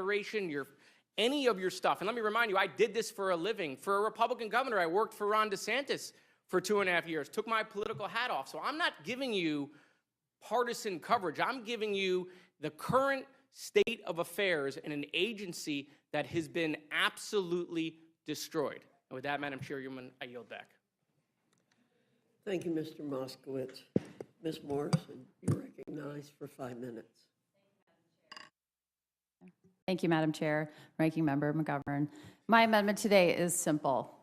generation, any of your stuff. And let me remind you, I did this for a living. For a Republican governor, I worked for Ron DeSantis for 2.5 years, took my political hat off. So I'm not giving you partisan coverage. I'm giving you the current state of affairs in an agency that has been absolutely destroyed. And with that, Madam Chairwoman, I yield back. Thank you, Mr. Moskowitz. Ms. Morrison, you're recognized for 5 minutes. Thank you, Madam Chair, Ranking Member McGovern. My amendment today is simple.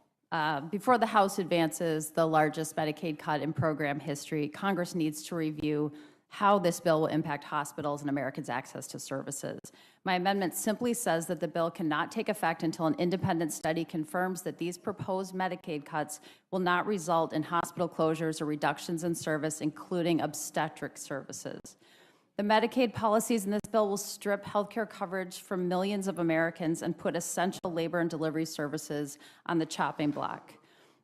Before the House advances the largest Medicaid cut in program history, Congress needs to review how this bill will impact hospitals and Americans' access to services. My amendment simply says that the bill cannot take effect until an independent study confirms that these proposed Medicaid cuts will not result in hospital closures or reductions in service, including obstetric services. The Medicaid policies in this bill will strip healthcare coverage from millions of Americans and put essential labor and delivery services on the chopping block.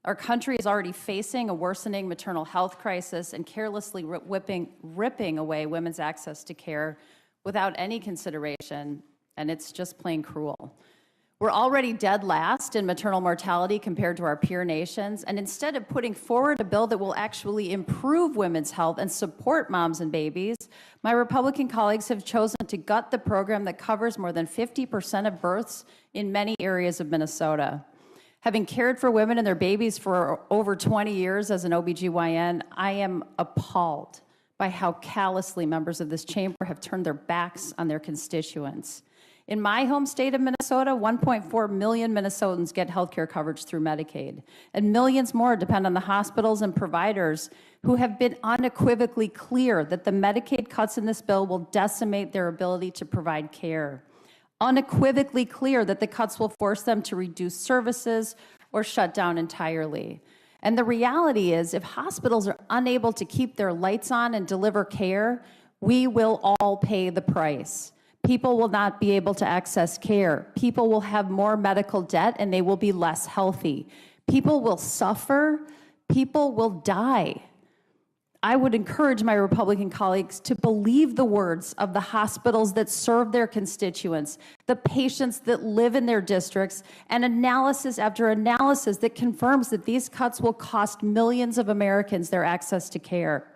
Our country is already facing a worsening maternal health crisis and carelessly ripping away women's access to care without any consideration, and it's just plain cruel. We're already dead last in maternal mortality compared to our peer nations, and instead of putting forward a bill that will actually improve women's health and support moms and babies, my Republican colleagues have chosen to gut the program that covers more than 50% of births in many areas of Minnesota. Having cared for women and their babies for over 20 years as an OBGYN, I am appalled by how callously members of this chamber have turned their backs on their constituents. In my home state of Minnesota, 1.4 million Minnesotans get health care coverage through Medicaid, and millions more depend on the hospitals and providers who have been unequivocally clear that the Medicaid cuts in this bill will decimate their ability to provide care. Unequivocally clear that the cuts will force them to reduce services or shut down entirely. And the reality is, if hospitals are unable to keep their lights on and deliver care, we will all pay the price. People will not be able to access care. People will have more medical debt and they will be less healthy. People will suffer. People will die. I would encourage my Republican colleagues to believe the words of the hospitals that serve their constituents, the patients that live in their districts, and analysis after analysis that confirms that these cuts will cost millions of Americans their access to care.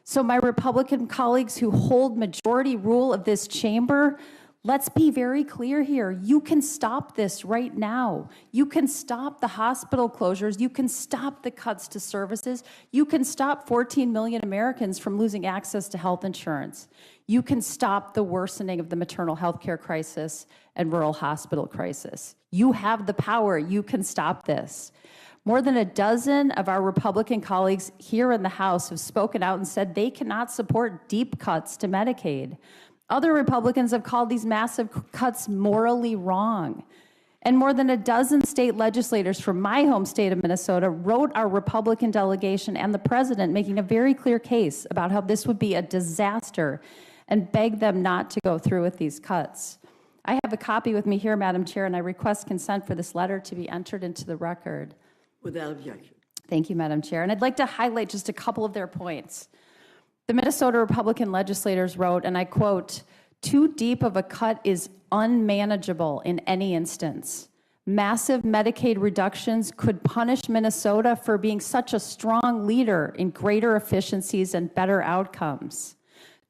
So my Republican colleagues who hold majority rule of this chamber, let's be very clear here. You can stop this right now. You can stop the hospital closures. You can stop the cuts to services. You can stop 14 million Americans from losing access to health insurance. You can stop the worsening of the maternal health care crisis and rural hospital crisis. You have the power. You can stop this. More than a dozen of our Republican colleagues here in the House have spoken out and said they cannot support deep cuts to Medicaid. Other Republicans have called these massive cuts morally wrong. And more than a dozen state legislators from my home state of Minnesota wrote our Republican delegation and the president making a very clear case about how this would be a disaster and begged them not to go through with these cuts. I have a copy with me here, Madam Chair, and I request consent for this letter to be entered into the record. Without objection. Thank you, Madam Chair. And I'd like to highlight just a couple of their points. The Minnesota Republican legislators wrote, and I quote, "Too deep of a cut is unmanageable in any instance. Massive Medicaid reductions could punish Minnesota for being such a strong leader in greater efficiencies and better outcomes.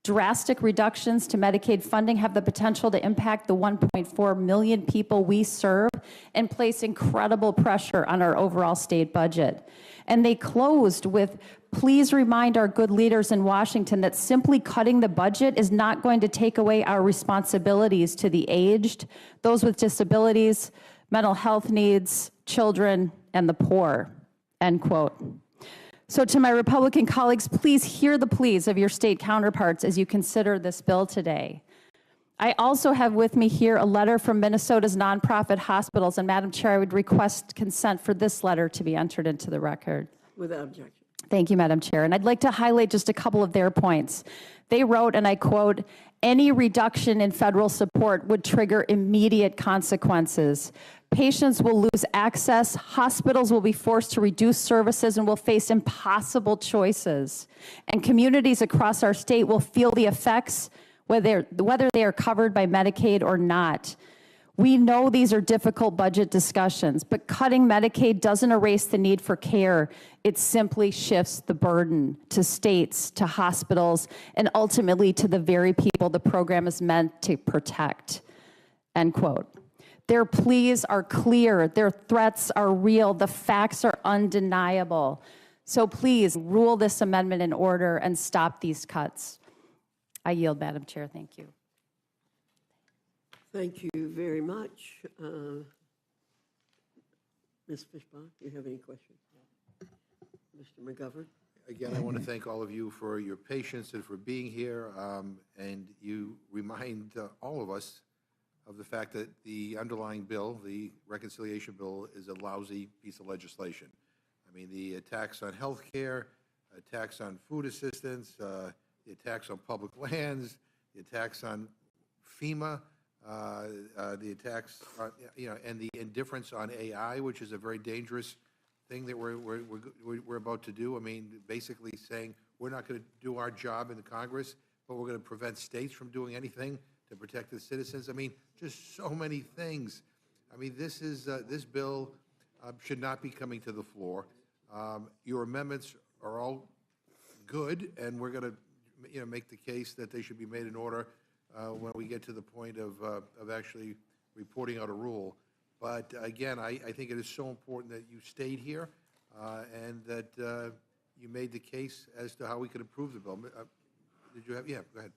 Drastic reductions to Medicaid funding have the potential to impact the 1.4 million people we serve and place incredible pressure on our overall state budget." And they closed with, "Please remind our good leaders in Washington that simply cutting the budget is not going to take away our responsibilities to the aged, those with disabilities, mental health needs, children, and the poor," end quote. So to my Republican colleagues, please hear the pleas of your state counterparts as you consider this bill today. I also have with me here a letter from Minnesota's nonprofit hospitals, and Madam Chair, I would request consent for this letter to be entered into the record. Without objection. Thank you, Madam Chair. And I'd like to highlight just a couple of their points. They wrote, and I quote, "Any reduction in federal support would trigger immediate consequences. Patients will lose access, hospitals will be forced to reduce services and will face impossible choices. And communities across our state will feel the effects whether they are covered by Medicaid or not. We know these are difficult budget discussions, but cutting Medicaid doesn't erase the need for care. It simply shifts the burden to states, to hospitals, and ultimately to the very people the program is meant to protect. End quote. Their pleas are clear. Their threats are real. The facts are undeniable. So please rule this amendment in order and stop these cuts. I yield, Madam Chair. Thank you. Thank you very much. Ms. Fishbach, do you have any questions? Mr. McGovern? Again, I want to thank all of you for your patience and for being here. And you remind all of us of the fact that the underlying bill, the reconciliation bill, is a lousy piece of legislation. I mean, the attacks on health care, attacks on food assistance, the attacks on public lands, the attacks on FEMA, the attacks, and the indifference on AI, which is a very dangerous thing that we're about to do. I mean, basically saying we're not going to do our job in the Congress, but we're going to prevent states from doing anything to protect the citizens. I mean, just so many things. I mean, this bill should not be coming to the floor. Your amendments are all good, and we're going to make the case that they should be made in order when we get to the point of actually reporting out a rule. But again, I think it is so important that you stayed here and that you made the case as to how we could improve the bill. Did you have? Yeah, go ahead.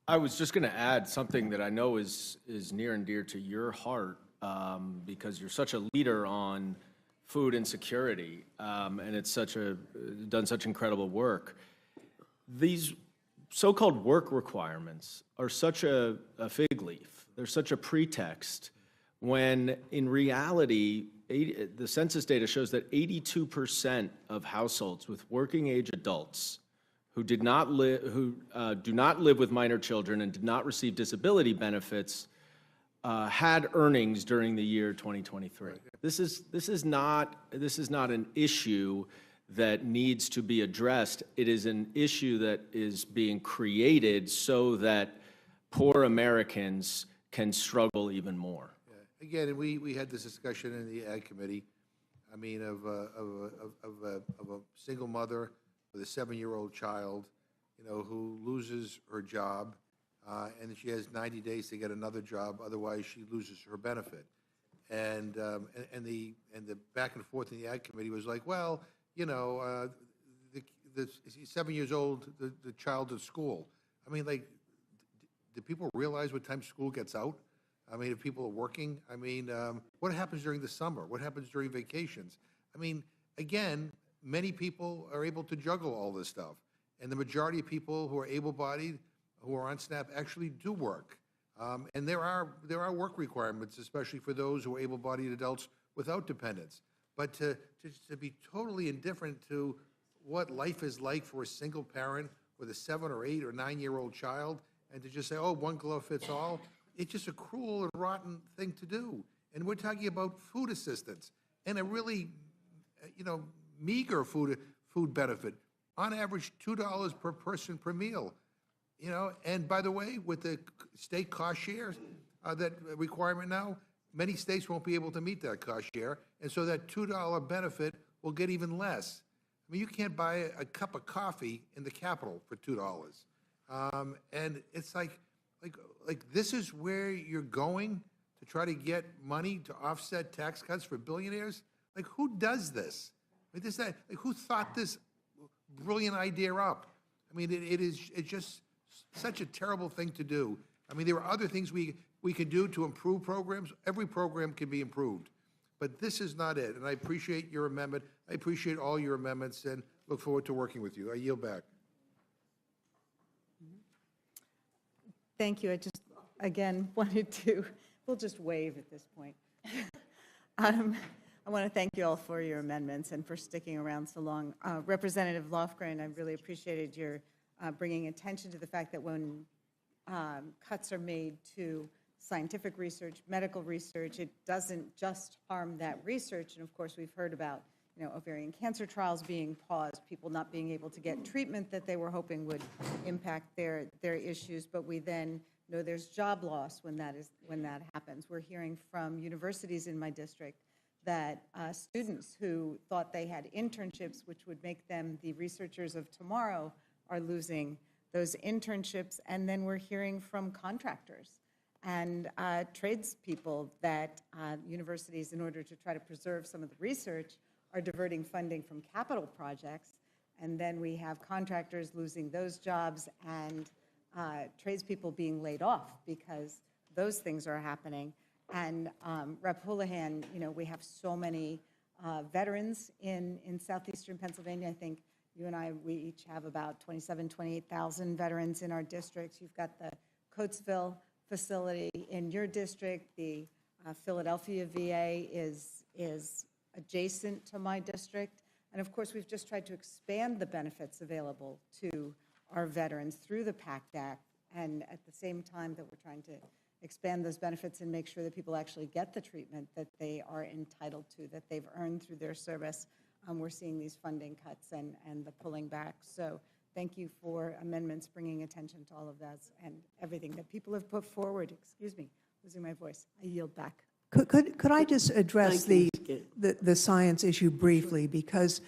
I was just going to add something that I know is near and dear to your heart because you're such a leader on food insecurity and it's done such incredible work. These so-called work requirements are such a fig leaf. They're such a pretext when in reality, the census data shows that 82% of households with working age adults who do not live with minor children and did not receive disability benefits had earnings during the year 2023. This is not an issue that needs to be addressed. It is an issue that is being created so that poor Americans can struggle even more. Yeah. Again, we had this discussion in the Ag Committee. I mean, of a single mother with a 7-year-old child, who loses her job, and she has 90 days to get another job. Otherwise, she loses her benefit. And the back and forth in the Ag Committee was like, well, the 7 years old, the child at school. I mean, like, do people realize what time school gets out? I mean, if people are working, I mean, what happens during the summer? What happens during vacations? I mean, again, many people are able to juggle all this stuff. And the majority of people who are able-bodied, who are on SNAP, actually do work. And there are work requirements, especially for those who are able-bodied adults without dependents. But to be totally indifferent to what life is like for a single parent with a 7 or 8 or 9-year-old child, and to just say, oh, one glove fits all, it's just a cruel and rotten thing to do. And we're talking about food assistance and a really, meager food benefit. On average, $2 per person per meal. And by the way, with the state cost share that requirement now, many states won't be able to meet that cost share, and so that $2 benefit will get even less. I mean, you can't buy a cup of coffee in the Capitol for $2. And it's like this is where you're going to try to get money to offset tax cuts for billionaires? Like, who does this? Like, who thought this brilliant idea up? I mean, it's just such a terrible thing to do. I mean, there are other things we can do to improve programs. Every program can be improved. But this is not it. And I appreciate your amendment. I appreciate all your amendments and look forward to working with you. I yield back. Thank you. I just, again, wanted to, we'll just wave at this point. I want to thank you all for your amendments and for sticking around so long. Representative Lofgren, I really appreciated your bringing attention to the fact that when cuts are made to scientific research, medical research, it doesn't just harm that research. And of course, we've heard about ovarian cancer trials being paused, people not being able to get treatment that they were hoping would impact their issues, but we then know there's job loss when that happens. We're hearing from universities in my district that students who thought they had internships, which would make them the researchers of tomorrow, are losing those internships. And then we're hearing from contractors and tradespeople that universities, in order to try to preserve some of the research, are diverting funding from capital projects. And then we have contractors losing those jobs and tradespeople being laid off because those things are happening. And Rep. Houlihan, we have so many veterans in southeastern Pennsylvania. I think you and I, we each have about 28,000 veterans in our districts. You've got the Coatesville facility in your district. The Philadelphia VA is adjacent to my district. And of course, we've just tried to expand the benefits available to our veterans through the PACT Act. And at the same time that we're trying to expand those benefits and make sure that people actually get the treatment that they are entitled to, that they've earned through their service, we're seeing these funding cuts and the pulling back. So thank you for amendments bringing attention to all of that and everything that people have put forward. Excuse me, losing my voice. I yield back. Could I just address Thank the science issue briefly? Because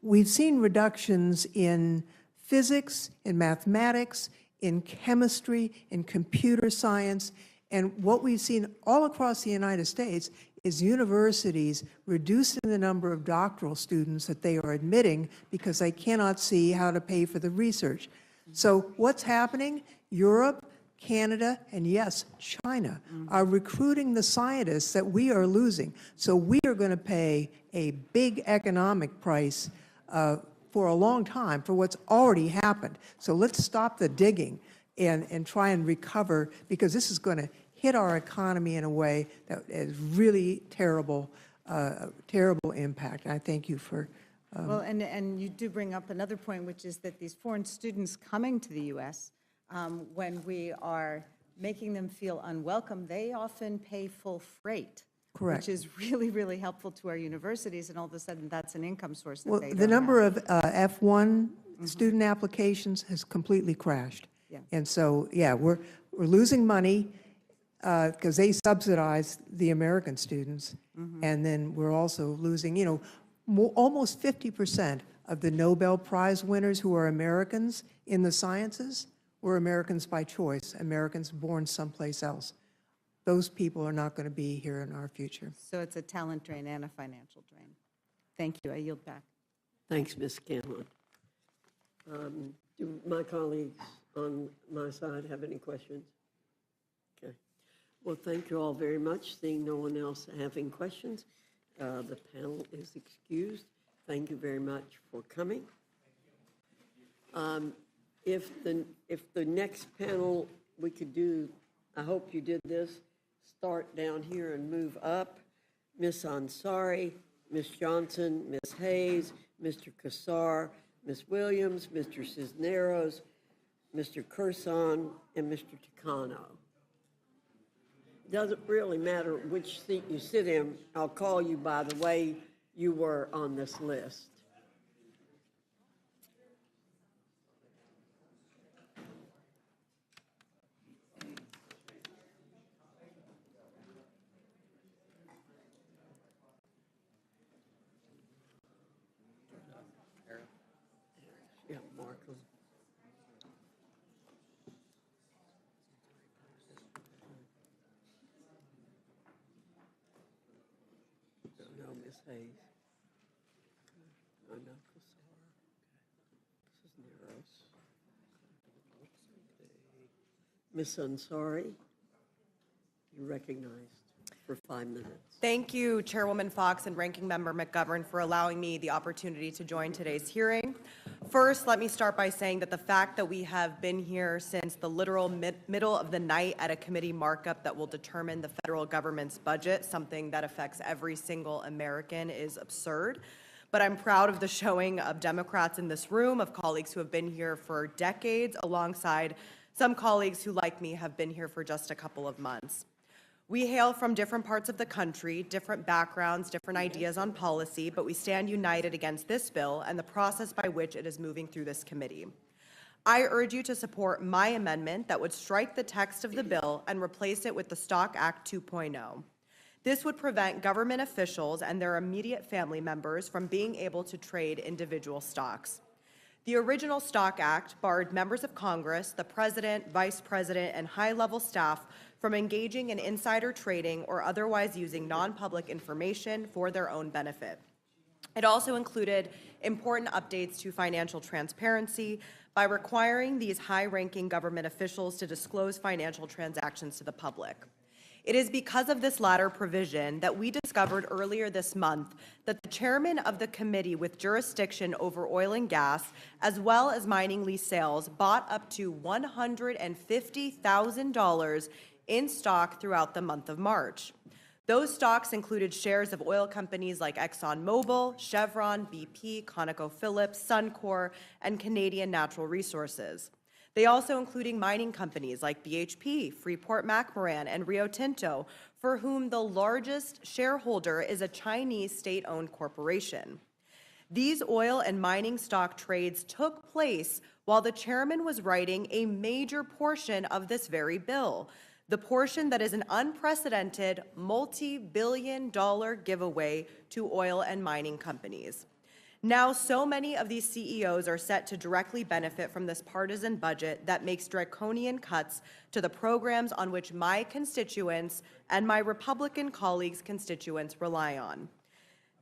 we've seen reductions in physics, in mathematics, in chemistry, in computer science, and what we've seen all across the United States is universities reducing the number of doctoral students that they are admitting because they cannot see how to pay for the research. So what's happening? Europe, Canada, and yes, China are recruiting the scientists that we are losing. So we are going to pay a big economic price for a long time for what's already happened. So let's stop the digging and try and recover, because this is going to hit our economy in a way that is really terrible, terrible impact. And I thank you for. Well, and you do bring up another point, which is that these foreign students coming to the U.S., when we are making them feel unwelcome, they often pay full freight. Correct. Which is really, really helpful to our universities, and all of a sudden that's an income source that Well, they the don't number have. of F1 student applications has completely crashed. Yeah. And so, yeah, we're losing money because they subsidize the American students. And then we're also losing, almost 50% of the Nobel Prize winners who are Americans in the sciences were Americans by choice, Americans born someplace else. Those people are not going to be here in our future. So it's a talent drain and a financial drain. Thank you. I yield back. Thanks, Ms. Scanlon. Do my colleagues on my side have any questions? Okay. Well, thank you all very much. Seeing no one else having questions, the panel is excused. Thank you very much for coming. If the next panel we could do, I hope you did this, start down here and move up. Ms. Ansari, Ms. Johnson, Ms. Hayes, Mr. Kassar, Ms. Williams, Mr. Cisneros, Mr. Kurson, and Mr. Takano. Doesn't really matter which seat you sit in. I'll call you by the way you were on this list. Yeah, mark them. No, Ms. Hayes. No, Kassar. Cisneros. Ms. Ansari, you're recognized for 5 minutes. Thank you, Chairwoman Fox and Ranking Member McGovern, for allowing me the opportunity to join today's hearing. First, let me start by saying that the fact that we have been here since the literal middle of the night at a committee markup that will determine the federal government's budget, something that affects every single American, is absurd. But I'm proud of the showing of Democrats in this room, of colleagues who have been here for decades, alongside some colleagues who, like me, have been here for just a couple of months. We hail from different parts of the country, different backgrounds, different ideas on policy, but we stand united against this bill and the process by which it is moving through this committee. I urge you to support my amendment that would strike the text of the bill and replace it with the Stock Act 2.0. This would prevent government officials and their immediate family members from being able to trade individual stocks. The original Stock Act barred members of Congress, the President, Vice President, and high-level staff from engaging in insider trading or otherwise using non-public information for their own benefit. It also included important updates to financial transparency by requiring these high-ranking government officials to disclose financial transactions to the public. It is because of this latter provision that we discovered earlier this month that the chairman of the committee with jurisdiction over oil and gas, as well as mining lease sales, bought up to $150,000 in stock throughout the month of March. Those stocks included shares of oil companies like ExxonMobil, Chevron, BP, ConocoPhillips, Suncor, and Canadian Natural Resources. They also including mining companies like BHP, Freeport-McMoRan, and Rio Tinto, for whom the largest shareholder is a Chinese state-owned corporation. These oil and mining stock trades took place while the chairman was writing a major portion of this very bill, the portion that is an unprecedented multi-billion-dollar giveaway to oil and mining companies. Now, so many of these CEOs are set to directly benefit from this partisan budget that makes draconian cuts to the programs on which my constituents and my Republican colleagues' constituents rely on.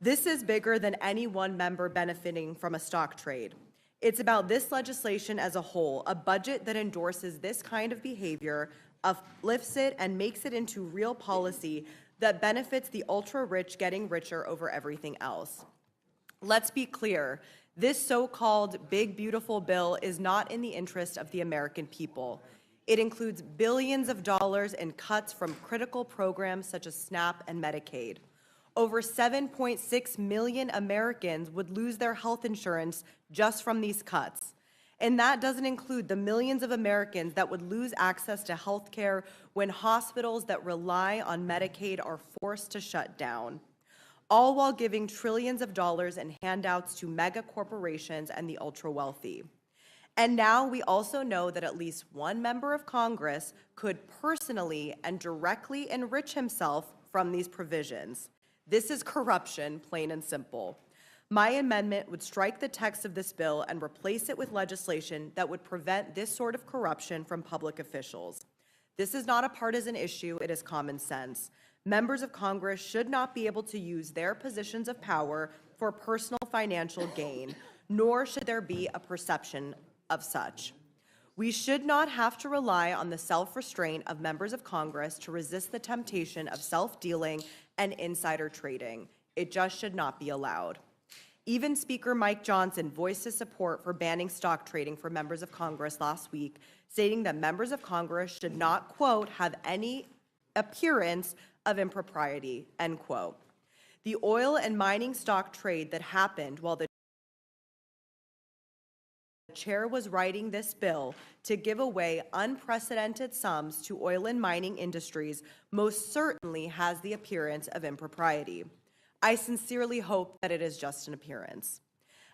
This is bigger than any one member benefiting from a stock trade. It's about this legislation as a whole, a budget that endorses this kind of behavior, uplifts it, and makes it into real policy that benefits the ultra-rich getting richer over everything else. Let's be clear, this so-called big, beautiful bill is not in the interest of the American people. It includes billions of dollars in cuts from critical programs such as SNAP and Medicaid. Over 7.6 million Americans would lose their health insurance just from these cuts. And that doesn't include the millions of Americans that would lose access to health care when hospitals that rely on Medicaid are forced to shut down, all while giving trillions of dollars in handouts to mega corporations and the ultra-wealthy. And now we also know that at least one member of Congress could personally and directly enrich himself from these provisions. This is corruption, plain and simple. My amendment would strike the text of this bill and replace it with legislation that would prevent this sort of corruption from public officials. This is not a partisan issue, it is common sense. Members of Congress should not be able to use their positions of power for personal financial gain, nor should there be a perception of such. We should not have to rely on the self-restraint of members of Congress to resist the temptation of self-dealing and insider trading. It just should not be allowed. Even Speaker Mike Johnson voiced his support for banning stock trading for members of Congress last week, stating that members of Congress should not, quote, have any appearance of impropriety, end quote. The oil and mining stock trade that happened while the chair was writing this bill to give away unprecedented sums to oil and mining industries most certainly has the appearance of impropriety. I sincerely hope that it is just an appearance.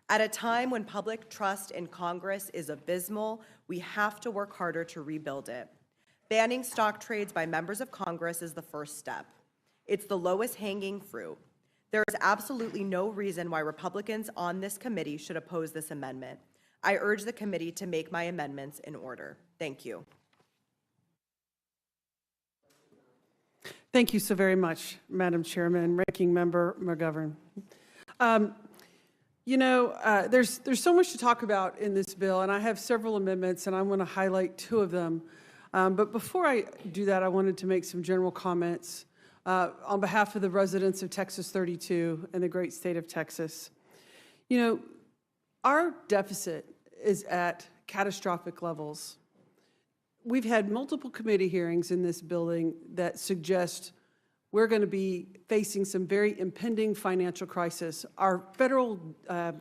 At a time when public trust in Congress is abysmal, we have to work harder to rebuild it. Banning stock trades by members of Congress is the first step. It's the lowest hanging fruit. There is absolutely no reason why Republicans on this committee should oppose this amendment. I urge the committee to make my amendments in order. Thank you. Thank you so very much, Madam Chairman, Ranking Member McGovern. There's so much to talk about in this bill, and I have several amendments, and I want to highlight two of them. But before I do that, I wanted to make some general comments on behalf of the residents of Texas 32 and the great state of Texas. You know, our deficit is at catastrophic levels. We've had multiple committee hearings in this building that suggest we're going to be facing some very impending financial crisis. Our federal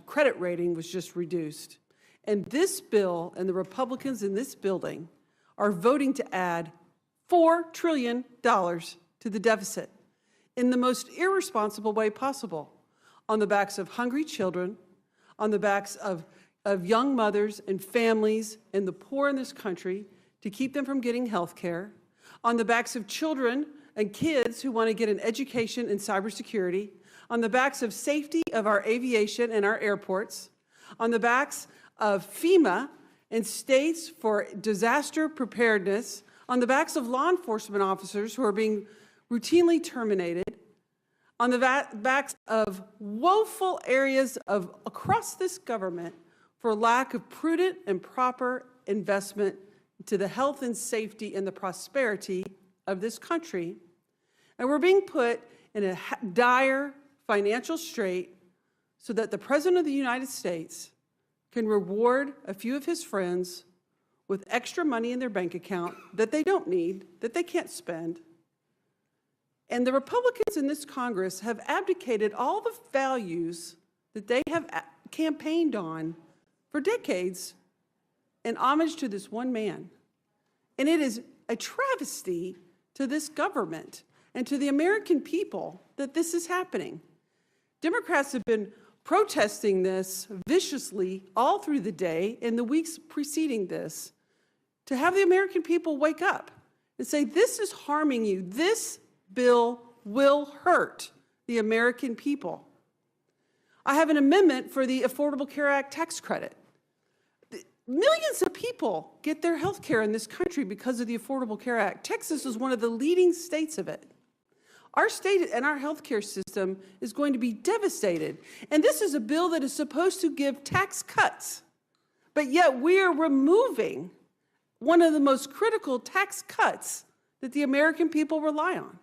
credit rating was just reduced. And this bill and the Republicans in this building are voting to add $4 trillion to to the deficit in the most irresponsible way possible, on the backs of hungry children, on the backs of young mothers and families and the poor in this country to keep them from getting health care, on the backs of children and kids who want to get an education in cybersecurity, on the backs of safety of our aviation and our airports, on the backs of FEMA and states for disaster preparedness, on the backs of law enforcement officers who are being routinely terminated, on the backs of woeful areas of across this government for lack of prudent and proper investment to the health and safety and the prosperity of this country. And we're being put in a dire financial strait so that the President of the United States can reward a few of his friends with extra money in their bank account that they don't need, that they can't spend. And the Republicans in this Congress have abdicated all the values that they have campaigned on for decades in homage to this one man. And it is a travesty to this government and to the American people that this is happening. Democrats have been protesting this viciously all through the day in the weeks preceding this to have the American people wake up and say, this is harming you. This bill will hurt the American people. I have an amendment for the Affordable Care Act tax credit. Millions of people get their health care in this country because of the Affordable Care Act. Texas is one of the leading states of it. Our state and our health care system is going to be devastated. And this is a bill that is supposed to give tax cuts. But yet we are removing one of the most critical tax cuts that the American people rely on.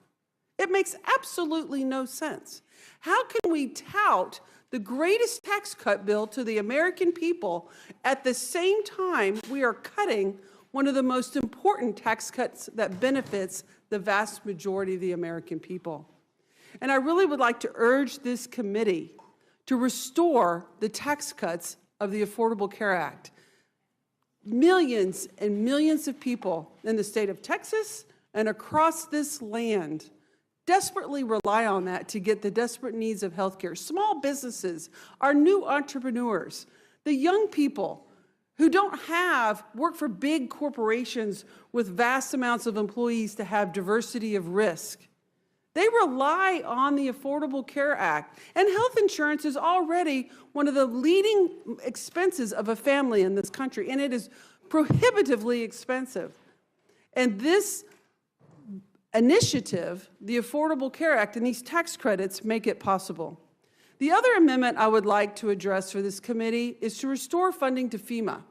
It makes absolutely no sense. How can we tout the greatest tax cut bill to the American people at the same time we are cutting one of the most important tax cuts that benefits the vast majority of the American people? And I really would like to urge this committee to restore the tax cuts of the Affordable Care Act. Millions and millions of people in the state of Texas and across this land desperately rely on that to get the desperate needs of healthcare. Small businesses, our new entrepreneurs, the young people who don't work for big corporations with vast amounts of employees to have diversity of risk. They rely on the Affordable Care Act. And health insurance is already one of the leading expenses of a family in this country, and it is prohibitively expensive. And this initiative, the Affordable Care Act, and these tax credits make it possible. The other amendment I would like to address for this committee is to restore funding to FEMA.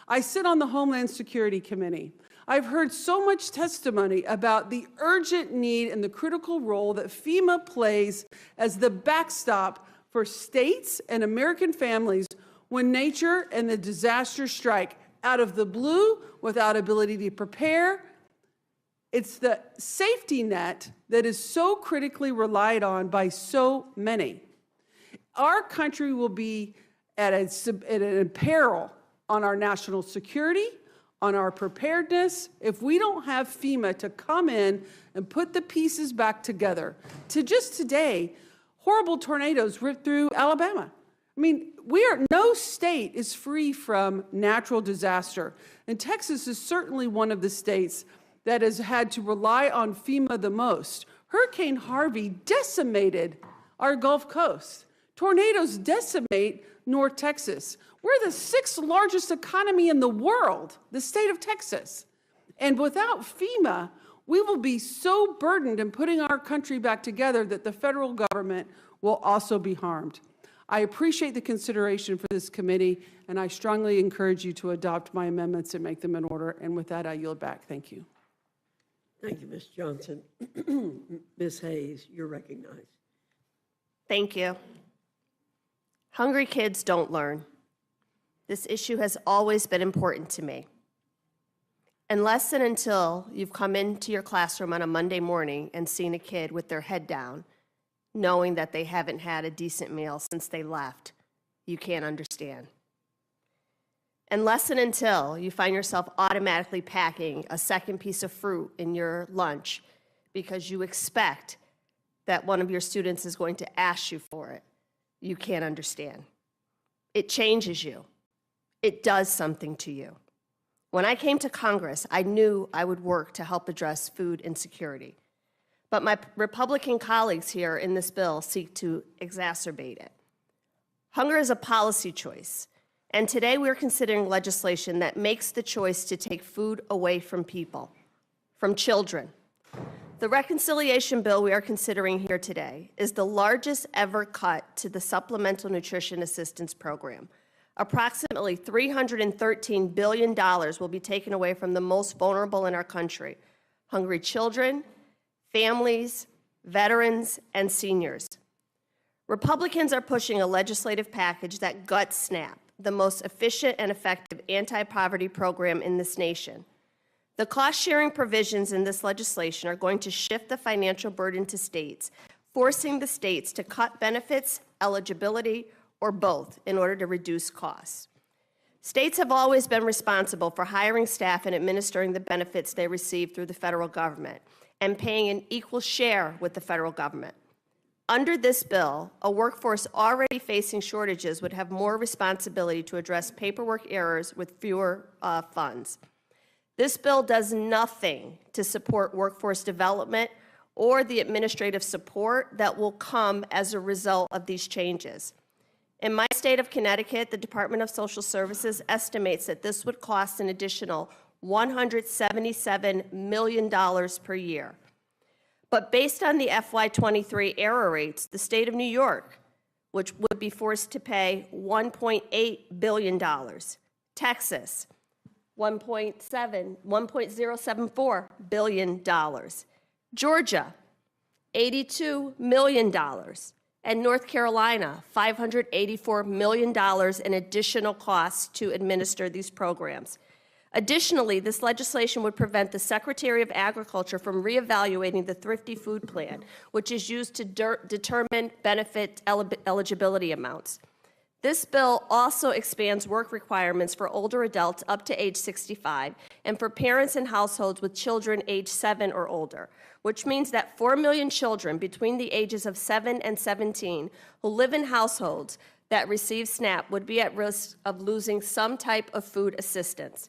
I sit on the Homeland Security Committee. I've heard so much testimony about the urgent need and the critical role that FEMA plays as the backstop for states and American families when nature and the disaster strike out of the blue without ability to prepare. It's the safety net that is so critically relied on by so many. Our country will be at an peril on our national security, on our preparedness, if we don't have FEMA to come in and put the pieces back together. To just today, horrible tornadoes ripped through Alabama. I mean, no state is free from natural disaster. And Texas is certainly one of the states that has had to rely on FEMA the most. Hurricane Harvey decimated our Gulf Coast. Tornadoes decimate North Texas. We're the 6th largest economy in the world, the state of Texas. And without FEMA, we will be so burdened in putting our country back together that the federal government will also be harmed. I appreciate the consideration for this committee, and I strongly encourage you to adopt my amendments and make them in order. And with that, I yield back. Thank you. Thank you, Ms. Johnson. Ms. Hayes, you're recognized. Thank you. Hungry kids don't learn. This issue has always been important to me. Unless and until you've come into your classroom on a Monday morning and seen a kid with their head down, knowing that they haven't had a decent meal since they left, you can't understand. Unless and until you find yourself automatically packing a second piece of fruit in your lunch because you expect that one of your students is going to ask you for it, you can't understand. It changes you. It does something to you. When I came to Congress, I knew I would work to help address food insecurity. But my Republican colleagues here in this bill seek to exacerbate it. Hunger is a policy choice, and today we're considering legislation that makes the choice to take food away from people, from children. The reconciliation bill we are considering here today is the largest ever cut to the Supplemental Nutrition Assistance Program. Approximately $313 billion will be taken away from the most vulnerable in our country: hungry children, families, veterans, and seniors. Republicans are pushing a legislative package that guts SNAP, the most efficient and effective anti-poverty program in this nation. The cost-sharing provisions in this legislation are going to shift the financial burden to states, forcing the states to cut benefits, eligibility, or both in order to reduce costs. States have always been responsible for hiring staff and administering the benefits they receive through the federal government and paying an equal share with the federal government. Under this bill, a workforce already facing shortages would have more responsibility to address paperwork errors with fewer funds. This bill does nothing to support workforce development or the administrative support that will come as a result of these changes. In my state of Connecticut, the Department of Social Services estimates that this would cost an additional $177 million per year. But based on the FY23 error rates, the state of New York, which would be forced to pay $1.8 billion, Texas, $1.074 billion, Georgia, $82 million, and North Carolina, $584 million in additional costs to administer these programs. Additionally, this legislation would prevent the Secretary of Agriculture from reevaluating the Thrifty Food Plan, which is used to determine benefit eligibility amounts. This bill also expands work requirements for older adults up to age 65 and for parents in households with children age 7 or older, which means that 4 million children between the ages of 7 and 17 who live in households that receive SNAP would be at risk of losing some type of food assistance.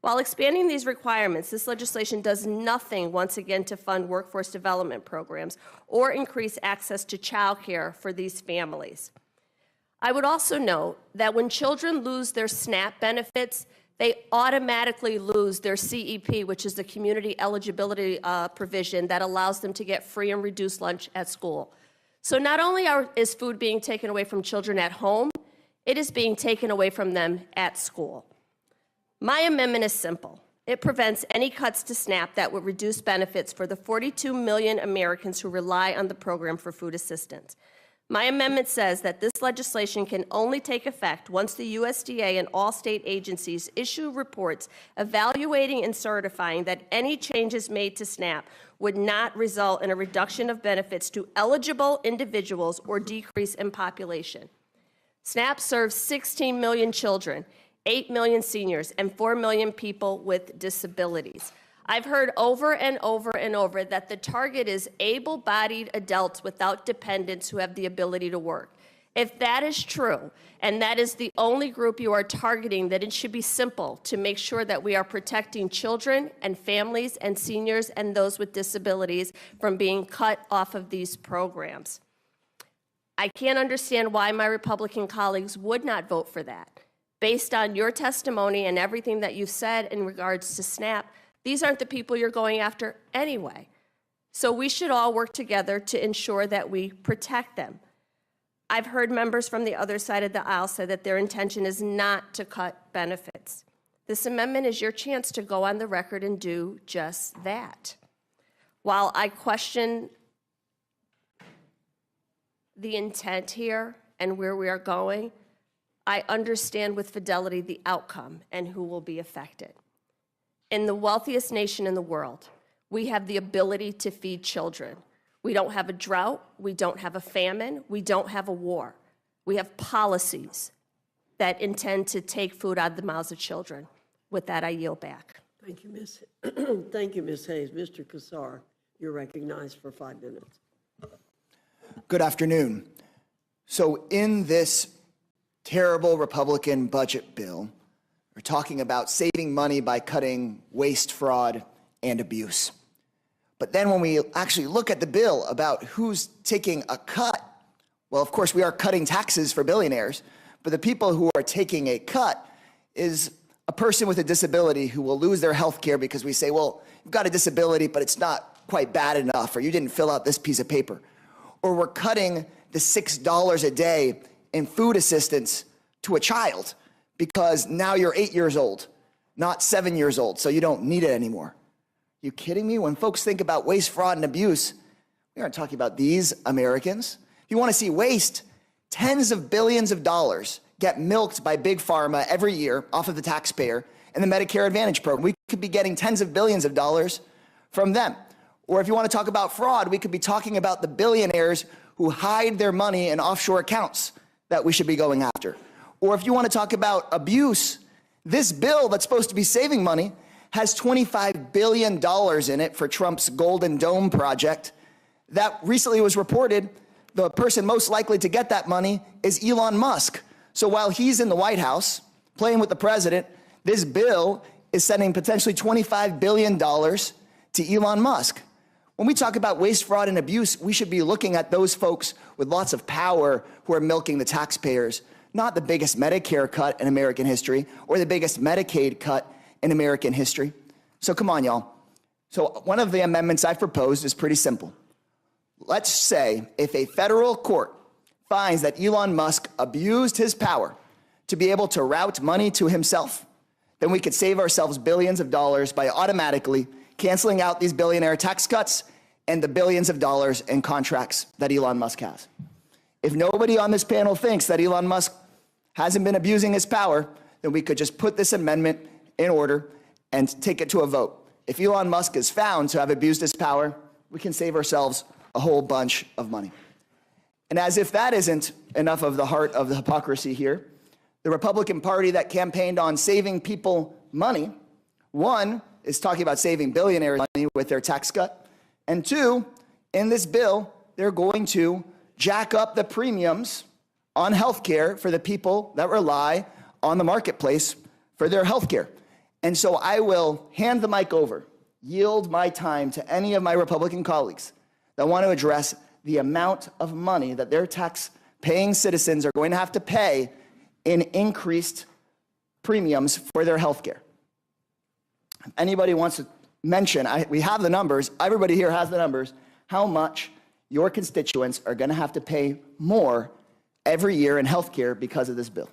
While expanding these requirements, this legislation does nothing, once again, to fund workforce development programs or increase access to child care for these families. I would also note that when children lose their SNAP benefits, they automatically lose their CEP, which is the community eligibility provision that allows them to get free and reduced lunch at school. So not only is food being taken away from children at home, it is being taken away from them at school. My amendment is simple. It prevents any cuts to SNAP that would reduce benefits for the 42 million Americans who rely on the program for food assistance. My amendment says that this legislation can only take effect once the USDA and all state agencies issue reports evaluating and certifying that any changes made to SNAP would not result in a reduction of benefits to eligible individuals or decrease in population. SNAP serves 16 million children, 8 million seniors, and 4 million people with disabilities. I've heard over and over and over that the target is able-bodied adults without dependents who have the ability to work. If that is true, and that is the only group you are targeting, then it should be simple to make sure that we are protecting children and families and seniors and those with disabilities from being cut off of these programs. I can't understand why my Republican colleagues would not vote for that. Based on your testimony and everything that you've said in regards to SNAP, these aren't the people you're going after anyway. So we should all work together to ensure that we protect them. I've heard members from the other side of the aisle say that their intention is not to cut benefits. This amendment is your chance to go on the record and do just that. While I question the intent here and where we are going, I understand with fidelity the outcome and who will be affected. In the wealthiest nation in the world, we have the ability to feed children. We don't have a drought, we don't have a famine, we don't have a war. We have policies that intend to take food out of the mouths of children. With that, I yield back. Thank you, Ms. Thank you, Ms. Hayes. Mr. Kassar, You're recognized for 5 minutes. Good afternoon. So in this terrible Republican budget bill, we're talking about saving money by cutting waste, fraud, and abuse. But then when we actually look at the bill about who's taking a cut, well, of course, we are cutting taxes for billionaires, but the people who are taking a cut is a person with a disability who will lose their health care because we say, well, you've got a disability, but it's not quite bad enough, or you didn't fill out this piece of paper. Or we're cutting the $6 a day in food assistance to a child because now you're 8 years old, not 7 years old, so you don't need it anymore. You kidding me? When folks think about waste, fraud, and abuse, we aren't talking about these Americans. If you want to see waste, tens of billions of dollars get milked by big pharma every year off of the taxpayer in the Medicare Advantage program. We could be getting tens of billions of dollars from them. Or if you want to talk about fraud, we could be talking about the billionaires who hide their money in offshore accounts that we should be going after. Or if you want to talk about abuse, this bill that's supposed to be saving money has $25 billion in it for Trump's Golden Dome project. That recently was reported, the person most likely to get that money is Elon Musk. So while he's in the White House playing with the president, this bill is sending potentially $25 billion to Elon Musk. When we talk about waste, fraud, and abuse, we should be looking at those folks with lots of power who are milking the taxpayers, not the biggest Medicare cut in American history or the biggest Medicaid cut in American history. So come on, y'all. So one of the amendments I've proposed is pretty simple. Let's say if a federal court finds that Elon Musk abused his power to be able to route money to himself, then we could save ourselves billions of dollars by automatically canceling out these billionaire tax cuts and the billions of dollars in contracts that Elon Musk has. If nobody on this panel thinks that Elon Musk hasn't been abusing his power, then we could just put this amendment in order and take it to a vote. If Elon Musk is found to have abused his power, we can save ourselves a whole bunch of money. And as if that isn't enough of the heart of the hypocrisy here, the Republican Party that campaigned on saving people money, one, is talking about saving billionaires money with their tax cut, and two, in this bill, they're going to jack up the premiums on health care for the people that rely on the marketplace for their health care. And so I will hand the mic over, yield my time to any of my Republican colleagues that want to address the amount of money that their tax-paying citizens are going to have to pay in increased premiums for their health care. If anybody wants to mention, we have the numbers, everybody here has the numbers, how much your constituents are going to have to pay more every year in health care because of this bill.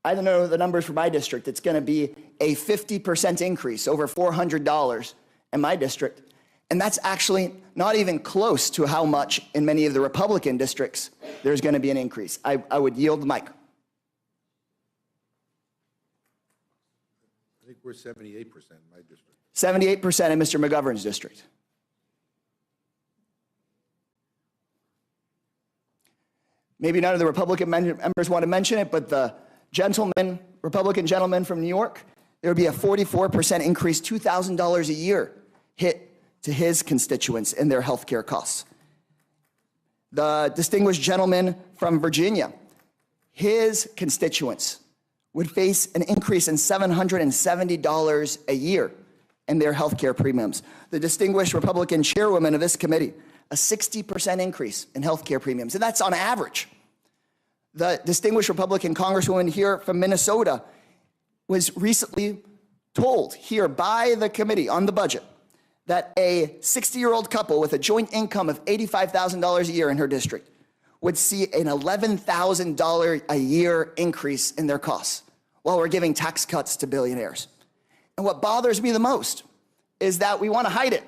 I don't know the numbers for my district. It's going to be a 50% increase, over $400 in my district. And that's actually not even close to how much in many of the Republican districts there's going to be an increase. I would yield the mic. I think we're 78% in my district. 78% in Mr. McGovern's district. Maybe none of the Republican members want to mention it, but the Republican gentleman from New York, there would be a 44% increase, $2,000 a year hit to his constituents in their health care costs. The distinguished gentleman from Virginia, his constituents would face an increase in $770 a year in their health care premiums. The distinguished Republican chairwoman of this committee, a 60% increase in health care premiums, and that's on average. The distinguished Republican congresswoman here from Minnesota was recently told here by the committee on the budget that a 60-year-old couple with a joint income of $85,000 a year in her district would see an $11,000 a year increase in their costs while we're giving tax cuts to billionaires. And what bothers me the most is that we want to hide it.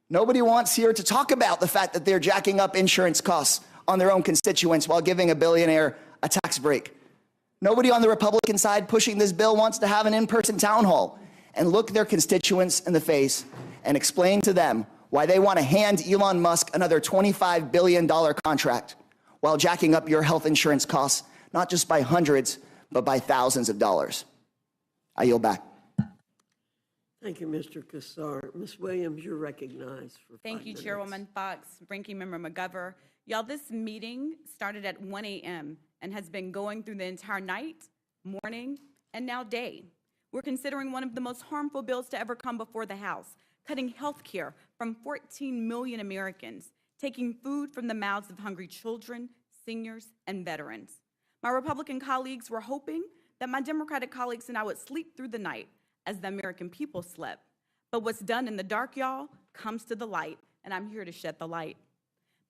Nobody wants here to talk about the fact that they're jacking up insurance costs on their own constituents while giving a billionaire a tax break. Nobody on the Republican side pushing this bill wants to have an in-person town hall and look their constituents in the face and explain to them why they want to hand Elon Musk another $25 billion contract while jacking up your health insurance costs, not just by hundreds, but by thousands of dollars. I yield back. Thank you, Mr. Kassar. Ms. Williams, you're recognized for 5 Thank you, minutes. Chairwoman Fox, Ranking Member McGovern. Y'all, this meeting started at 1 a.m. and has been going through the entire night, morning, and now day. We're considering one of the most harmful bills to ever come before the House, cutting health care from 14 million Americans, taking food from the mouths of hungry children, seniors, and veterans. My Republican colleagues were hoping that my Democratic colleagues and I would sleep through the night as the American people slept. But what's done in the dark, y'all, comes to the light, and I'm here to shed the light.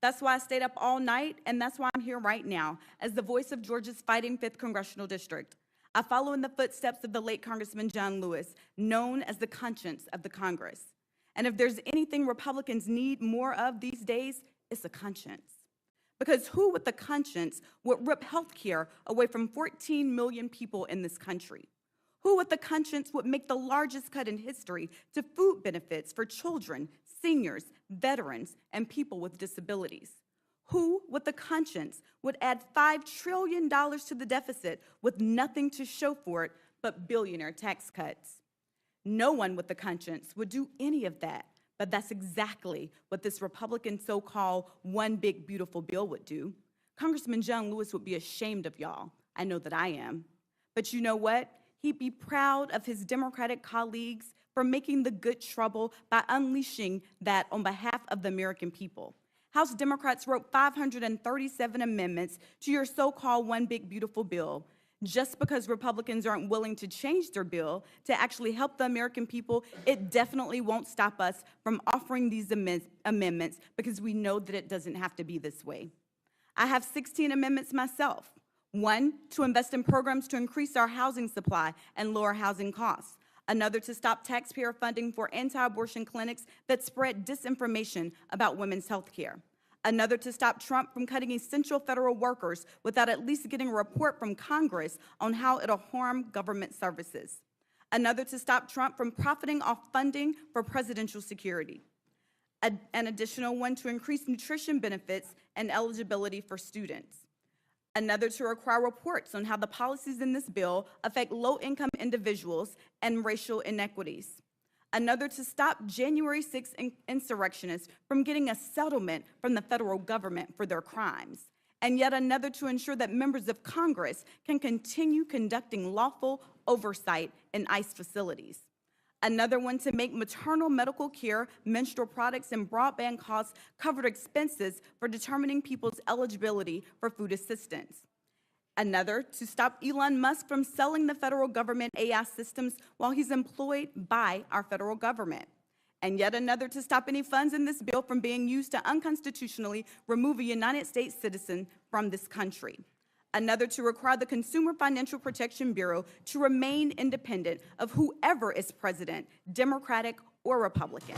That's why I stayed up all night, and that's why I'm here right now as the voice of Georgia's fighting 5th Congressional District. I follow in the footsteps of the late Congressman John Lewis, known as the conscience of the Congress. And if there's anything Republicans need more of these days, it's a conscience. Because who with a conscience would rip health care away from 14 million people in this country? Who with a conscience would make the largest cut in history to food benefits for children, seniors, veterans, and people with disabilities? Who with a conscience would add $5 trillion to the deficit with nothing to show for it but billionaire tax cuts? No one with a conscience would do any of that, but that's exactly what this Republican so-called one big beautiful bill would do. Congressman John Lewis would be ashamed of y'all. I know that I am. But you know what? He'd be proud of his Democratic colleagues for making the good trouble by unleashing that on behalf of the American people. House Democrats wrote 537 amendments to your so-called one big beautiful bill. Just because Republicans aren't willing to change their bill to actually help the American people, it definitely won't stop us from offering these amendments because we know that it doesn't have to be this way. I have 16 amendments myself. One, to invest in programs to increase our housing supply and lower housing costs. Another, to stop taxpayer funding for anti-abortion clinics that spread disinformation about women's health care. Another, to stop Trump from cutting essential federal workers without at least getting a report from Congress on how it'll harm government services. Another, to stop Trump from profiting off funding for presidential security. An additional one, to increase nutrition benefits and eligibility for students. Another, to require reports on how the policies in this bill affect low-income individuals and racial inequities. Another, to stop January 6th insurrectionists from getting a settlement from the federal government for their crimes. And yet another, to ensure that members of Congress can continue conducting lawful oversight in ICE facilities. Another one, to make maternal medical care, menstrual products, and broadband costs covered expenses for determining people's eligibility for food assistance. Another, to stop Elon Musk from selling the federal government AI systems while he's employed by our federal government. And yet another, to stop any funds in this bill from being used to unconstitutionally remove a United States citizen from this country. Another, to require the Consumer Financial Protection Bureau to remain independent of whoever is president, Democratic or Republican.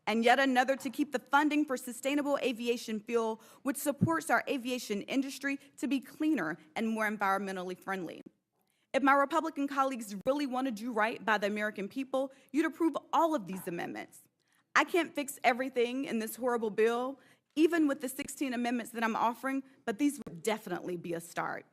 And yet another, to keep the funding for sustainable aviation fuel, which supports our aviation industry to be cleaner and more environmentally friendly. If my Republican colleagues really want to do right by the American people, you'd approve all of these amendments. I can't fix everything in this horrible bill, even with the 16 amendments that I'm offering, but these would definitely be a start.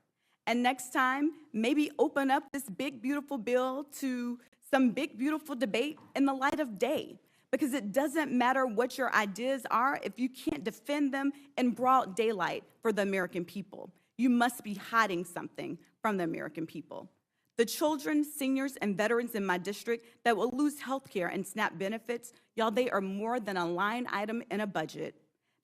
And next time, maybe open up this big, beautiful bill to some big, beautiful debate in the light of day. Because it doesn't matter what your ideas are if you can't defend them in broad daylight for the American people. You must be hiding something from the American people. The children, seniors, and veterans in my district that will lose health care and SNAP benefits, y'all, they are more than a line item in a budget.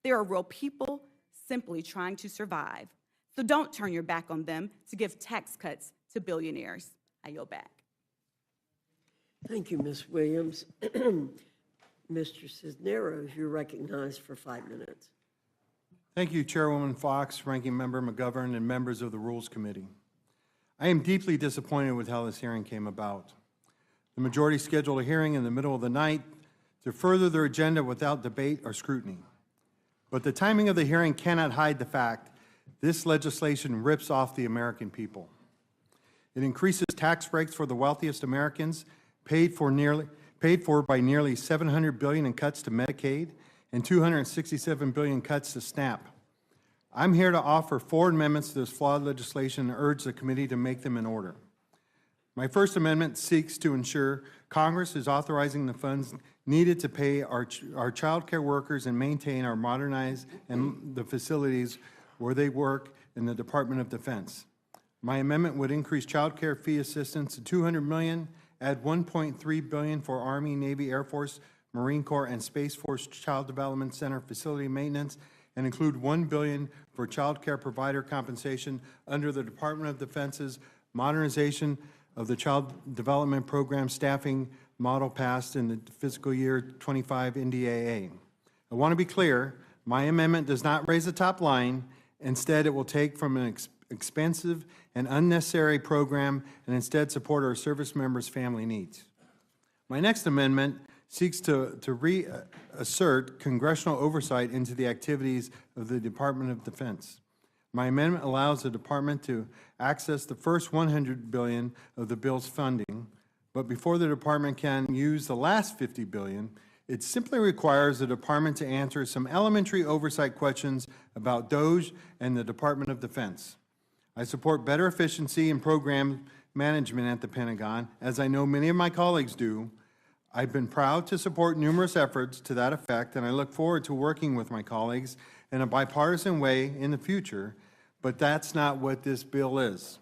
They are real people simply trying to survive. So don't turn your back on them to give tax cuts to billionaires. I yield back. Thank you, Ms. Williams. Mr. Cisneros, you're recognized for 5 minutes. Thank you, Chairwoman Fox, Ranking Member McGovern, and members of the Rules Committee. I am deeply disappointed with how this hearing came about. The majority scheduled a hearing in the middle of the night to further their agenda without debate or scrutiny. But the timing of the hearing cannot hide the fact this legislation rips off the American people. It increases tax breaks for the wealthiest Americans, paid for by nearly $700 billion in cuts to Medicaid and $267 billion in cuts to SNAP. I'm here to offer 4 amendments to this flawed legislation and urge the committee to make them in order. My first amendment seeks to ensure Congress is authorizing the funds needed to pay our child care workers and maintain our modernized and the facilities where they work in the Department of Defense. My amendment would increase child care fee assistance to $200 million, add $1.3 billion for Army, Navy, Air Force, Marine Corps, and Space Force Child Development Center facility maintenance, and include $1 billion for child care provider compensation under the Department of Defense's modernization of the Child Development Program staffing model passed in the fiscal year 25 NDAA. I want to be clear, my amendment does not raise the top line. Instead, it will take from an expensive and unnecessary program and instead support our service members' family needs. My next amendment seeks to reassert congressional oversight into the activities of the Department of Defense. My amendment allows the department to access the first $100 billion of the bill's funding, but before the department can use the last $50 billion, it simply requires the department to answer some elementary oversight questions about DOGE and the Department of Defense. I support better efficiency and program management at the Pentagon, as I know many of my colleagues do. I've been proud to support numerous efforts to that effect, and I look forward to working with my colleagues in a bipartisan way in the future, but that's not what this bill is.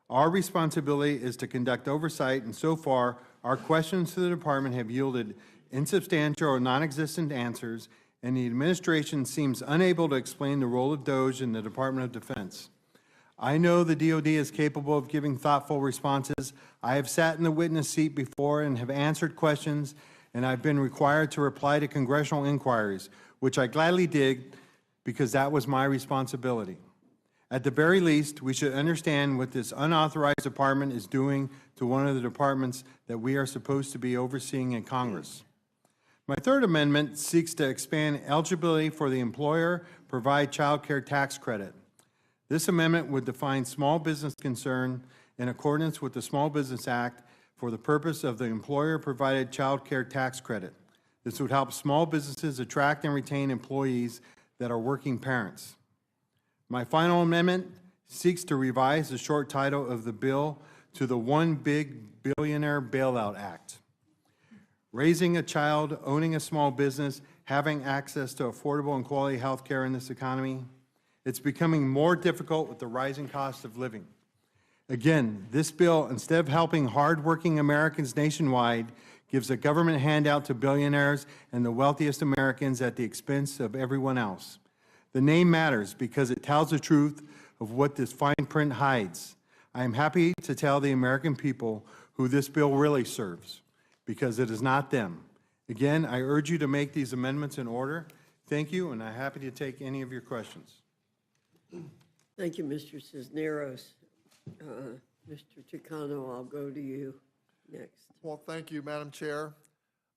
Our responsibility is to conduct oversight, and so far, our questions to the department have yielded insubstantial or non-existent answers, and the administration seems unable to explain the role of DOGE in the Department of Defense. I know the DoD is capable of giving thoughtful responses. I have sat in the witness seat before and have answered questions, and I've been required to reply to congressional inquiries, which I gladly did because that was my responsibility. At the very least, we should understand what this unauthorized department is doing to one of the departments that we are supposed to be overseeing in Congress. My third amendment seeks to expand eligibility for the employer provide child care tax credit. This amendment would define small business concern in accordance with the Small Business Act for the purpose of the employer-provided child care tax credit. This would help small businesses attract and retain employees that are working parents. My final amendment seeks to revise the short title of the bill to the One Big Billionaire Bailout Act. Raising a child, owning a small business, having access to affordable and quality health care in this economy, it's becoming more difficult with the rising cost of living. Again, this bill, instead of helping hardworking Americans nationwide, gives a government handout to billionaires and the wealthiest Americans at the expense of everyone else. The name matters because it tells the truth of what this fine print hides. I am happy to tell the American people who this bill really serves, because it is not them. Again, I urge you to make these amendments in order. Thank you, and I'm happy to take any of your questions. Thank you, Mr. Cisneros. Mr. Chicano, I'll go to you next. Well, thank you, Madam Chair.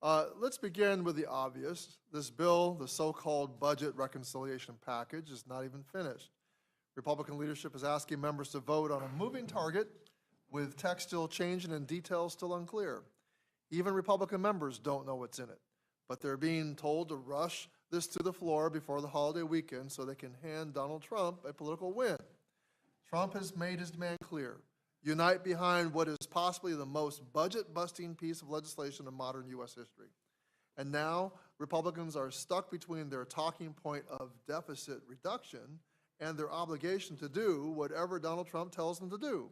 Let's begin with the obvious. This bill, the so-called budget reconciliation package, is not even finished. Republican leadership is asking members to vote on a moving target with text still changing and details still unclear. Even Republican members don't know what's in it, but they're being told to rush this to the floor before the holiday weekend so they can hand Donald Trump a political win. Trump has made his demand clear. Unite behind what is possibly the most budget-busting piece of legislation in modern U.S. history. And now, Republicans are stuck between their talking point of deficit reduction and their obligation to do whatever Donald Trump tells them to do.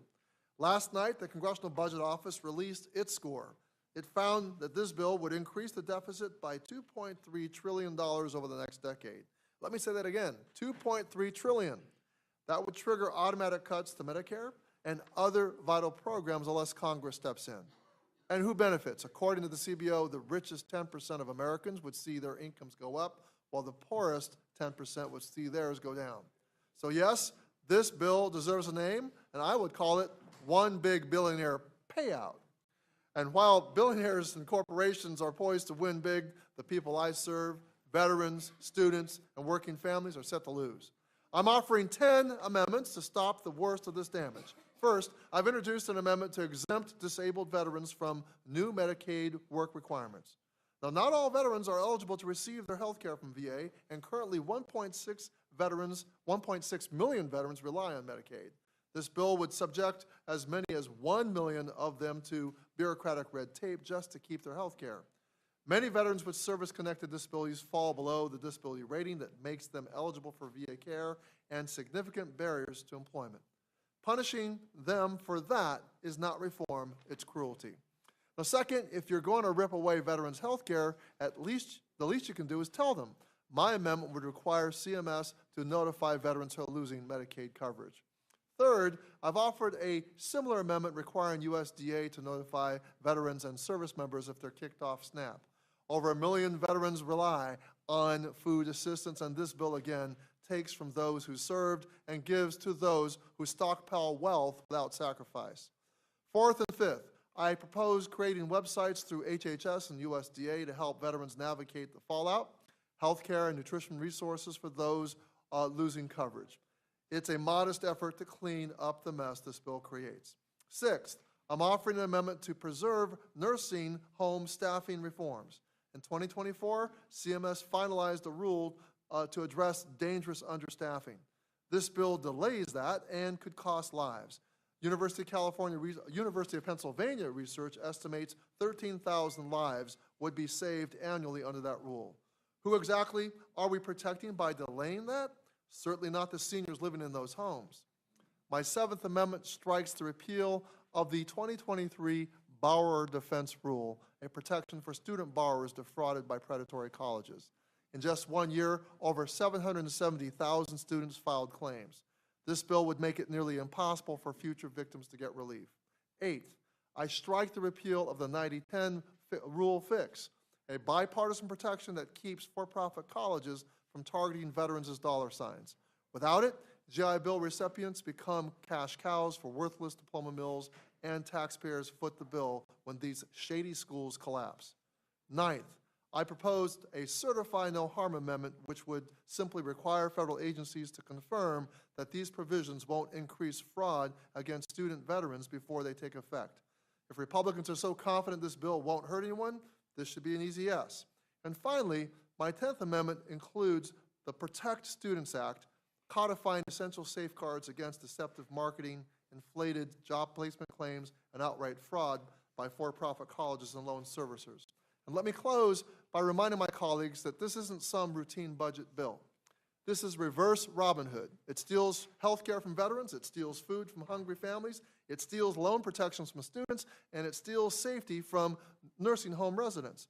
Last night, the Congressional Budget Office released its score. It found that this bill would increase the deficit by $2.3 trillion over the next decade. Let me say that again, $2.3 trillion. That would trigger automatic cuts to Medicare and other vital programs unless Congress steps in. And who benefits? According to the CBO, the richest 10% of Americans would see their incomes go up, while the poorest 10% would see theirs go down. So yes, this bill deserves a name, and I would call it One Big Billionaire Payout. And while billionaires and corporations are poised to win big, the people I serve, veterans, students, and working families are set to lose. I'm offering 10 amendments to stop the worst of this damage. First, I've introduced an amendment to exempt disabled veterans from new Medicaid work requirements. Now, not all veterans are eligible to receive their health care from VA, and currently 1.6 million veterans rely on Medicaid. This bill would subject as many as 1 million of them to bureaucratic red tape just to keep their health care. Many veterans with service-connected disabilities fall below the disability rating that makes them eligible for VA care and significant barriers to employment. Punishing them for that is not reform, it's cruelty. Now, second, if you're going to rip away veterans' health care, the least you can do is tell them. My amendment would require CMS to notify veterans who are losing Medicaid coverage. Third, I've offered a similar amendment requiring USDA to notify veterans and service members if they're kicked off SNAP. Over 1 million veterans rely on food assistance, and this bill, again, takes from those who served and gives to those who stockpile wealth without sacrifice. Fourth and fifth, I propose creating websites through HHS and USDA to help veterans navigate the fallout, healthcare and nutrition resources for those losing coverage. It's a modest effort to clean up the mess this bill creates. Sixth, I'm offering an amendment to preserve nursing home staffing reforms. In 2024, CMS finalized a rule to address dangerous understaffing. This bill delays that and could cost lives. University of Pennsylvania research estimates 13,000 lives would be saved annually under that rule. Who exactly are we protecting by delaying that? Certainly not the seniors living in those homes. My seventh amendment strikes the repeal of the 2023 Borrower Defense Rule, a protection for student borrowers defrauded by predatory colleges. In just 1 year, over 770,000 students filed claims. This bill would make it nearly impossible for future victims to get relief. Eighth, I strike the repeal of the 90-10 rule fix, a bipartisan protection that keeps for-profit colleges from targeting veterans as dollar signs. Without it, GI Bill recipients become cash cows for worthless diploma mills, and taxpayers foot the bill when these shady schools collapse. Ninth, I proposed a certify no harm amendment which would simply require federal agencies to confirm that these provisions won't increase fraud against student veterans before they take effect. If Republicans are so confident this bill won't hurt anyone, this should be an easy yes. And finally, my 10th amendment includes the Protect Students Act, codifying essential safeguards against deceptive marketing, inflated job placement claims, and outright fraud by for-profit colleges and loan servicers. And let me close by reminding my colleagues that this isn't some routine budget bill. This is reverse Robin Hood. It steals health care from veterans, it steals food from hungry families, it steals loan protections from students, and it steals safety from nursing home residents.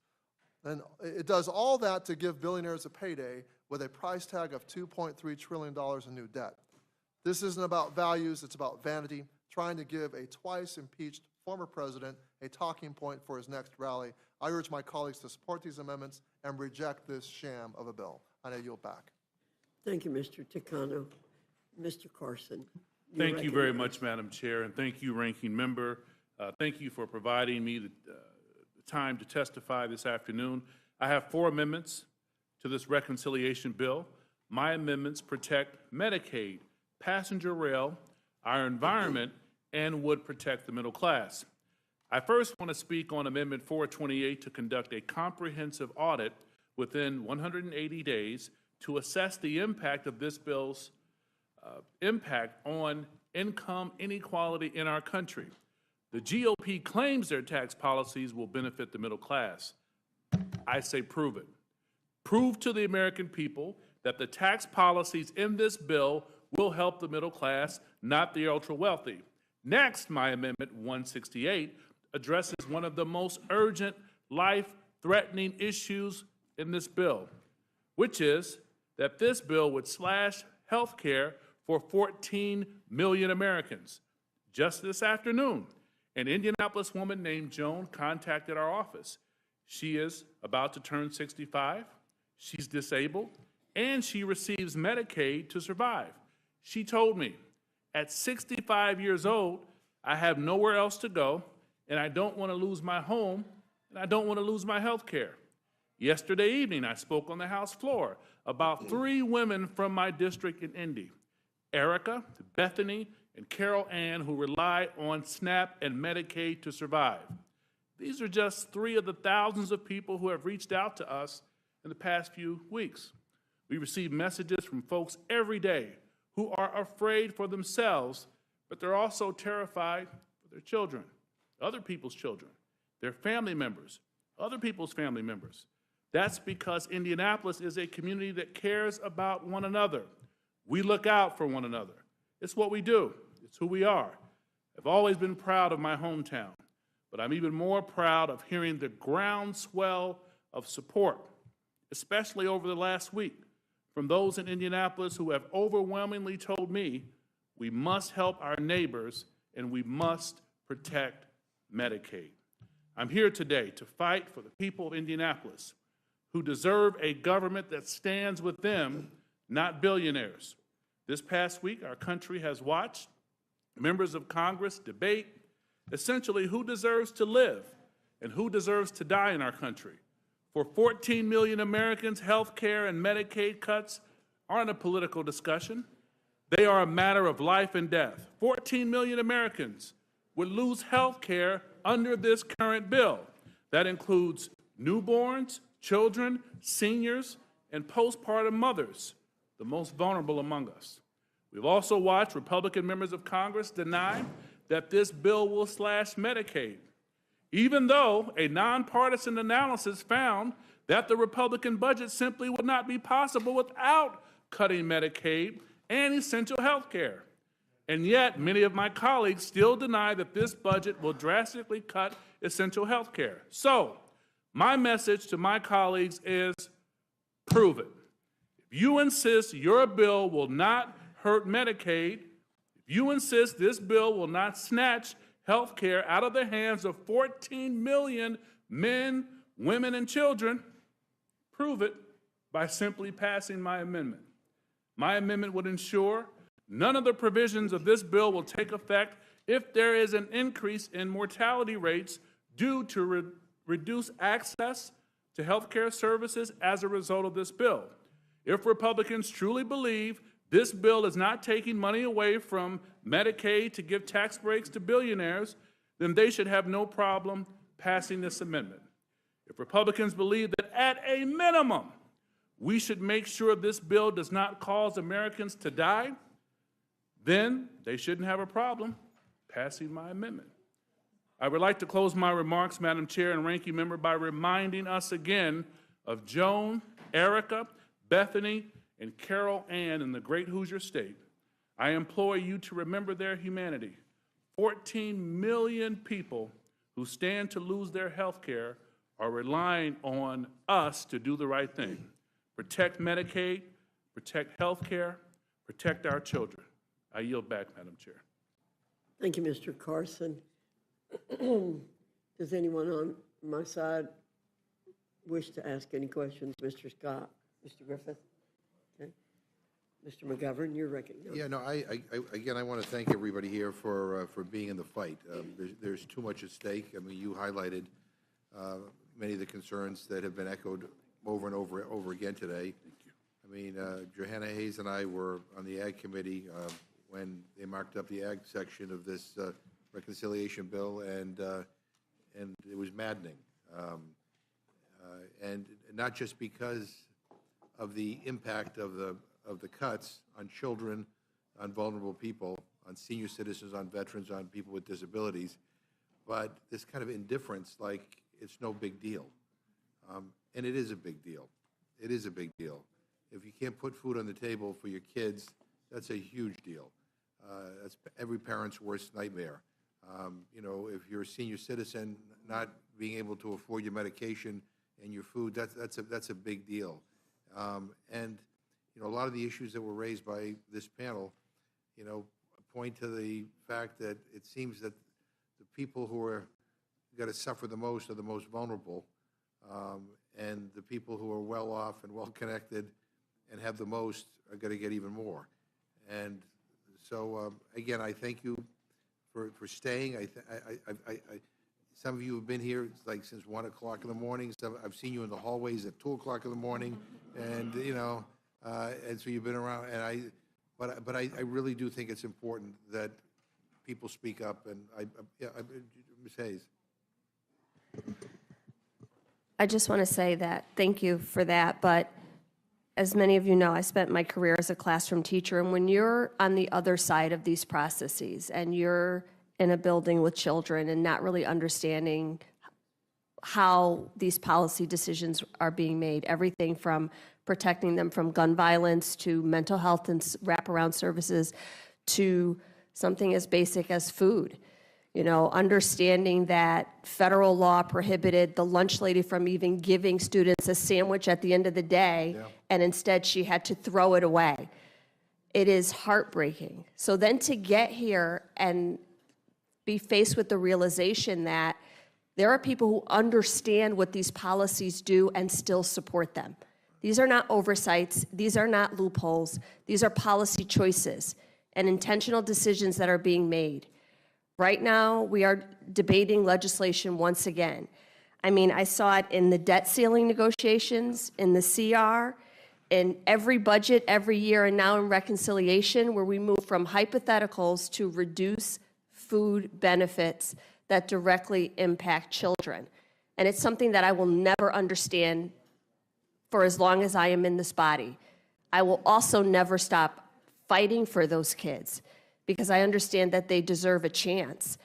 And it does all that to give billionaires a payday with a price tag of $2.3 trillion in new debt. This isn't about values, it's about vanity, trying to give a twice-impeached former president a talking point for his next rally. I urge my colleagues to support these amendments and reject this sham of a bill. And I yield back. Thank you, Mr. Takano. Mr. Carson. Thank you very much, Madam Chair, and thank you, Ranking Member. Thank you for providing me the time to testify this afternoon. I have 4 amendments to this reconciliation bill. My amendments protect Medicaid, passenger rail, our environment, and would protect the middle class. I first want to speak on Amendment 428 to conduct a comprehensive audit within 180 days to assess the impact of this bill's impact on income inequality in our country. The GOP claims their tax policies will benefit the middle class. I say prove it. Prove to the American people that the tax policies in this bill will help the middle class, not the ultra-wealthy. Next, my Amendment 168 addresses one of the most urgent, life-threatening issues in this bill, which is that this bill would slash health care for 14 million Americans. Just this afternoon, an Indianapolis woman named Joan contacted our office. She is about to turn 65, she's disabled, and she receives Medicaid to survive. She told me, at 65 years old, I have nowhere else to go, and I don't want to lose my home, and I don't want to lose my health care. Yesterday evening, I spoke on the House floor about 3 women from my district in Indy, Erica, Bethany, and Carol Ann, who rely on SNAP and Medicaid to survive. These are just 3 of the thousands of people who have reached out to us in the past few weeks. We receive messages from folks every day who are afraid for themselves, but they're also terrified for their children. other people's children, their family members, other people's family members. That's because Indianapolis is a community that cares about one another. We look out for one another. It's what we do. It's who we are. I've always been proud of my hometown, but I'm even more proud of hearing the groundswell of support, especially over the last week, from those in Indianapolis who have overwhelmingly told me we must help our neighbors and we must protect Medicaid. I'm here today to fight for the people of Indianapolis who deserve a government that stands with them, not billionaires. This past week, our country has watched members of Congress debate essentially who deserves to live and who deserves to die in our country. For 14 million Americans, health care and Medicaid cuts aren't a political discussion. They are a matter of life and death. 14 million Americans would lose health care under this current bill. That includes newborns, children, seniors, and postpartum mothers, the most vulnerable among us. We've also watched Republican members of Congress deny that this bill will slash Medicaid, even though a nonpartisan analysis found that the Republican budget simply would not be possible without cutting Medicaid and essential health care. And yet, many of my colleagues still deny that this budget will drastically cut essential health care. So, my message to my colleagues is, prove it. If you insist your bill will not hurt Medicaid, if you insist this bill will not snatch health care out of the hands of 14 million men, women, and children, prove it by simply passing my amendment. My amendment would ensure none of the provisions of this bill will take effect if there is an increase in mortality rates due to reduced access to health care services as a result of this bill. If Republicans truly believe this bill is not taking money away from Medicaid to give tax breaks to billionaires, then they should have no problem passing this amendment. If Republicans believe that at a minimum, we should make sure this bill does not cause Americans to die, then they shouldn't have a problem passing my amendment. I would like to close my remarks, Madam Chair and Ranking Member, by reminding us again of Joan, Erica, Bethany, and Carol Ann in the great Hoosier State. I implore you to remember their humanity. 14 million people who stand to lose their health care are relying on us to do the right thing. Protect Medicaid, protect health care, protect our children. I yield back, Madam Chair. Thank you, Mr. Carson. Does anyone on my side wish to ask any questions? Mr. Scott, Mr. Griffith? Okay. Mr. McGovern, you're recognized. Yeah, no, again, I want to thank everybody here for being in the fight. There's too much at stake. I mean, you highlighted many of the concerns that have been echoed over and over again today. Thank you. I mean, Johanna Hayes and I were on the Ag Committee when they marked up the Ag section of this reconciliation bill, and it was maddening. And not just because of the impact of the cuts on children, on vulnerable people, on senior citizens, on veterans, on people with disabilities, but this kind of indifference, like it's no big deal. And it is a big deal. It is a big deal. If you can't put food on the table for your kids, that's a huge deal. That's every parent's worst nightmare. You know, if you're a senior citizen, not being able to afford your medication and your food, that's a big deal. And you know, a lot of the issues that were raised by this panel, you know, point to the fact that it seems that the people who are going to suffer the most are the most vulnerable, and the people who are well off and well connected and have the most are going to get even more. And so, again, I thank you for staying. Some of you have been here like since 1 o'clock in the morning. I've seen you in the hallways at 2 o'clock in the morning, and you know, and so you've been around. And but I really do think it's important that people speak up. And Ms. Hayes. I just want to say that, thank you for that, but as many of you know, I spent my career as a classroom teacher, and when you're on the other side of these processes and you're in a building with children and not really understanding how these policy decisions are being made. Everything from protecting them from gun violence to mental health and wraparound services to something as basic as food. You know, understanding that federal law prohibited the lunch lady from even giving students a sandwich at the end of the day, and instead she had to throw it away. It is heartbreaking. So then to get here and be faced with the realization that there are people who understand what these policies do and still support them. These are not oversights. These are not loopholes. These are policy choices and intentional decisions that are being made. Right now, we are debating legislation once again. I mean, I saw it in the debt ceiling negotiations, in the CR, in every budget every year, and now in reconciliation, where we move from hypotheticals to reduce food benefits that directly impact children. And it's something that I will never understand for as long as I am in this body. I will also never stop fighting for those kids, because I understand that they deserve a chance.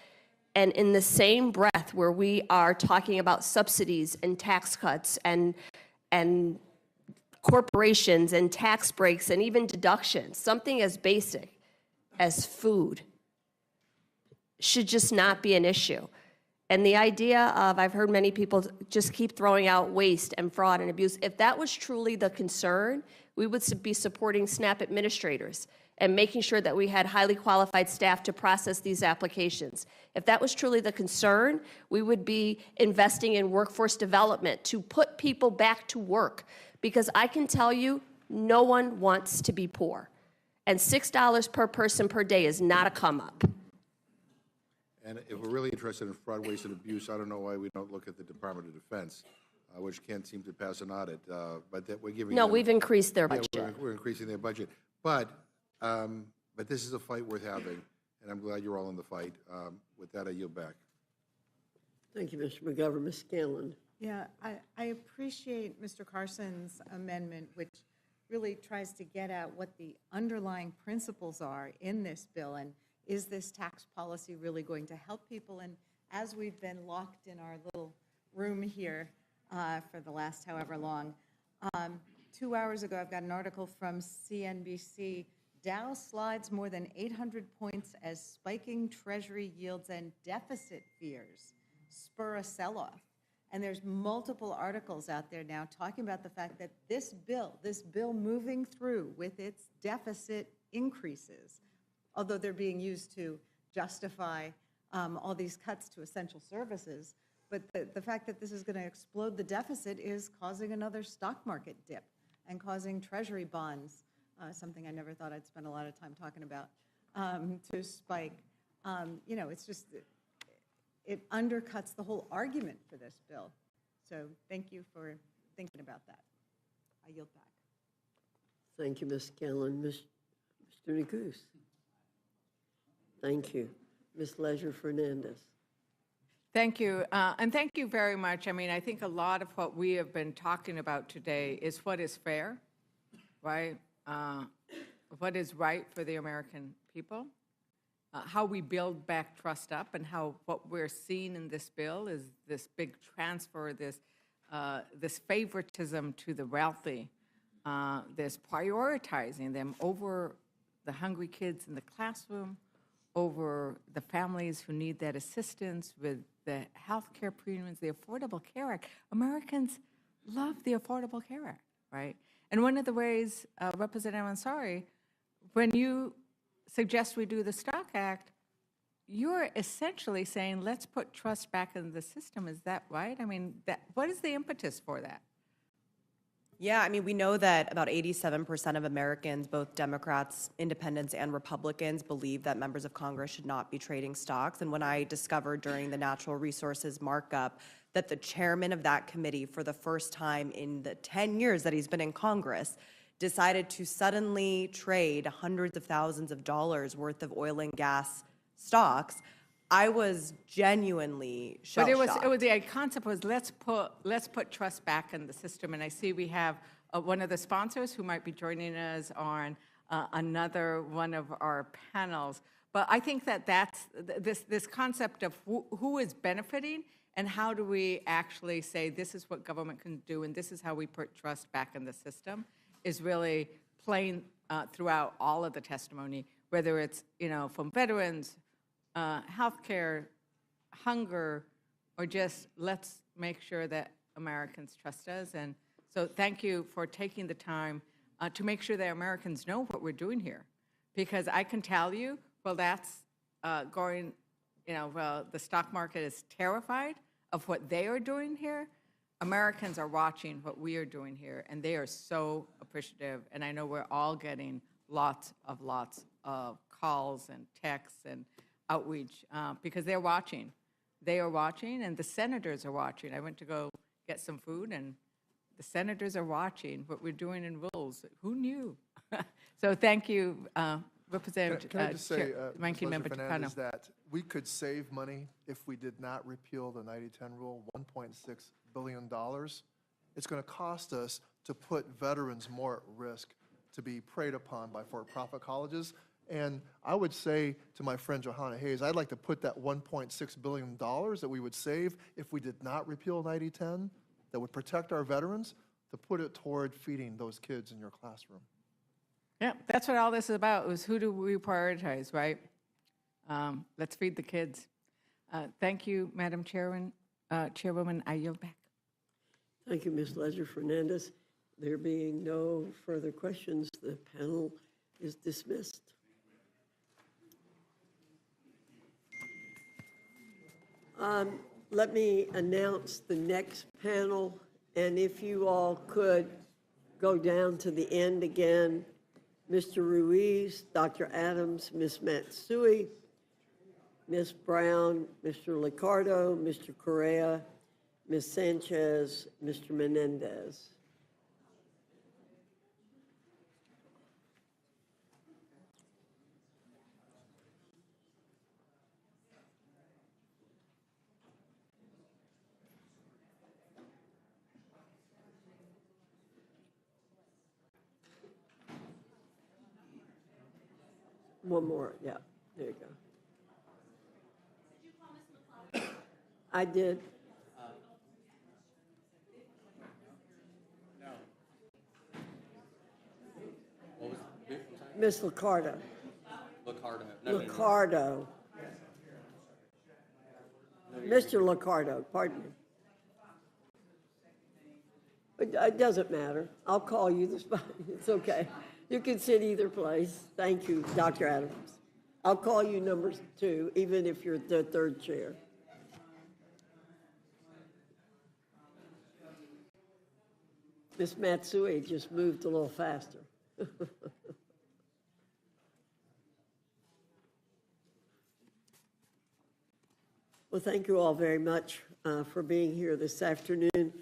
And in the same breath where we are talking about subsidies and tax cuts and corporations and tax breaks and even deductions, something as basic as food should just not be an issue. And the idea of, I've heard many people just keep throwing out waste and fraud and abuse. If that was truly the concern, we would be supporting SNAP administrators and making sure that we had highly qualified staff to process these applications. If that was truly the concern, we would be investing in workforce development to put people back to work. Because I can tell you, no one wants to be poor. And $6 per person per day is not a come up. And if we're really interested in fraud, waste, and abuse, I don't know why we don't look at the Department of Defense, which can't seem to pass an audit, but that we're giving No, them, we've increased their yeah, budget. we're increasing their budget. But this is a fight worth having, and I'm glad you're all in the fight. With that, I yield back. Thank you, Mr. McGovern. Ms. Scanlon. Yeah, I appreciate Mr. Carson's amendment, which really tries to get at what the underlying principles are in this bill, and is this tax policy really going to help people? And as we've been locked in our little room here for the last however long, 2 hours ago, I've got an article from CNBC. Dow slides more than 800 points as spiking Treasury yields and deficit fears spur a sell-off. And there's multiple articles out there now talking about the fact that this bill moving through with its deficit increases, although they're being used to justify all these cuts to essential services, but the fact that this is going to explode the deficit is causing another stock market dip and causing Treasury bonds, something I never thought I'd spend a lot of time talking about, to spike. You know, it's just, it undercuts the whole argument for this bill. So thank you for thinking about that. I yield back. Thank you, Ms. Scanlon. Mr. Neguse. Thank you. Ms. Leisure Fernandez. Thank you. And thank you very much. I mean, I think a lot of what we have been talking about today is what is fair, right? What is right for the American people, how we build back trust up, and how what we're seeing in this bill is this big transfer, this favoritism to the wealthy, this prioritizing them over the hungry kids in the classroom, over the families who need that assistance with the health care premiums, the Affordable Care Act. Americans love the Affordable Care Act, right? And one of the ways, Representative Ansari, when you suggest we do the Stock Act, you're essentially saying, let's put trust back in the system. Is that right? I mean, what is the impetus for that? Yeah, I mean, we know that about 87% of Americans, both Democrats, independents, and Republicans, believe that members of Congress should not be trading stocks. And when I discovered during the natural resources markup that the chairman of that committee, for the first time in the 10 years that he's been in Congress, decided to suddenly trade hundreds of thousands of dollars worth of oil and gas stocks, I was genuinely shocked. But the concept was let's put trust back in the system. And I see we have one of the sponsors who might be joining us on another one of our panels. But I think that that's, this concept of who is benefiting and how do we actually say this is what government can do and this is how we put trust back in the system is really playing throughout all of the testimony, whether it's, from veterans, healthcare, hunger, or just let's make sure that Americans trust us. And so thank you for taking the time to make sure that Americans know what we're doing here. Because I can tell you, well, that's going, well, the stock market is terrified of what they are doing here. Americans are watching what we are doing here, and they are so appreciative. And I know we're all getting lots of calls and texts and outreach because they're watching. They are watching, and the senators are watching. I went to go get some food, and the senators are watching what we're doing in rules. Who knew? So thank you, Representative Can I just say, Ranking Member Fernandez, Tucano. that we could save money if we did not repeal the 90-10 rule, $1.6 billion. It's going to cost us to put veterans more at risk to be preyed upon by for-profit colleges. And I would say to my friend Johanna Hayes, I'd like to put that $1.6 billion that we would save if we did not repeal 90-10, that would protect our veterans, to put it toward feeding those kids in your classroom. Yeah, that's what all this is about, is who do we prioritize, right? Let's feed the kids. Thank you, Madam Chairwoman. I yield back. Thank you, Ms. Ledger Fernandez. There being no further questions, the panel is dismissed. Let me announce the next panel, and if you all could go down to the end again. Mr. Ruiz, Dr. Adams, Ms. Matsui, Ms. Brown, Mr. Liccardo, Mr. Correa, Ms. Sanchez, Mr. Menendez. One more, yeah, there you go. I did. Ms. Liccardo. Liccardo. Mr. Liccardo, pardon me. It doesn't matter. I'll call you the spot. It's okay. You can sit either place. Thank you, Dr. Adams. I'll call you number 2, even if you're the third chair. Ms. Matsui just moved a little faster. Well, thank you all very much for being here this afternoon.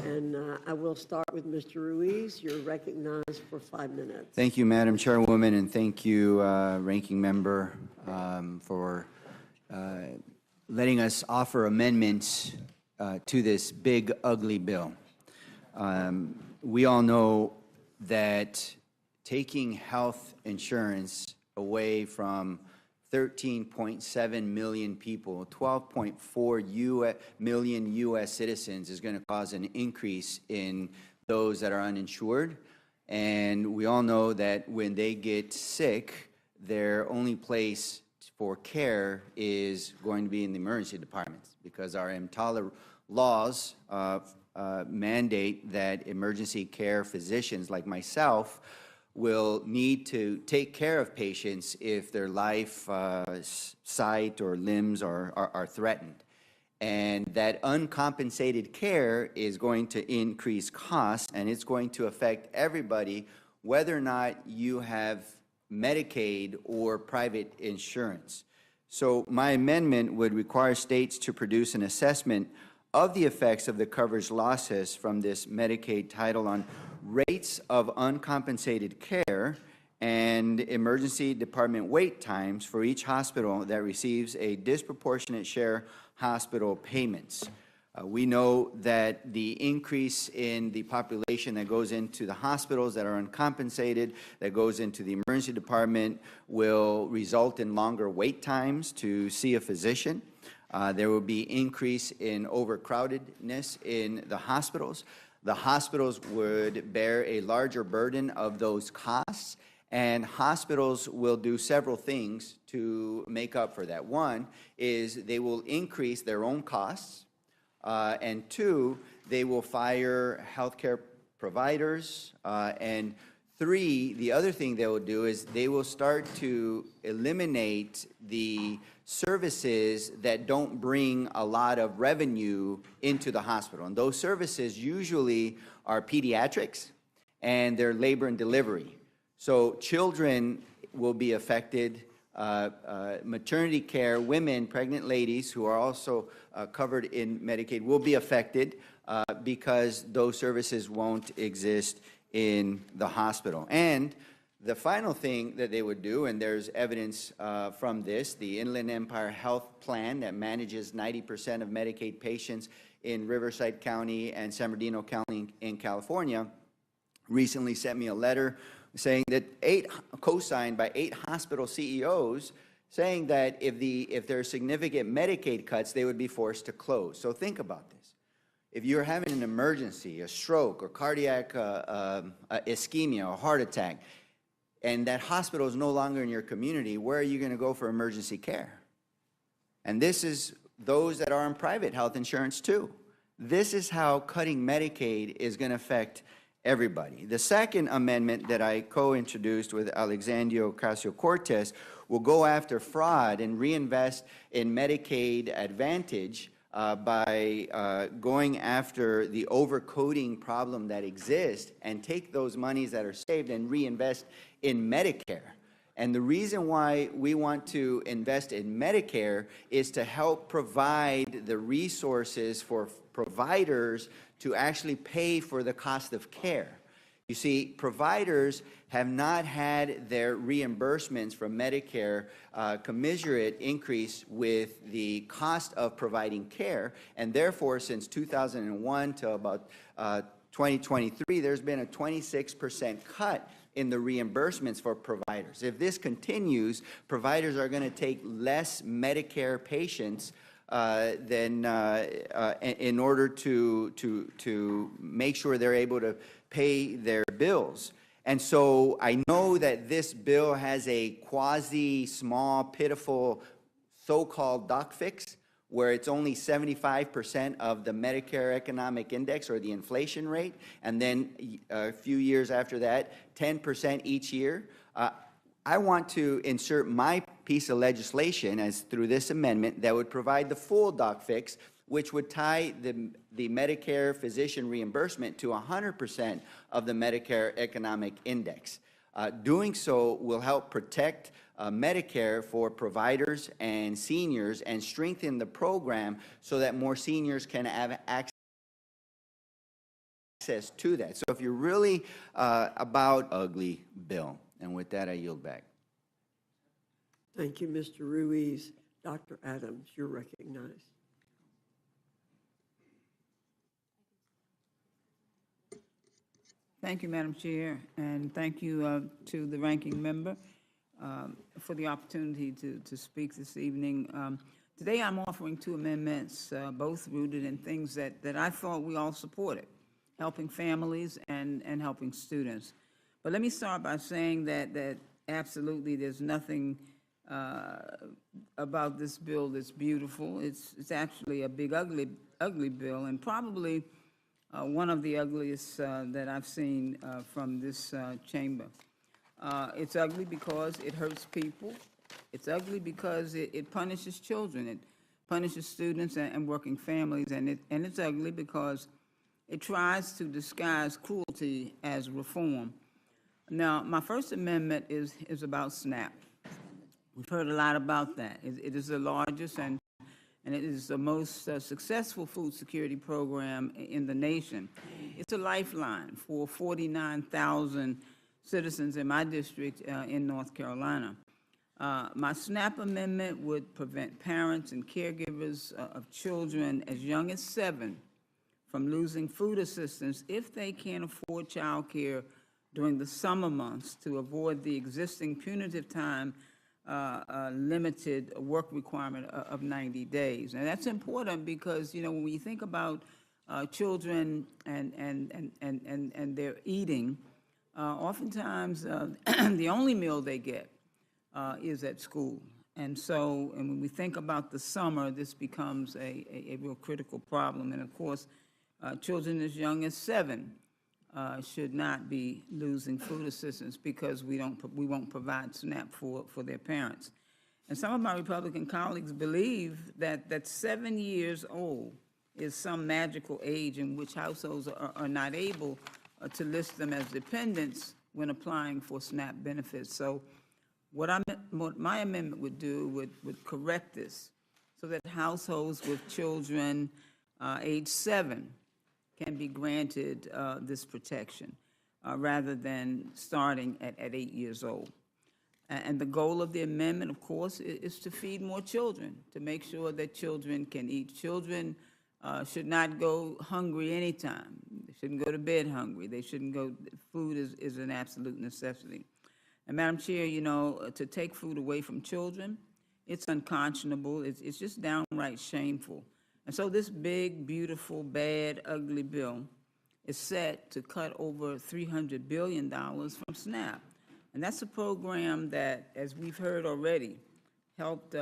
And I will start with Mr. Ruiz. You're recognized for 5 minutes. Thank you, Madam Chairwoman, and thank you, Ranking Member, for letting us offer amendments to this big, ugly bill. We all know that taking health insurance away from 13.7 million people, 12.4 million U.S. citizens is going to cause an increase in those that are uninsured. And we all know that when they get sick, their only place for care is going to be in the emergency departments, because our EMTALA laws mandate that emergency care physicians like myself will need to take care of patients if their life, sight, or limbs are threatened. And that uncompensated care is going to increase costs, and it's going to affect everybody, whether or not you have Medicaid or private insurance. So my amendment would require states to produce an assessment of the effects of the coverage losses from this Medicaid title on rates of uncompensated care and emergency department wait times for each hospital that receives a disproportionate share hospital payments. We know that the increase in the population that goes into the hospitals that are uncompensated, that goes into the emergency department, will result in longer wait times to see a physician. There will be increase in overcrowdedness in the hospitals. The hospitals would bear a larger burden of those costs, and hospitals will do several things to make up for that. One is they will increase their own costs. And two, they will fire healthcare providers. And three, the other thing they will do is they will start to eliminate the services that don't bring a lot of revenue into the hospital. And those services usually are pediatrics and they're labor and delivery. So children will be affected. Maternity care, women, pregnant ladies who are also covered in Medicaid will be affected because those services won't exist in the hospital. And the final thing that they would do, and there's evidence from this, the Inland Empire Health Plan that manages 90% of Medicaid patients in Riverside County and San Bernardino County in California, recently sent me a letter saying that co-signed by 8 hospital CEOs, saying that if there are significant Medicaid cuts, they would be forced to close. So think about this. If you're having an emergency, a stroke, or cardiac ischemia, or heart attack, and that hospital is no longer in your community, where are you going to go for emergency care? And this is those that are on private health insurance too. This is how cutting Medicaid is going to affect everybody. The second amendment that I co-introduced with Alexandria Ocasio-Cortez will go after fraud and reinvest in Medicaid Advantage by going after the overcoding problem that exists and take those monies that are saved and reinvest in Medicare. And the reason why we want to invest in Medicare is to help provide the resources for providers to actually pay for the cost of care. You see, providers have not had their reimbursements from Medicare commensurate increase with the cost of providing care, and therefore, since 2001 to about 2023, there's been a 26% cut in the reimbursements for providers. If this continues, providers are going to take less Medicare patients in order to make sure they're able to pay their bills. And so I know that this bill has a quasi-small, pitiful, so-called doc fix, where it's only 75% of the Medicare Economic Index or the inflation rate, and then a few years after that, 10% each year. I want to insert my piece of legislation as through this amendment that would provide the full doc fix, which would tie the Medicare physician reimbursement to 100% of the Medicare Economic Index. Doing so will help protect Medicare for providers and seniors and strengthen the program so that more seniors can have access to that. So if you're really about ugly bill, and with that I yield back. Thank you, Mr. Ruiz. Dr. Adams, you're recognized. Thank you, Madam Chair, and thank you to the ranking member for the opportunity to speak this evening. Today I'm offering 2 amendments, both rooted in things that I thought we all supported, helping families and helping students. But let me start by saying that absolutely there's nothing about this bill that's beautiful. It's actually a big ugly bill, and probably one of the ugliest that I've seen from this chamber. It's ugly because it hurts people. It's ugly because it punishes children. It punishes students and working families, and it's ugly because it tries to disguise cruelty as reform. Now, my first amendment is about SNAP. We've heard a lot about that. It is the largest and it is the most successful food security program in the nation. It's a lifeline for 49,000 citizens in my district in North Carolina. My SNAP amendment would prevent parents and caregivers of children as young as 7 from losing food assistance if they can't afford childcare during the summer months to avoid the existing punitive time limited work requirement of 90 days. And that's important because, you know, when you think about children and their eating, oftentimes the only meal they get is at school. And so, and when we think about the summer, this becomes a real critical problem. And of course, children as young as 7 should not be losing food assistance because we won't provide SNAP for their parents. And some of my Republican colleagues believe that 7 years old is some magical age in which households are not able to list them as dependents when applying for SNAP benefits. So what my amendment would do would correct this so that households with children age 7 can be granted this protection rather than starting at 8 years old. And the goal of the amendment, of course, is to feed more children, to make sure that children can eat. Children should not go hungry anytime. They shouldn't go to bed hungry. They shouldn't go, food is an absolute necessity. And Madam Chair, you know, to take food away from children, it's unconscionable. It's just downright shameful. And so this big, beautiful, bad, ugly bill is set to cut over $300 billion from SNAP. And that's a program that, as we've heard already, helped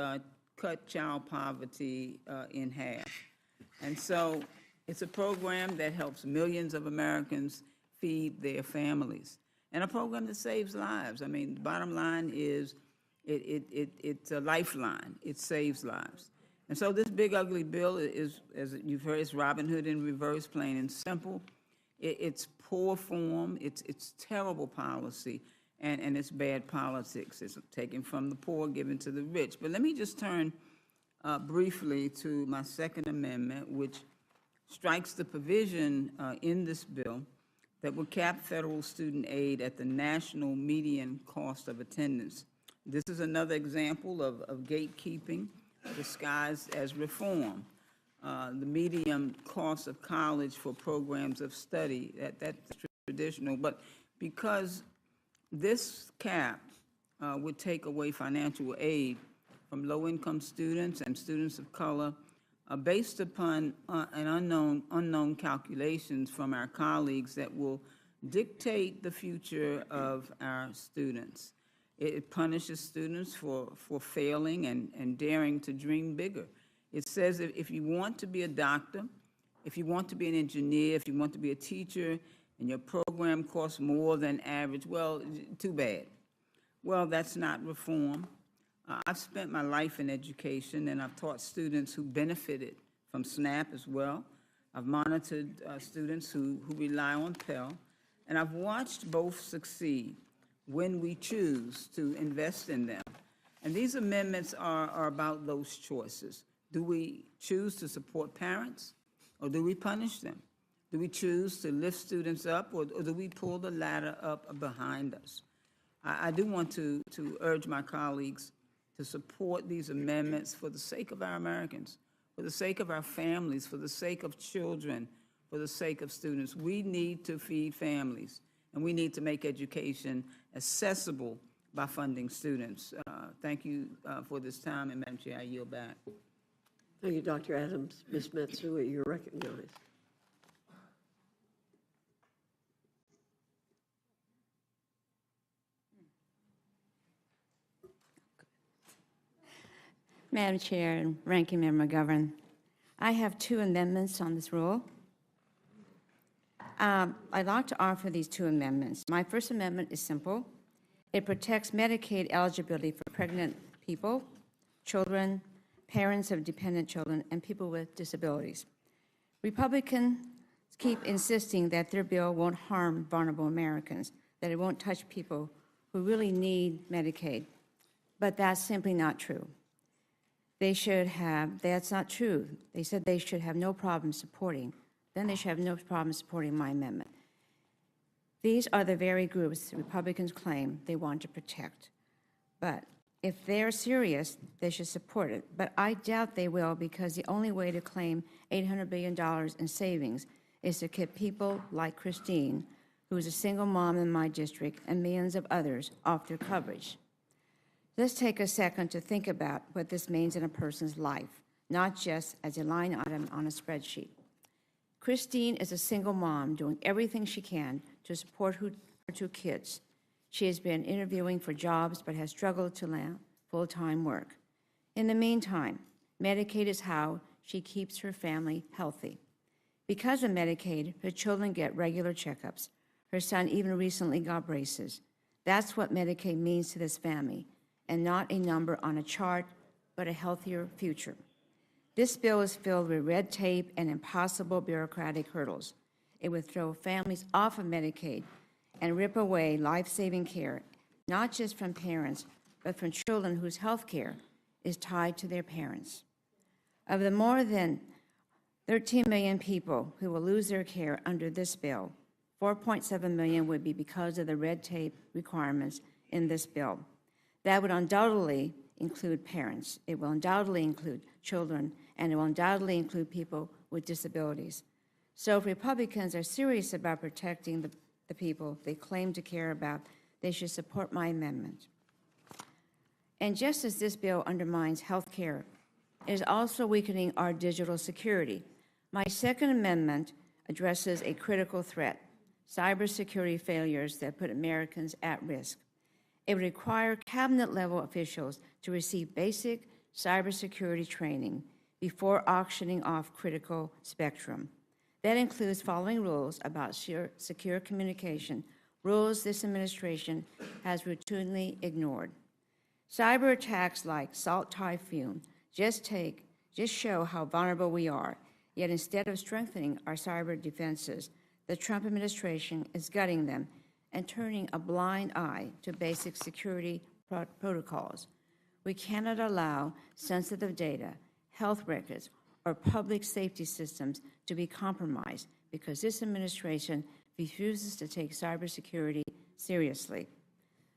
cut child poverty in half. And so it's a program that helps millions of Americans feed their families, and a program that saves lives. I mean, the bottom line is it's a lifeline. It saves lives. And so this big, ugly bill is, as you've heard, it's Robin Hood in reverse, plain and simple. It's poor form. It's terrible policy, and it's bad politics. It's taken from the poor, given to the rich. But let me just turn briefly to my second amendment, which strikes the provision in this bill that will cap federal student aid at the national median cost of attendance. This is another example of gatekeeping disguised as reform. The median cost of college for programs of study, that's traditional, but because this cap would take away financial aid from low-income students and students of color based upon an unknown calculations from our colleagues that will dictate the future of our students. It punishes students for failing and daring to dream bigger. It says if you want to be a doctor, if you want to be an engineer, if you want to be a teacher, and your program costs more than average, well, too bad. Well, that's not reform. I've spent my life in education, and I've taught students who benefited from SNAP as well. I've monitored students who rely on Pell, and I've watched both succeed when we choose to invest in them. And these amendments are about those choices. Do we choose to support parents, or do we punish them? Do we choose to lift students up, or do we pull the ladder up behind us? I do want to urge my colleagues to support these amendments for the sake of our Americans, for the sake of our families, for the sake of children, for the sake of students. We need to feed families, and we need to make education accessible by funding students. Thank you for this time, and Madam Chair, I yield back. Thank you, Dr. Adams. Ms. Matsui, you're recognized. Madam Chair and Ranking Member McGovern, I have 2 amendments on this rule. I'd like to offer these 2 amendments. My first amendment is simple. It protects Medicaid eligibility for pregnant people, children, parents of dependent children, and people with disabilities. Republicans keep insisting that their bill won't harm vulnerable Americans, that it won't touch people who really need Medicaid. But that's simply not true. That's not true. They said they should have no problem supporting. Then they should have no problem supporting my amendment. These are the very groups Republicans claim they want to protect. But If they're serious, they should support it, but I doubt they will because the only way to claim $800 billion in savings is to keep people like Christine, who is a single mom in my district, and millions of others off their coverage. Let's take a second to think about what this means in a person's life, not just as a line item on a spreadsheet. Christine is a single mom doing everything she can to support her 2 kids. She has been interviewing for jobs but has struggled to land full-time work. In the meantime, Medicaid is how she keeps her family healthy. Because of Medicaid, her children get regular checkups. Her son even recently got braces. That's what Medicaid means to this family, and not a number on a chart, but a healthier future. This bill is filled with red tape and impossible bureaucratic hurdles. It would throw families off of Medicaid and rip away life-saving care, not just from parents, but from children whose health care is tied to their parents. Of the more than 13 million people who will lose their care under this bill, 4.7 million would be because of the red tape requirements in this bill. That would undoubtedly include parents. It will undoubtedly include children, and it will undoubtedly include people with disabilities. So if Republicans are serious about protecting the people they claim to care about, they should support my amendment. And just as this bill undermines health care, it is also weakening our digital security. My second amendment addresses a critical threat, cybersecurity failures that put Americans at risk. It would require cabinet-level officials to receive basic cybersecurity training before auctioning off critical spectrum. That includes following rules about secure communication, rules this administration has routinely ignored. Cyber attacks like Salt Typhoon just show how vulnerable we are, yet instead of strengthening our cyber defenses, the Trump administration is gutting them and turning a blind eye to basic security protocols. We cannot allow sensitive data, health records, or public safety systems to be compromised because this administration refuses to take cybersecurity seriously.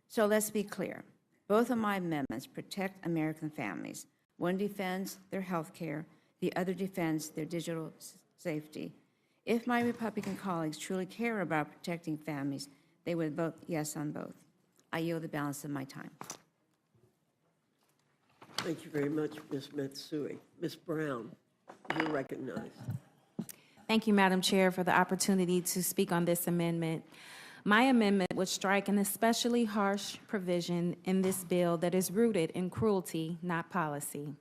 So let's be clear. Both of my amendments protect American families. One defends their health care, the other defends their digital safety. If my Republican colleagues truly care about protecting families, they would vote yes on both. I yield the balance of my time. Thank you very much, Ms. Matsui. Ms. Brown, you're recognized. Thank you, Madam Chair, for the opportunity to speak on this amendment. My amendment would strike an especially harsh provision in this bill that is rooted in cruelty, not policy.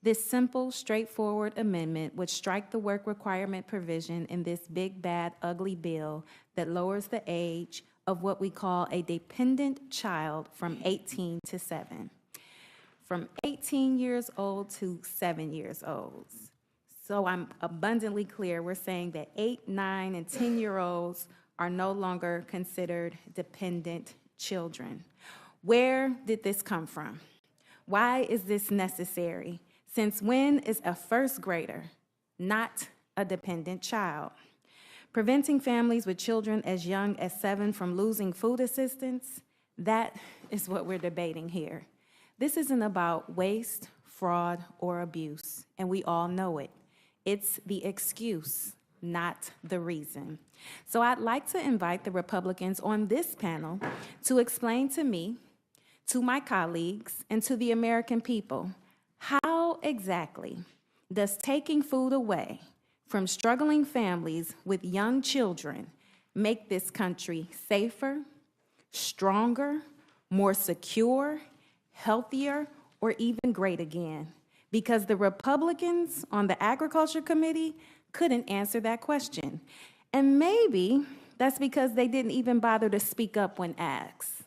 This simple, straightforward amendment would strike the work requirement provision in this big, bad, ugly bill that lowers the age of what we call a dependent child from 18 to 7. From 18 years old to 7 years old. So I'm abundantly clear, we're saying that 8, 9, and 10-year-olds are no longer considered dependent children. Where did this come from? Why is this necessary? Since when is a first grader not a dependent child? Preventing families with children as young as 7 from losing food assistance, that is what we're debating here. This isn't about waste, fraud, or abuse, and we all know it. It's the excuse, not the reason. So I'd like to invite the Republicans on this panel to explain to me, to my colleagues, and to the American people, how exactly does taking food away from struggling families with young children make this country safer, stronger, more secure, healthier, or even great again? Because the Republicans on the Agriculture Committee couldn't answer that question. And maybe that's because they didn't even bother to speak up when asked.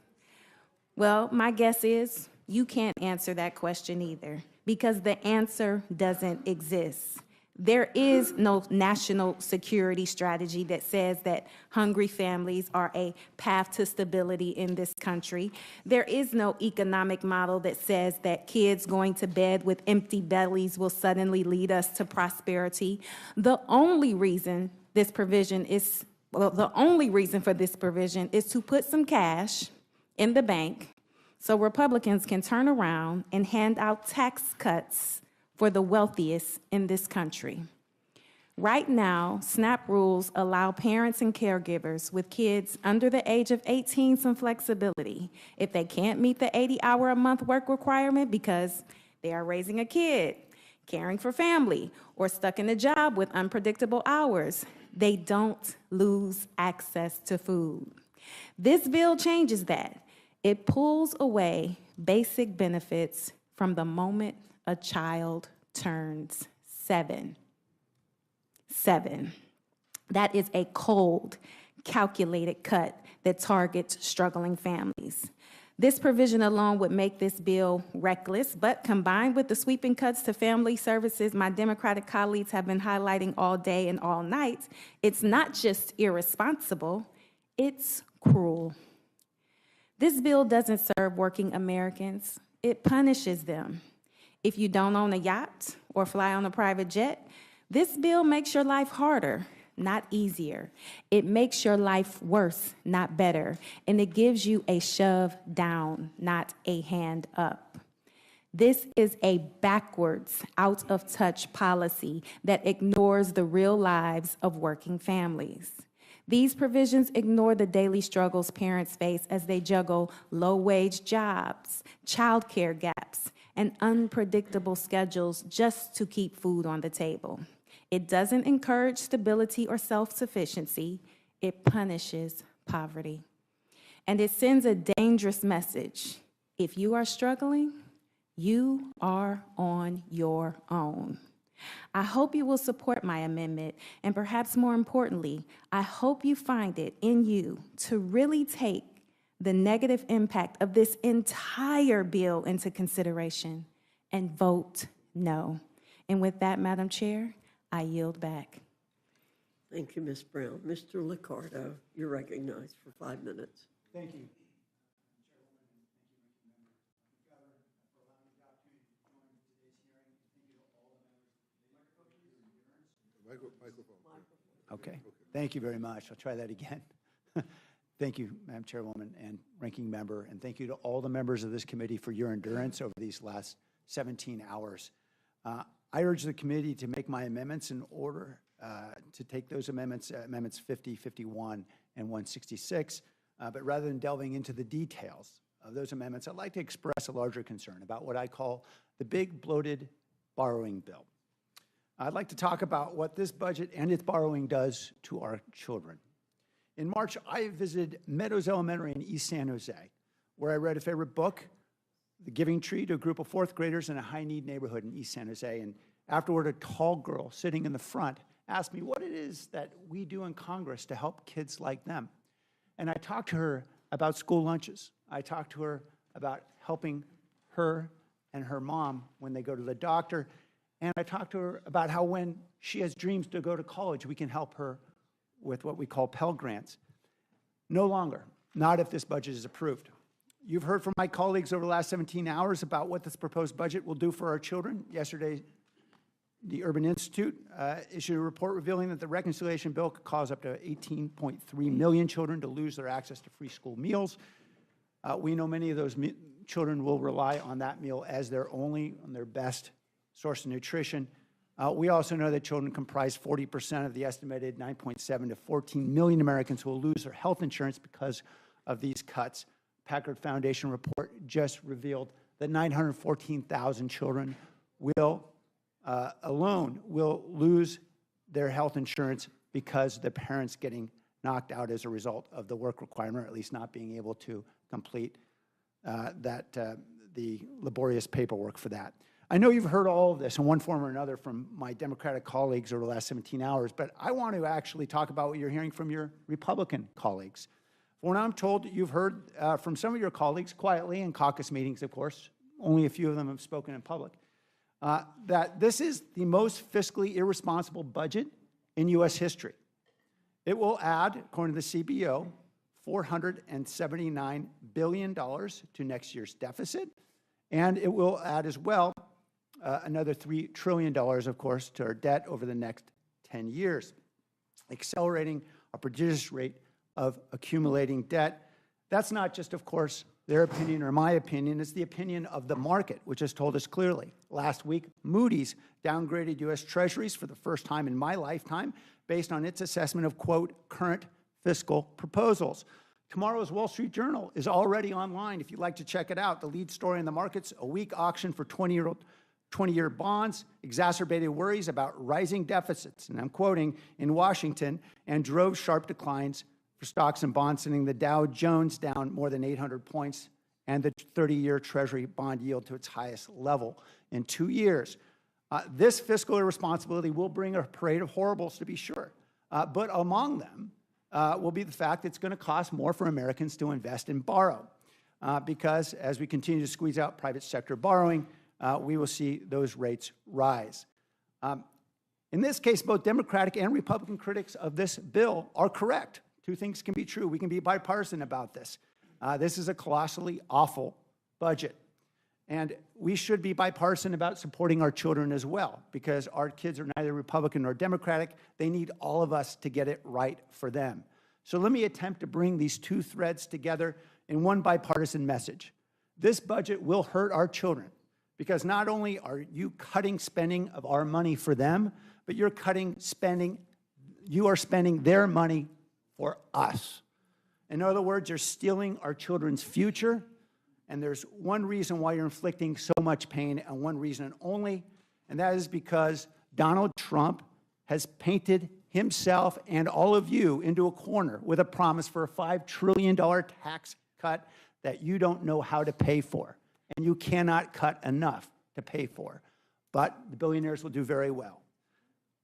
Well, my guess is you can't answer that question either, because the answer doesn't exist. There is no national security strategy that says that hungry families are a path to stability in this country. There is no economic model that says that kids going to bed with empty bellies will suddenly lead us to prosperity. The only reason this provision is, the only reason for this provision is to put some cash in the bank so Republicans can turn around and hand out tax cuts for the wealthiest in this country. Right now, SNAP rules allow parents and caregivers with kids under the age of 18 some flexibility if they can't meet the 80-hour-a-month work requirement because they are raising a kid, caring for family, or stuck in a job with unpredictable hours. They don't lose access to food. This bill changes that. It pulls away basic benefits from the moment a child turns 7. That is a cold, calculated cut that targets struggling families. This provision alone would make this bill reckless, but combined with the sweeping cuts to family services my Democratic colleagues have been highlighting all day and all night, it's not just irresponsible, it's cruel. This bill doesn't serve working Americans, it punishes them. If you don't own a yacht or fly on a private jet, this bill makes your life harder, not easier. It makes your life worse, not better. And it gives you a shove down, not a hand up. This is a backwards, out of touch policy that ignores the real lives of working families. These provisions ignore the daily struggles parents face as they juggle low-wage jobs, childcare gaps, and unpredictable schedules just to keep food on the table. It doesn't encourage stability or self-sufficiency. It punishes poverty. And it sends a dangerous message. If you are struggling, you are on your own. I hope you will support my amendment, and perhaps more importantly, I hope you find it in you to really take the negative impact of this entire bill into consideration and vote no. And with that, Madam Chair, I yield back. Thank you, Ms. Brown. Mr. Liccardo, you're recognized for 5 minutes. Thank you. Okay. Thank you very much. I'll try that again. Thank you, Madam Chairwoman and Ranking Member, and thank you to all the members of this committee for your endurance over these last 17 hours. I urge the committee to make my amendments in order to take those amendments, amendments 50, 51, and 166, but rather than delving into the details of those amendments, I'd like to express a larger concern about what I call the big bloated borrowing bill. I'd like to talk about what this budget and its borrowing does to our children. In March, I visited Meadows Elementary in East San Jose, where I read a favorite book, The Giving Tree, to a group of fourth graders in a high-need neighborhood in East San Jose. And afterward, a tall girl sitting in the front asked me what it is that we do in Congress to help kids like them. And I talked to her about school lunches. I talked to her about helping her and her mom when they go to the doctor. And I talked to her about how when she has dreams to go to college, we can help her with what we call Pell Grants. No longer, not if this budget is approved. You've heard from my colleagues over the last 17 hours about what this proposed budget will do for our children. Yesterday, the Urban Institute issued a report revealing that the reconciliation bill could cause up to 18.3 million children to lose their access to free school meals. We know many of those children will rely on that meal as their only and their best source of nutrition. We also know that children comprise 40% of the estimated 9.7 to 14 million Americans who will lose their health insurance because of these cuts. Packard Foundation report just revealed that 914,000 children alone will lose their health insurance because the parents getting knocked out as a result of the work requirement, or at least not being able to complete the laborious paperwork for that. I know you've heard all of this in one form or another from my Democratic colleagues over the last 17 hours, but I want to actually talk about what you're hearing from your Republican colleagues. When I'm told you've heard from some of your colleagues, quietly in caucus meetings, of course, only a few of them have spoken in public, that this is the most fiscally irresponsible budget in U.S. history. It will add, according to the CBO, $479 billion to next year's deficit, and it will add as well another $3 trillion, of course, to our debt over the next 10 years, accelerating a prodigious rate of accumulating debt. That's not just, of course, their opinion or my opinion. It's the opinion of the market, which has told us clearly. Last week, Moody's downgraded U.S. Treasuries for the first time in my lifetime based on its assessment of, quote, current fiscal proposals. Tomorrow's Wall Street Journal is already online if you'd like to check it out. The lead story in the markets, a weak auction for 20-year bonds, exacerbated worries about rising deficits, and I'm quoting, in Washington, and drove sharp declines for stocks and bonds, sending the Dow Jones down more than 800 points and the 30-year Treasury bond yield to its highest level in 2 years. This fiscal irresponsibility will bring a parade of horribles, to be sure, but among them will be the fact that it's going to cost more for Americans to invest and borrow, because as we continue to squeeze out private sector borrowing, we will see those rates rise. In this case, both Democratic and Republican critics of this bill are correct. Two things can be true. We can be bipartisan about this. This is a colossally awful budget. And we should be bipartisan about supporting our children as well, because our kids are neither Republican nor Democratic. They need all of us to get it right for them. So let me attempt to bring these two threads together in one bipartisan message. This budget will hurt our children, because not only are you cutting spending of our money for them, but you are spending their money for us. In other words, you're stealing our children's future. And there's one reason why you're inflicting so much pain, and one reason only, and that is because Donald Trump has painted himself and all of you into a corner with a promise for a $5 trillion tax cut that you don't know how to pay for, and you cannot cut enough to pay for. But the billionaires will do very well.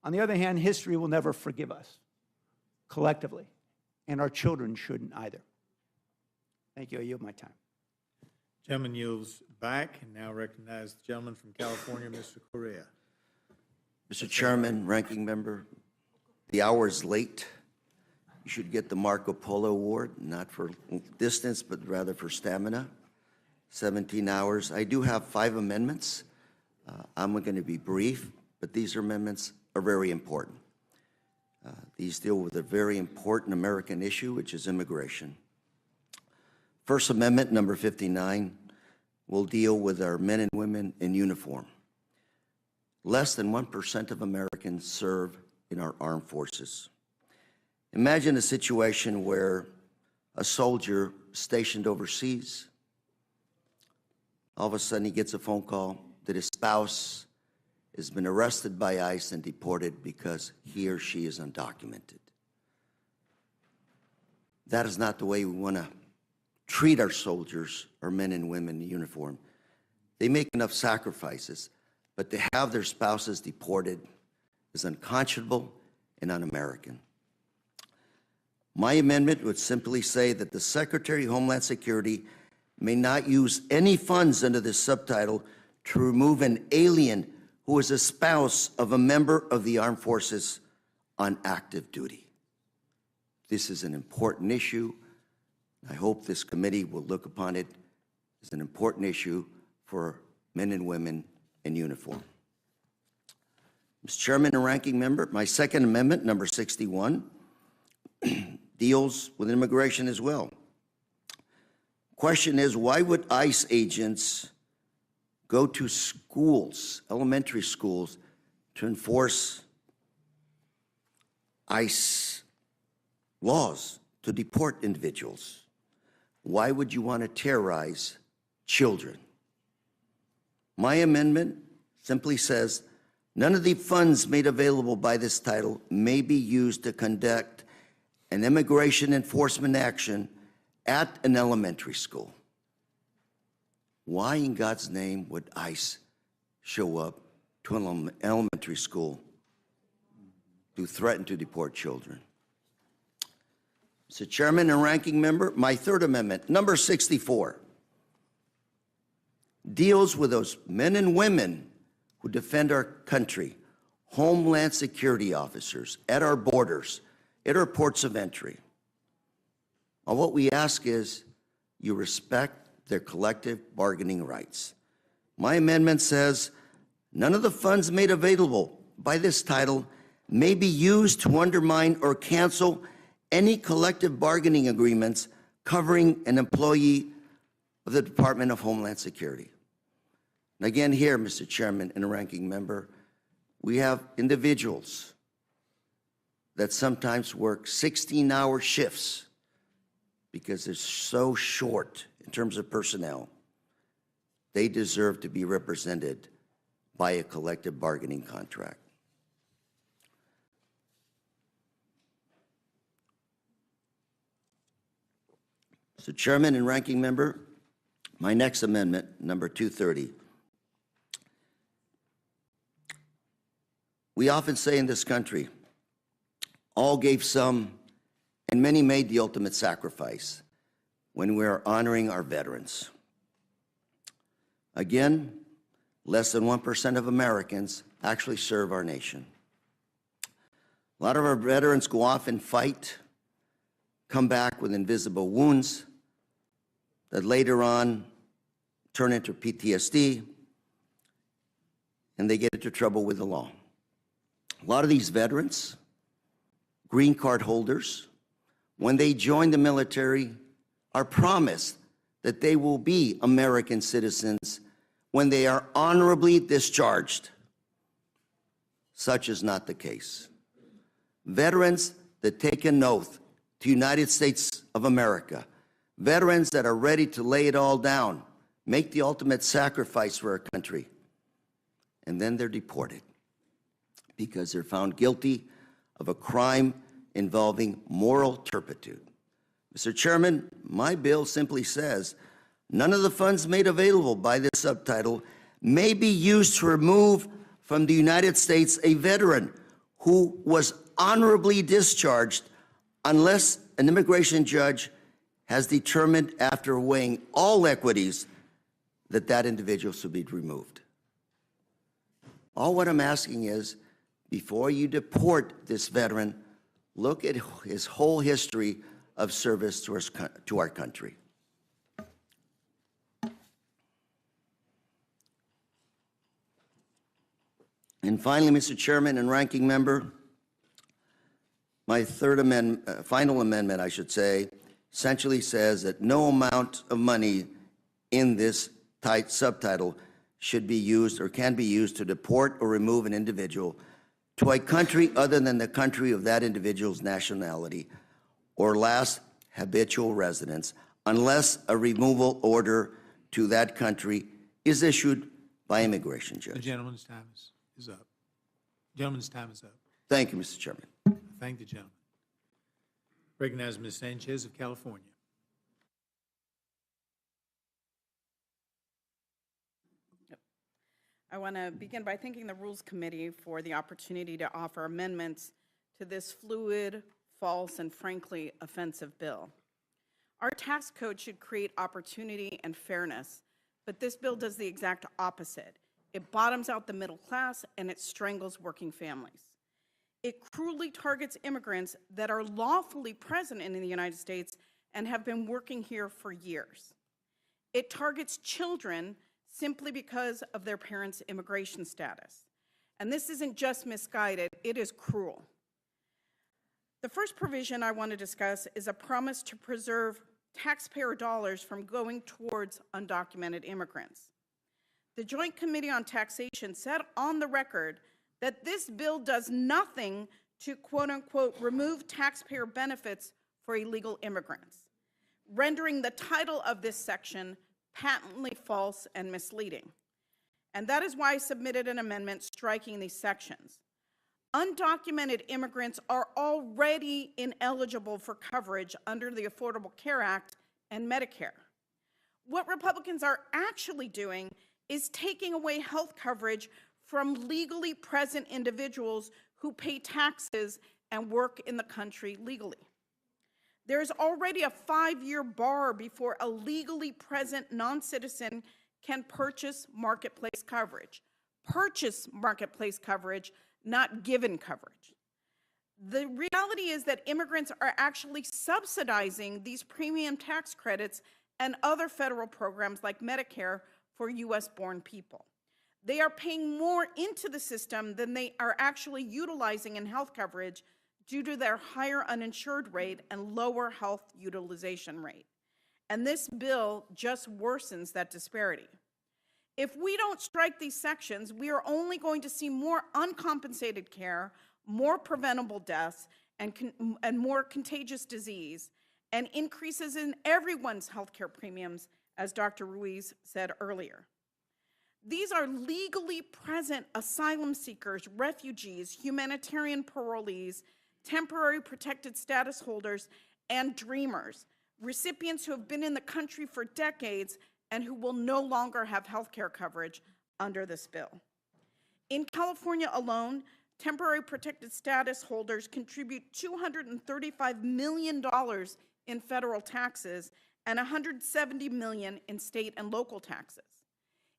On the other hand, history will never forgive us, collectively, and our children shouldn't either. Thank you. I yield my time. Gentleman yields back, and now recognize the gentleman from California, Mr. Correa. Mr. Chairman, Ranking Member, the hour is late. You should get the Marco Polo Award, not for distance, but rather for stamina. 17 hours. I do have 5 amendments. I'm going to be brief, but these amendments are very important. These deal with a very important American issue, which is immigration. First Amendment, number 59, will deal with our men and women in uniform. Less than 1% of Americans serve in our armed forces. Imagine a situation where a soldier stationed overseas, all of a sudden he gets a phone call that his spouse has been arrested by ICE and deported because he or she is undocumented. That is not the way we want to treat our soldiers, our men and women in uniform. They make enough sacrifices, but to have their spouses deported is unconscionable and un-American. My amendment would simply say that the Secretary of Homeland Security may not use any funds under this subtitle to remove an alien who is a spouse of a member of the armed forces on active duty. This is an important issue. I hope this committee will look upon it as an important issue for men and women in uniform. Mr. Chairman and Ranking Member, my second amendment, number 61, deals with immigration as well. Question is, why would ICE agents go to schools, elementary schools, to enforce ICE laws to deport individuals? Why would you want to terrorize children? My amendment simply says, none of the funds made available by this title may be used to conduct an immigration enforcement action at an elementary school. Why in God's name would ICE show up to an elementary school to threaten to deport children? Mr. Chairman and Ranking Member, my third amendment, number 64, deals with those men and women who defend our country, Homeland Security officers at our borders, at our ports of entry. And what we ask is you respect their collective bargaining rights. My amendment says none of the funds made available by this title may be used to undermine or cancel any collective bargaining agreements covering an employee of the Department of Homeland Security. And again here, Mr. Chairman and Ranking Member, we have individuals that sometimes work 16-hour shifts because they're so short in terms of personnel. They deserve to be represented by a collective bargaining contract. Mr. Chairman and Ranking Member, my next amendment, number 230. We often say in this country, all gave some, and many made the ultimate sacrifice when we are honoring our veterans. Again, less than 1% of Americans actually serve our nation. A lot of our veterans go off and fight, come back with invisible wounds that later on turn into PTSD, and they get into trouble with the law. A lot of these veterans, green card holders, when they join the military, are promised that they will be American citizens when they are honorably discharged. Such is not the case. Veterans that take an oath to the United States of America, veterans that are ready to lay it all down, make the ultimate sacrifice for our country, and then they're deported because they're found guilty of a crime involving moral turpitude. Mr. Chairman, my bill simply says none of the funds made available by this subtitle may be used to remove from the United States a veteran who was honorably discharged unless an immigration judge has determined after weighing all equities that that individual should be removed. All what I'm asking is, before you deport this veteran, look at his whole history of service to our country. And finally, Mr. Chairman and Ranking Member, my final amendment, I should say, essentially says that no amount of money in this subtitle should be used or can be used to deport or remove an individual to a country other than the country of that individual's nationality or last habitual residence, unless a removal order to that country is issued by immigration judge. The gentleman's time is up. Gentleman's time is up. Thank you, Mr. Chairman. Thank the gentleman. Recognize Ms. Sanchez of California. I want to begin by thanking the Rules Committee for the opportunity to offer amendments to this fluid, false, and frankly offensive bill. Our tax code should create opportunity and fairness, but this bill does the exact opposite. It bottoms out the middle class and it strangles working families. It cruelly targets immigrants that are lawfully present in the United States and have been working here for years. It targets children simply because of their parents' immigration status. And this isn't just misguided, it is cruel. The first provision I want to discuss is a promise to preserve taxpayer dollars from going towards undocumented immigrants. The Joint Committee on Taxation said on the record that this bill does nothing to quote-unquote remove taxpayer benefits for illegal immigrants, rendering the title of this section patently false and misleading. And that is why I submitted an amendment striking these sections. Undocumented immigrants are already ineligible for coverage under the Affordable Care Act and Medicare. What Republicans are actually doing is taking away health coverage from legally present individuals who pay taxes and work in the country legally. There's already a 5-year bar before a legally present non-citizen can purchase marketplace coverage. Purchase marketplace coverage, not given coverage. The reality is that immigrants are actually subsidizing these premium tax credits and other federal programs like Medicare for US-born people. They are paying more into the system than they are actually utilizing in health coverage due to their higher uninsured rate and lower health utilization rate. and this bill just worsens that disparity. If we don't strike these sections, we are only going to see more uncompensated care, more preventable deaths, and more contagious disease, and increases in everyone's healthcare premiums, as Dr. Ruiz said earlier. These are legally present asylum seekers, refugees, humanitarian parolees, temporary protected status holders, and dreamers, recipients who have been in the country for decades and who will no longer have health care coverage under this bill. In California alone, temporary protected status holders contribute $235 million in federal taxes and $170 million in state and local taxes.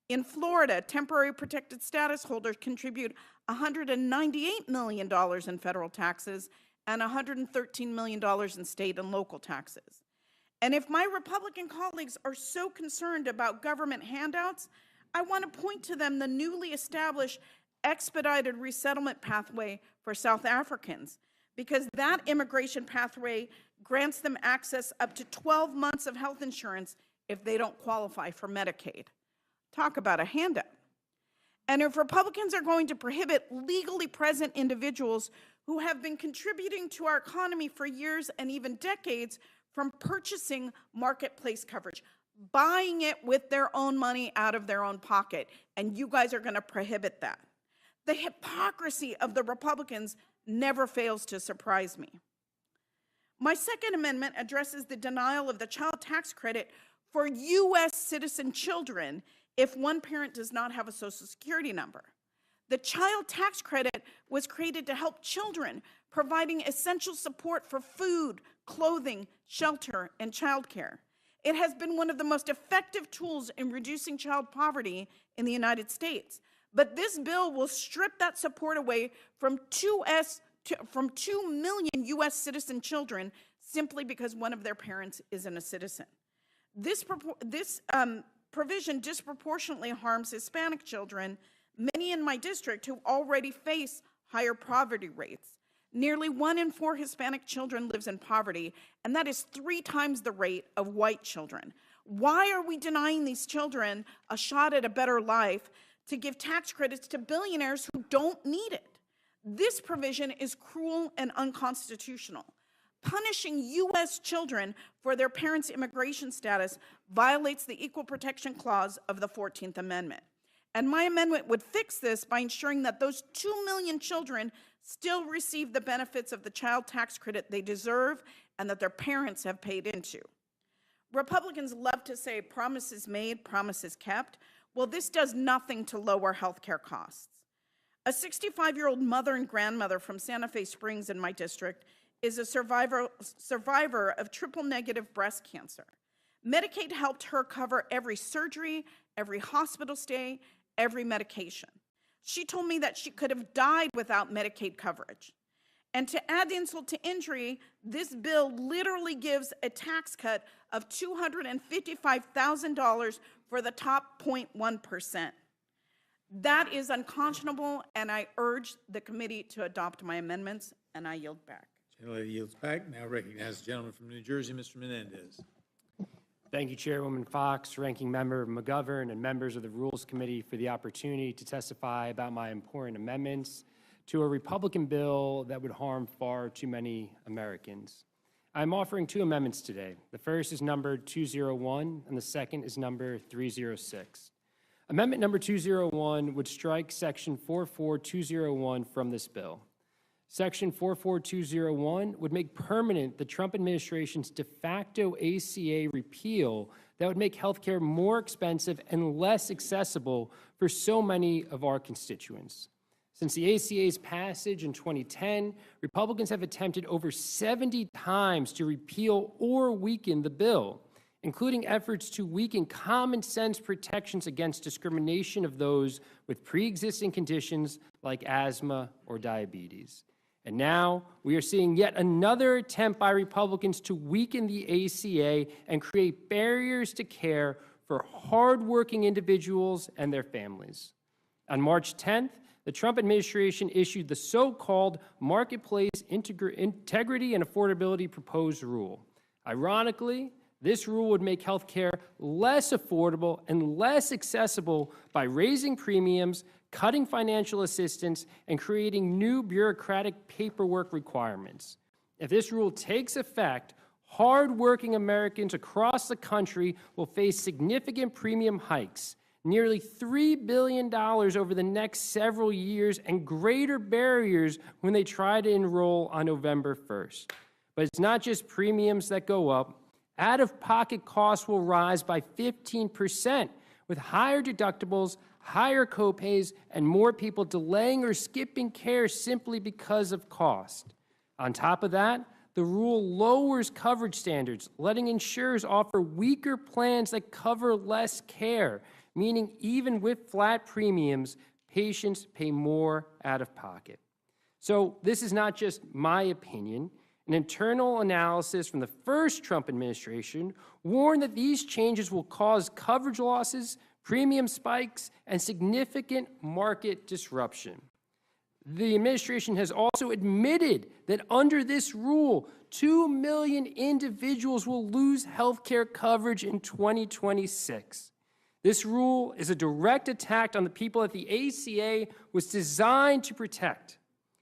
In Florida, temporary protected status holders contribute $198 million in federal taxes and $113 million in state and local taxes. And if my Republican colleagues are so concerned about government handouts, I want to point to them the newly established expedited resettlement pathway for South Africans, because that immigration pathway grants them access up to 12 months of health insurance if they don't qualify for Medicaid. Talk about a handout. And if Republicans are going to prohibit legally present individuals who have been contributing to our economy for years and even decades from purchasing marketplace coverage, buying it with their own money out of their own pocket, and you guys are going to prohibit that. The hypocrisy of the Republicans never fails to surprise me. My second amendment addresses the denial of the child tax credit for U.S. citizen children if one parent does not have a Social Security number. The child tax credit was created to help children, providing essential support for food, clothing, shelter, and childcare. It has been one of the most effective tools in reducing child poverty in the United States. But this bill will strip that support away from 2 million U.S. citizen children simply because one of their parents isn't a citizen. This provision disproportionately harms Hispanic children, many in my district who already face higher poverty rates. Nearly 1 in 4 Hispanic children lives in poverty, and that is 3 times the rate of white children. Why are we denying these children a shot at a better life to give tax credits to billionaires who don't need it? This provision is cruel and unconstitutional. Punishing U.S. children for their parents' immigration status violates the Equal Protection Clause of the 14th Amendment. And my amendment would fix this by ensuring that those 2 million children still receive the benefits of the child tax credit they deserve and that their parents have paid into. Republicans love to say promises made, promises kept. Well, this does nothing to lower health care costs. A 65-year-old mother and grandmother from Santa Fe Springs in my district is a survivor of triple-negative breast cancer. Medicaid helped her cover every surgery, every hospital stay, every medication. She told me that she could have died without Medicaid coverage. And to add insult to injury, this bill literally gives a tax cut of $255,000 for the top 0.1%. That is unconscionable, and I urge the committee to adopt my amendments, and I yield back. Gentlelady yields back. Now recognize the gentleman from New Jersey, Mr. Menendez. Thank you, Chairwoman Fox, Ranking Member McGovern, and members of the Rules Committee for the opportunity to testify about my important amendments to a Republican bill that would harm far too many Americans. I'm offering 2 amendments today. The first is numbered 201, and the second is number 306. Amendment number 201 would strike Section 44201 from this bill. Section 44201 would make permanent the Trump administration's de facto ACA repeal that would make healthcare more expensive and less accessible for so many of our constituents. Since the ACA's passage in 2010, Republicans have attempted over 70 times to repeal or weaken the bill, including efforts to weaken common sense protections against discrimination of those with pre-existing conditions like asthma or diabetes. And now we are seeing yet another attempt by Republicans to weaken the ACA and create barriers to care for hardworking individuals and their families. On March 10th, the Trump administration issued the so-called Marketplace Integrity and Affordability Proposed Rule. Ironically, This rule would make health care less affordable and less accessible by raising premiums, cutting financial assistance, and creating new bureaucratic paperwork requirements. If this rule takes effect, hardworking Americans across the country will face significant premium hikes, nearly $3 billion over the next several years, and greater barriers when they try to enroll on November 1st. But it's not just premiums that go up. Out-of-pocket costs will rise by 15%, with higher deductibles, higher copays, and more people delaying or skipping care simply because of cost. On top of that, the rule lowers coverage standards, letting insurers offer weaker plans that cover less care, meaning even with flat premiums, patients pay more out of pocket. So this is not just my opinion. An internal analysis from the first Trump administration warned that these changes will cause coverage losses, premium spikes, and significant market disruption. The administration has also admitted that under this rule, 2 million individuals will lose health care coverage in 2026. This rule is a direct attack on the people that the ACA was designed to protect.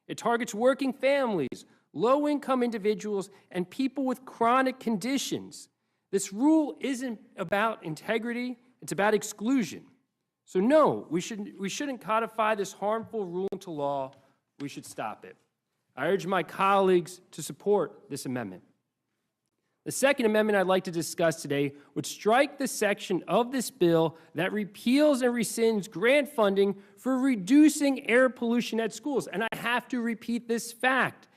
It targets working families, low-income individuals, and people with chronic conditions. This rule isn't about integrity, it's about exclusion. So no, we shouldn't codify this harmful rule into law. We should stop it. I urge my colleagues to support this amendment. The second amendment I'd like to discuss today would strike the section of this bill that repeals and rescinds grant funding for reducing air pollution at schools. And I have to repeat this fact.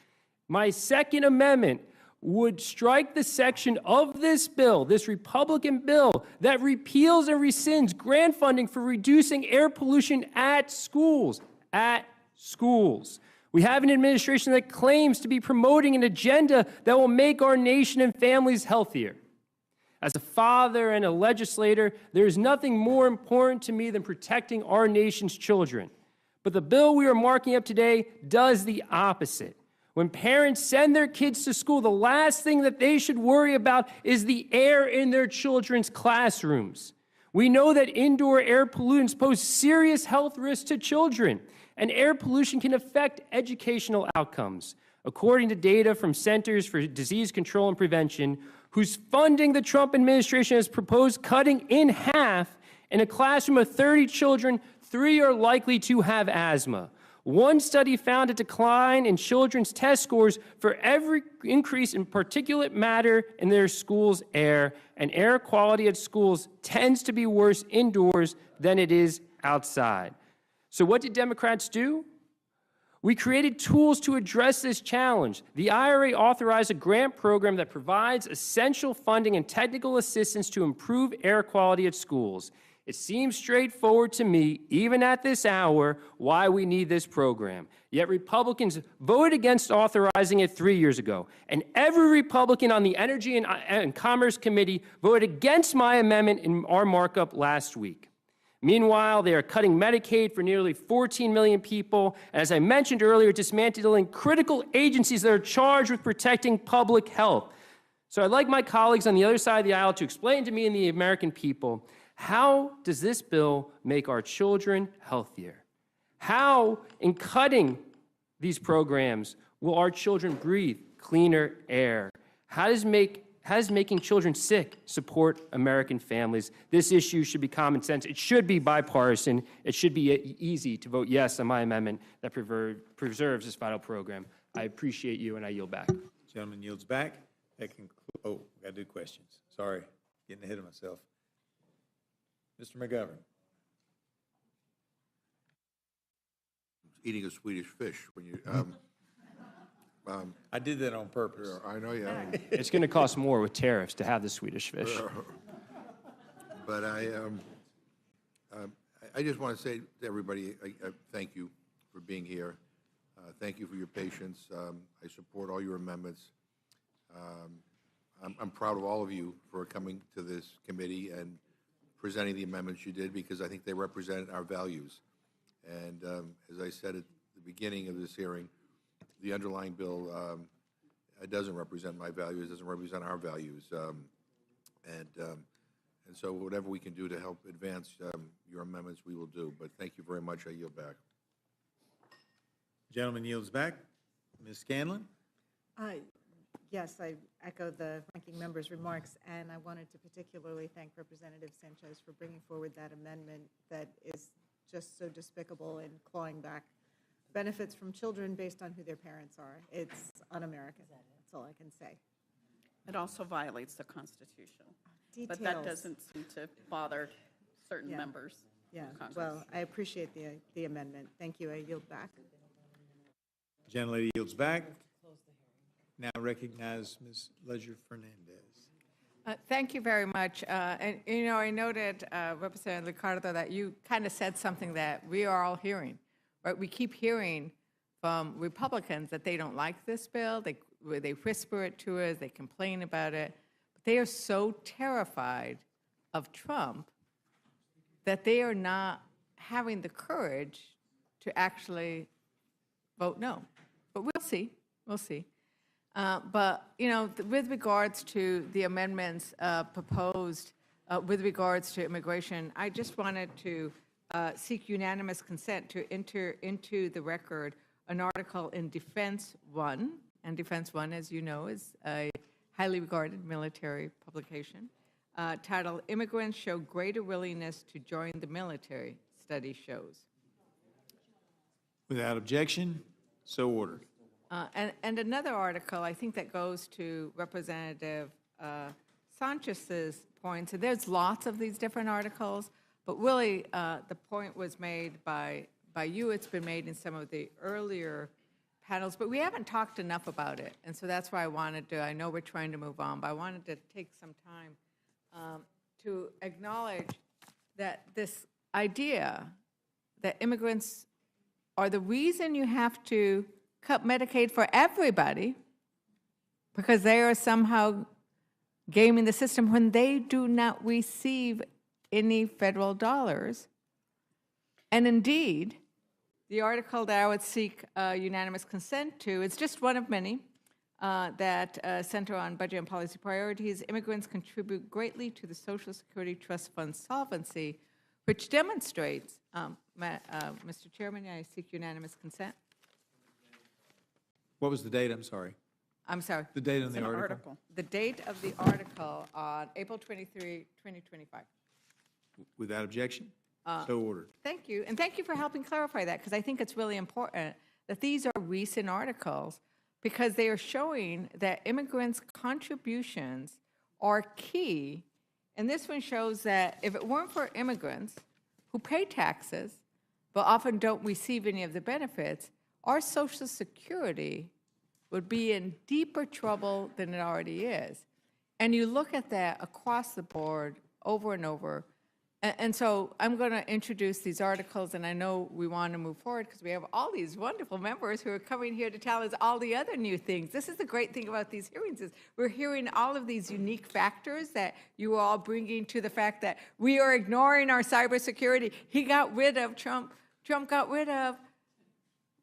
My second amendment would strike the section of this bill, this Republican bill, that repeals and rescinds grant funding for reducing air pollution at schools. At schools. We have an administration that claims to be promoting an agenda that will make our nation and families healthier. As a father and a legislator, there is nothing more important to me than protecting our nation's children. But the bill we are marking up today does the opposite. When parents send their kids to school, the last thing that they should worry about is the air in their children's classrooms. We know that indoor air pollutants pose serious health risks to children, and air pollution can affect educational outcomes. According to data from Centers for Disease Control and Prevention, whose funding the Trump administration has proposed cutting in half, in a classroom of 30 children, 3 are likely to have asthma. One study found a decline in children's test scores for every increase in particulate matter in their school's air, and air quality at schools tends to be worse indoors than it is outside. So what did Democrats do? We created tools to address this challenge. The IRA authorized a grant program that provides essential funding and technical assistance to improve air quality at schools. It seems straightforward to me, even at this hour, why we need this program. Yet Republicans voted against authorizing it 3 years ago. And every Republican on the Energy and Commerce Committee voted against my amendment in our markup last week. Meanwhile, they are cutting Medicaid for nearly 14 million people, and as I mentioned earlier, dismantling critical agencies that are charged with protecting public health. So I'd like my colleagues on the other side of the aisle to explain to me and the American people, how does this bill make our children healthier? How, in cutting these programs, will our children breathe cleaner air? How does making children sick support American families? This issue should be common sense. It should be bipartisan. It should be easy to vote yes on my amendment that preserves this vital program. I appreciate you, and I yield back. Gentleman yields back. That concludes. Oh, got to do questions. Sorry, getting ahead of myself. Mr. McGovern. Eating a Swedish fish when you. I did that on purpose. I know you. It's going to cost more with tariffs to have the Swedish fish. But I just want to say to everybody, thank you for being here. Thank you for your patience. I support all your amendments. I'm proud of all of you for coming to this committee and presenting the amendments you did, because I think they represent our values. And as I said at the beginning of this hearing, the underlying bill it doesn't represent my values, doesn't represent our values. And so whatever we can do to help advance your amendments, we will do. But thank you very much. I yield back. Gentleman yields back. Ms. Scanlon? Yes, I echo the ranking member's remarks, and I wanted to particularly thank Representative Sanchez for bringing forward that amendment that is just so despicable in clawing back benefits from children based on who their parents are. It's un-American. That's all I can say. It also violates the Constitution. But that Details. doesn't seem to bother certain Yeah. members Yeah, of Congress. well, I appreciate the amendment. Thank you. I yield back. Gentlelady yields back. Now recognize Ms. Ledger-Fernandez. Thank you very much. And, you know, I noted, Representative Ricardo, that you kind of said something that we are all hearing, right? We keep hearing from Republicans that they don't like this bill. They whisper it to us. They complain about it. But they are so terrified of Trump that they are not having the courage to actually vote no. But we'll see. We'll see. But, you know, with regards to the amendments proposed with regards to immigration, I just wanted to seek unanimous consent to enter into the record an article in Defense One, and Defense One, as you know, is a highly regarded military publication, titled Immigrants Show Greater Willingness to Join the Military, Study Shows. Without objection, so ordered. And another article, I think that goes to Representative Sanchez's points. And there's lots of these different articles, but really the point was made by you. It's been made in some of the earlier panels, but we haven't talked enough about it. And so that's why I wanted to, I know we're trying to move on, but I wanted to take some time to acknowledge that this idea that immigrants are the reason you have to cut Medicaid for everybody because they are somehow gaming the system when they do not receive any federal dollars. And indeed, the article that I would seek unanimous consent to is just one of many that center on budget and policy priorities. Immigrants contribute greatly to the Social Security Trust Fund solvency, which demonstrates, Mr. Chairman, I seek unanimous consent. What was the date? I'm sorry. I'm sorry. The date on the article? The date of the article on April 23, 2025. Without objection, so ordered. Thank you. And thank you for helping clarify that, because I think it's really important that these are recent articles because they are showing that immigrants' contributions are key. And this one shows that if it weren't for immigrants who pay taxes but often don't receive any of the benefits, our Social Security would be in deeper trouble than it already is. And you look at that across the board over and over. And so I'm going to introduce these articles, and I know we want to move forward because we have all these wonderful members who are coming here to tell us all the other new things. This is the great thing about these hearings is we're hearing all of these unique factors that you are all bringing to the fact that we are ignoring our cybersecurity. He got rid of Trump. Trump got rid of,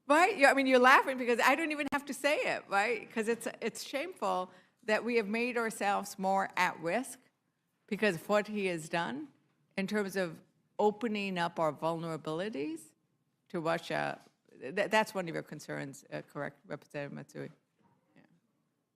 right? I mean, you're laughing because I don't even have to say it, right? Because it's shameful that we have made ourselves more at risk because of what he has done in terms of opening up our vulnerabilities to Russia. That's one of your concerns, correct, Representative Matsui?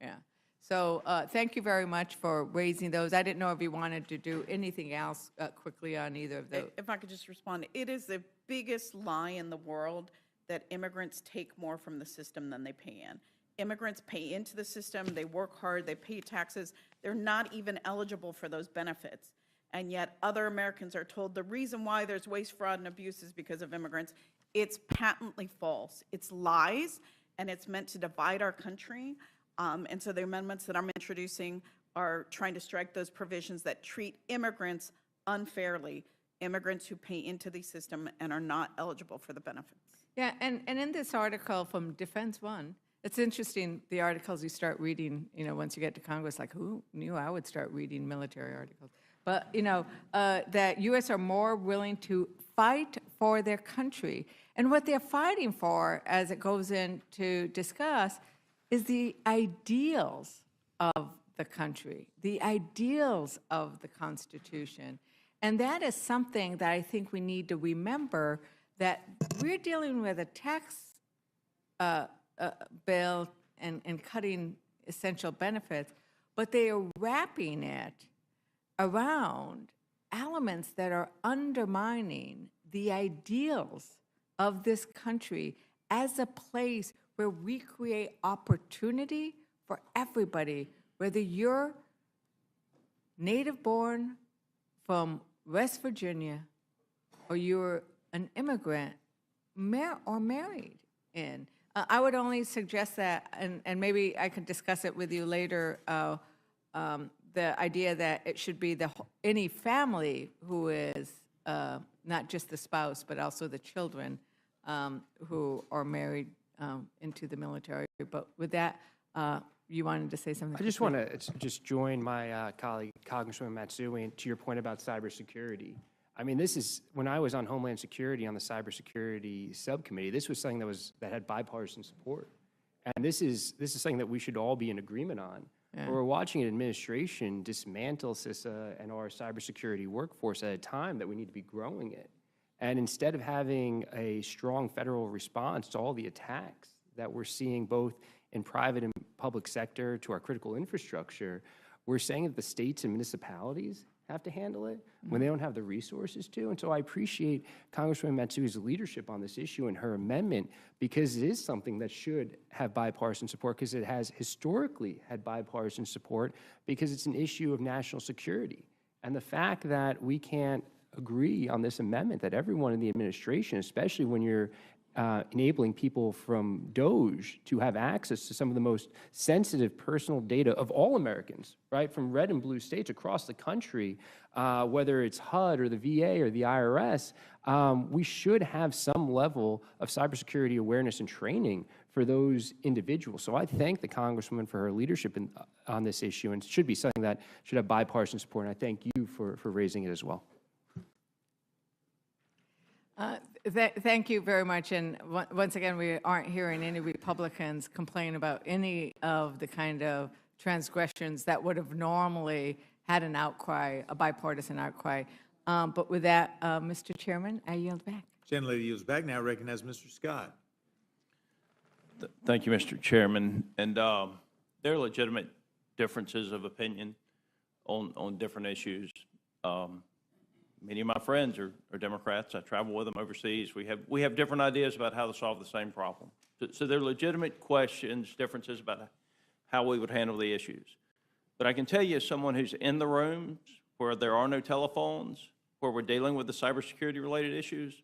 Yeah. So thank you very much for raising those. I didn't know if you wanted to do anything else quickly on either of those. If I could just respond, it is the biggest lie in the world that immigrants take more from the system than they pay in. Immigrants pay into the system, they work hard, they pay taxes, they're not even eligible for those benefits. And yet other Americans are told the reason why there's waste, fraud, and abuse is because of immigrants. It's patently false. It's lies, and it's meant to divide our country. And so the amendments that I'm introducing are trying to strike those provisions that treat immigrants unfairly, immigrants who pay into the system and are not eligible for the benefits. Yeah, and in this article from Defense One, it's interesting, the articles you start reading, you know, once you get to Congress, like who knew I would start reading military articles? But, you know, that U.S. are more willing to fight for their country. And what they're fighting for, as it goes in to discuss, is the ideals of the country, the ideals of the Constitution. And that is something that I think we need to remember, that we're dealing with a tax bill and cutting essential benefits, but they are wrapping it around elements that are undermining the ideals of this country as a place where we create opportunity for everybody, whether you're native born from West Virginia or you're an immigrant or married in. I would only suggest that, and maybe I could discuss it with you later, the idea that it should be any family who is not just the spouse, but also the children who are married into the military. But with that, you wanted to say something? I just want to just join my colleague, Congressman Matsui, to your point about cybersecurity. I mean, this is, when I was on Homeland Security on the cybersecurity subcommittee, this was something that had bipartisan support. And this is something that we should all be in agreement on. Yeah. We're watching an administration dismantle CISA and our cybersecurity workforce at a time that we need to be growing it. And instead of having a strong federal response to all the attacks that we're seeing both in private and public sector to our critical infrastructure, we're saying that the states and municipalities have to handle it when they don't have the resources to. And so I appreciate Congresswoman Matsui's leadership on this issue and her amendment, because it is something that should have bipartisan support, because it has historically had bipartisan support, because it's an issue of national security. And the fact that we can't agree on this amendment, that everyone in the administration, especially when you're enabling people from DOJ to have access to some of the most sensitive personal data of all Americans, right, from red and blue states across the country, whether it's HUD or the VA or the IRS, we should have some level of cybersecurity awareness and training for those individuals. So I thank the Congresswoman for her leadership on this issue, and it should be something that should have bipartisan support, and I thank you for raising it as well. Thank you very much. And once again, we aren't hearing any Republicans complain about any of the kind of transgressions that would have normally had an outcry, a bipartisan outcry. But with that, Mr. Chairman, I yield back. Gentlelady yields back. Now I recognize Mr. Scott. Thank you, Mr. Chairman. And there are legitimate differences of opinion on different issues. Many of my friends are Democrats. I travel with them overseas. We have different ideas about how to solve the same problem. So there are legitimate questions, differences about how we would handle the issues. But I can tell you, as someone who's in the rooms where there are no telephones, where we're dealing with the cybersecurity-related issues,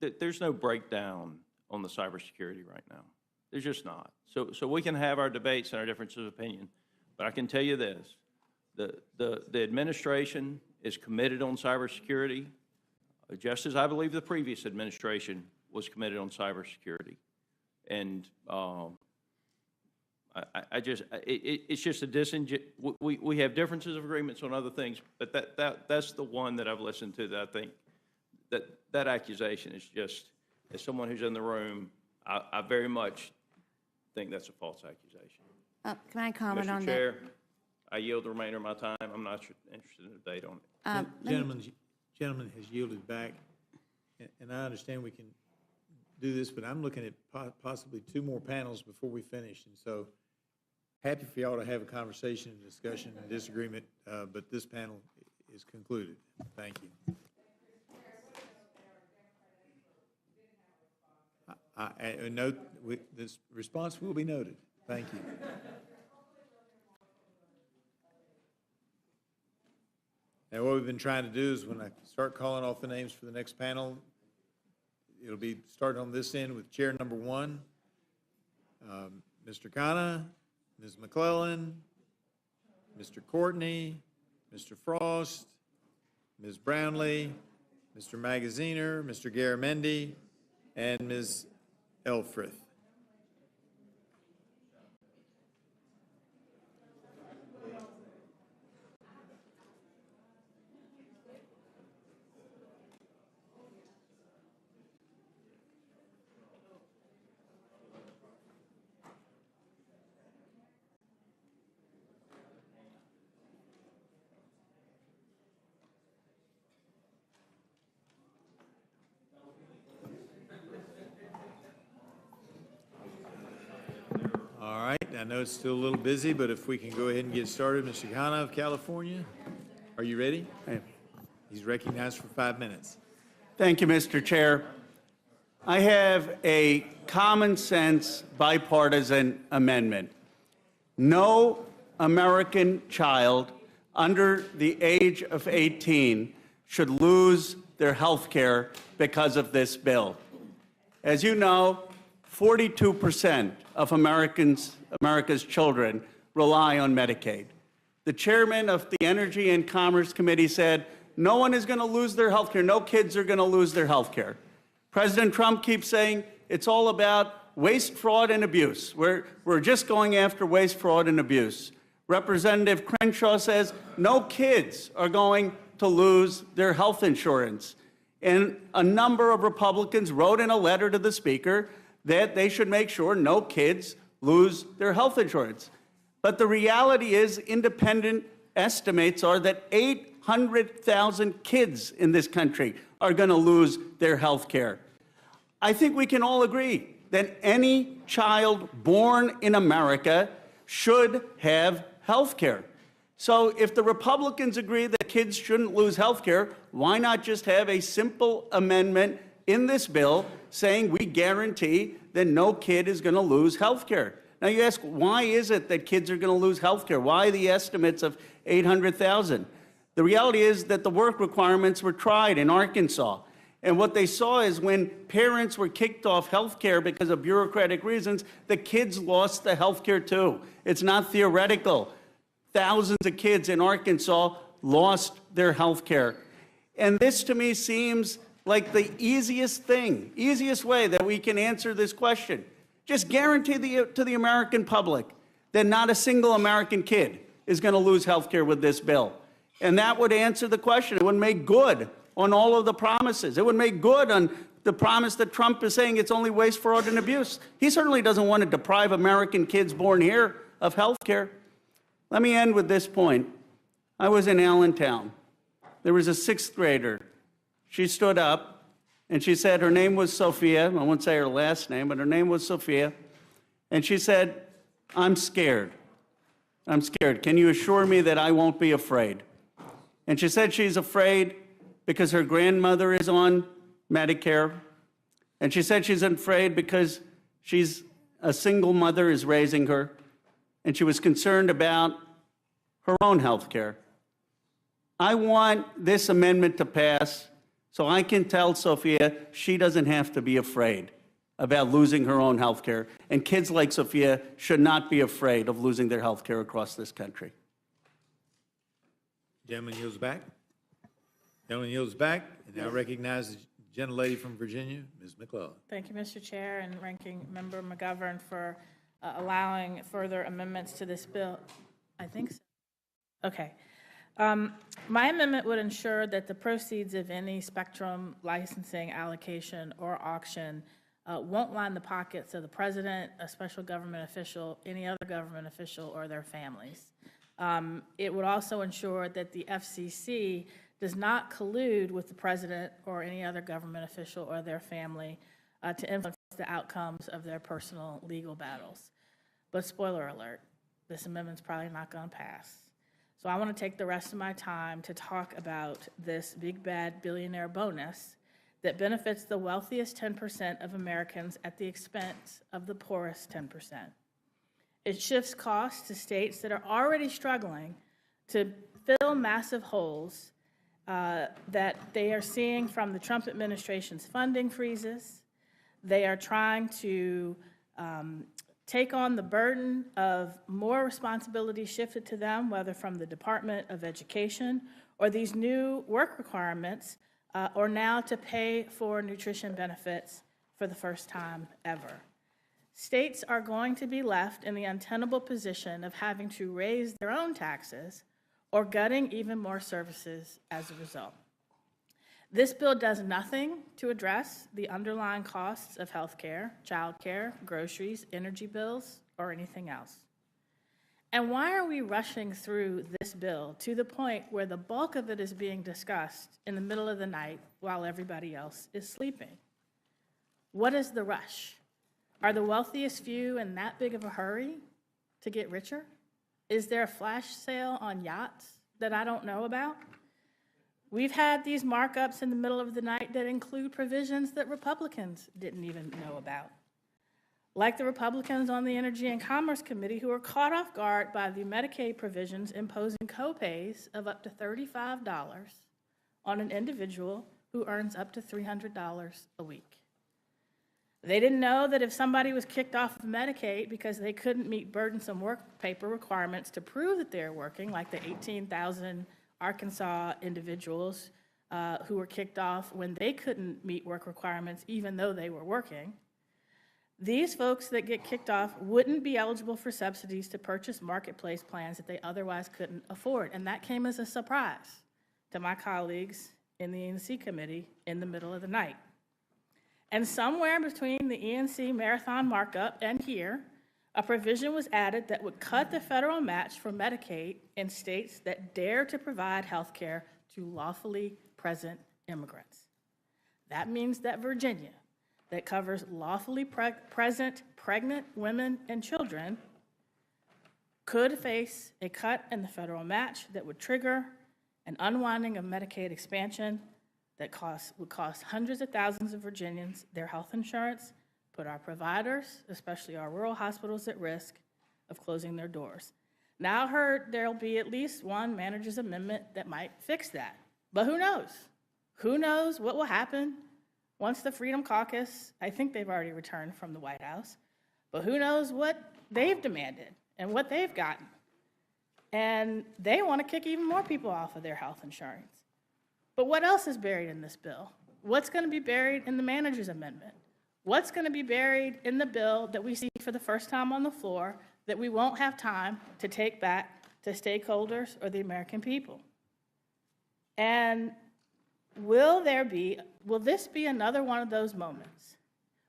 there's no breakdown on the cybersecurity right now. There's just not. So we can have our debates and our differences of opinion, but I can tell you this. The administration is committed on cybersecurity, just as I believe the previous administration was committed on cybersecurity. And it's just a we have differences of agreements on other things, but that's the one that I've listened to that I think that accusation is just, as someone who's in the room, I very much think that's a false accusation. Can I comment on Mr. that? Chair, I yield the remainder of my time. I'm not interested in a debate on it. Gentleman has yielded back, and I understand we can do this, but I'm looking at possibly 2 more panels before we finish, and so happy for y'all to have a conversation and discussion and disagreement, but this panel is concluded. Thank you. I note this response will be noted. Thank you. Now, what we've been trying to do is when I start calling off the names for the next panel, it'll be starting on this end with chair number 1, Mr. Khanna, Ms. McClellan, Mr. Courtney, Mr. Frost, Ms. Brownlee, Mr. Magaziner, Mr. Garamendi, and Ms. Elfrith. right, I know it's still a little busy, but if we can go ahead and get started. Mr. Khanna of California, are you ready? He's recognized for 5 minutes. Thank you, Mr. Chair. I have a common sense bipartisan amendment. No American child under the age of 18 should lose their health care because of this bill. As you know, 42% of America's children rely on Medicaid. The chairman of the Energy and Commerce Committee said, no one is going to lose their health care. No kids are going to lose their health care. President Trump keeps saying it's all about waste, fraud, and abuse. We're just going after waste, fraud, and abuse. Representative Crenshaw says no kids are going to lose their health insurance. And a number of Republicans wrote in a letter to the Speaker that they should make sure no kids lose their health insurance. But the reality is, independent estimates are that 800,000 kids in this country are going to lose their health care. I think we can all agree that any child born in America should have health care. So if the Republicans agree that kids shouldn't lose health care, why not just have a simple amendment in this bill saying we guarantee that no kid is going to lose health care? Now you ask, why is it that kids are going to lose health care? Why the estimates of 800,000? The reality is that the work requirements were tried in Arkansas. And what they saw is when parents were kicked off health care because of bureaucratic reasons, the kids lost the health care too. It's not theoretical. Thousands of kids in Arkansas lost their health care. And this to me seems like the easiest way that we can answer this question. Just guarantee to the American public that not a single American kid is going to lose health care with this bill. And that would answer the question. It would make good on all of the promises. It would make good on the promise that Trump is saying it's only waste, fraud, and abuse. He certainly doesn't want to deprive American kids born here of health care. Let me end with this point. I was in Allentown. There was a 6th grader. She stood up and she said her name was Sophia. I won't say her last name, but her name was Sophia. And she said, I'm scared. I'm scared. Can you assure me that I won't be afraid? And she said she's afraid because her grandmother is on Medicare. And she said she's afraid because she's a single mother is raising her. And she was concerned about her own health care. I want this amendment to pass so I can tell Sophia she doesn't have to be afraid about losing her own health care. And kids like Sophia should not be afraid of losing their health care across this country. Gentleman yields back. Gentleman yields back. And now recognize the gentlelady from Virginia, Ms. McClellan. Thank you, Mr. Chair, and Ranking Member McGovern for allowing further amendments to this bill. I think so. Okay. My amendment would ensure that the proceeds of any spectrum licensing, allocation, or auction won't line the pockets of the president, a special government official, any other government official, or their families. It would also ensure that the FCC does not collude with the president or any other government official or their family to influence the outcomes of their personal legal battles. But spoiler alert, this amendment's probably not going to pass. So I want to take the rest of my time to talk about this big bad billionaire bonus that benefits the wealthiest 10% of Americans at the expense of the poorest 10%. It shifts costs to states that are already struggling to fill massive holes that they are seeing from the Trump administration's funding freezes. They are trying to take on the burden of more responsibility shifted to them, whether from the Department of Education or these new work requirements, or now to pay for nutrition benefits for the first time ever. States are going to be left in the untenable position of having to raise their own taxes or gutting even more services as a result. This bill does nothing to address the underlying costs of health care, child care, groceries, energy bills, or anything else. And why are we rushing through this bill to the point where the bulk of it is being discussed in the middle of the night while everybody else is sleeping? What is the rush? Are the wealthiest few in that big of a hurry to get richer? Is there a flash sale on yachts that I don't know about? We've had these markups in the middle of the night that include provisions that Republicans didn't even know about. Like the Republicans on the Energy and Commerce Committee who were caught off guard by the Medicaid provisions imposing copays of up to $35 on an individual who earns up to $300 a week. They didn't know that if somebody was kicked off of Medicaid because they couldn't meet burdensome work paper requirements to prove that they're working, like the 18,000 Arkansas individuals who were kicked off when they couldn't meet work requirements even though they were working, these folks that get kicked off wouldn't be eligible for subsidies to purchase marketplace plans that they otherwise couldn't afford. And that came as a surprise to my colleagues in the E&C committee in the middle of the night. And somewhere between the E&C marathon markup and here, a provision was added that would cut the federal match for Medicaid in states that dare to provide health care to lawfully present immigrants. That means that Virginia, that covers lawfully present pregnant women and children, could face a cut in the federal match that would trigger an unwinding of Medicaid expansion that would cost hundreds of thousands of Virginians their health insurance, put our providers, especially our rural hospitals, at risk of closing their doors. Now I heard there'll be at least one manager's amendment that might fix that. But who knows? Who knows what will happen once the Freedom Caucus, I think they've already returned from the White House, but who knows what they've demanded and what they've gotten. And they want to kick even more people off of their health insurance. But what else is buried in this bill? What's going to be buried in the manager's amendment? What's going to be buried in the bill that we see for the first time on the floor that we won't have time to take back to stakeholders or the American people? And will this be another one of those moments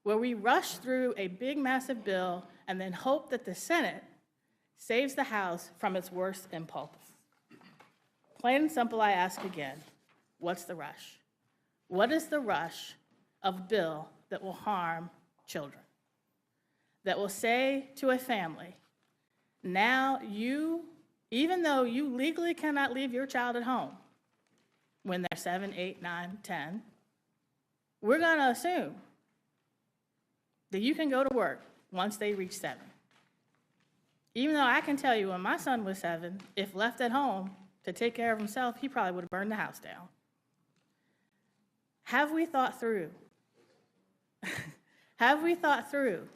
where we rush through a big, massive bill and then hope that the Senate saves the House from its worst impulse? Plain and simple, I ask again, what's the rush? What is the rush of a bill that will harm children? That will say to a family, now you, even though you legally cannot leave your child at home when they're 7, 8, 9, 10, we're going to assume that you can go to work once they reach 7. Even though I can tell you when my son was 7, if left at home to take care of himself, he probably would have burned the house down. Have we thought through? Have we thought through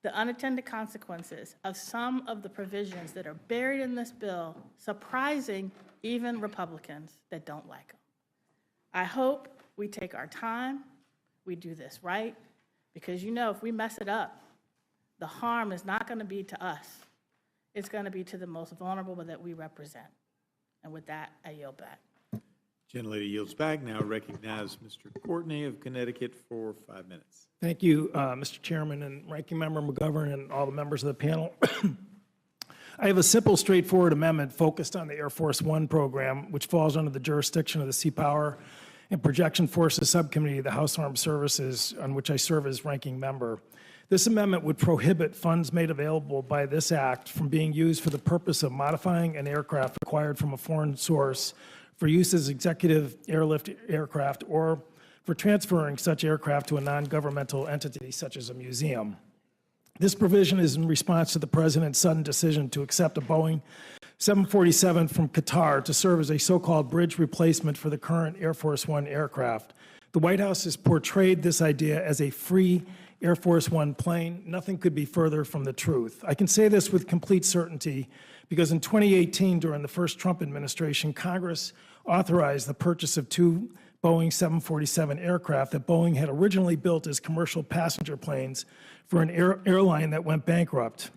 the unintended consequences of some of the provisions that are buried in this bill, surprising even Republicans that don't like them? I hope we take our time, we do this right, because if we mess it up, the harm is not going to be to us. It's going to be to the most vulnerable that we represent. And with that, I yield back. Gentlelady yields back. Now recognize Mr. Courtney of Connecticut for 5 minutes. Thank you, Mr. Chairman and Ranking Member McGovern and all the members of the panel. I have a simple, straightforward amendment focused on the Air Force One program, which falls under the jurisdiction of the Sea Power and Projection Forces Subcommittee of the House Armed Services, on which I serve as ranking member. This amendment would prohibit funds made available by this act from being used for the purpose of modifying an aircraft acquired from a foreign source for use as executive airlift aircraft or for transferring such aircraft to a non-governmental entity such as a museum. This provision is in response to the President's sudden decision to accept a Boeing 747 from Qatar to serve as a so-called bridge replacement for the current Air Force One aircraft. The White House has portrayed this idea as a free Air Force One plane. Nothing could be further from the truth. I can say this with complete certainty because in 2018, during the first Trump administration, Congress authorized the purchase of 2 Boeing 747 aircraft that Boeing had originally built as commercial passenger planes for an airline that went bankrupt.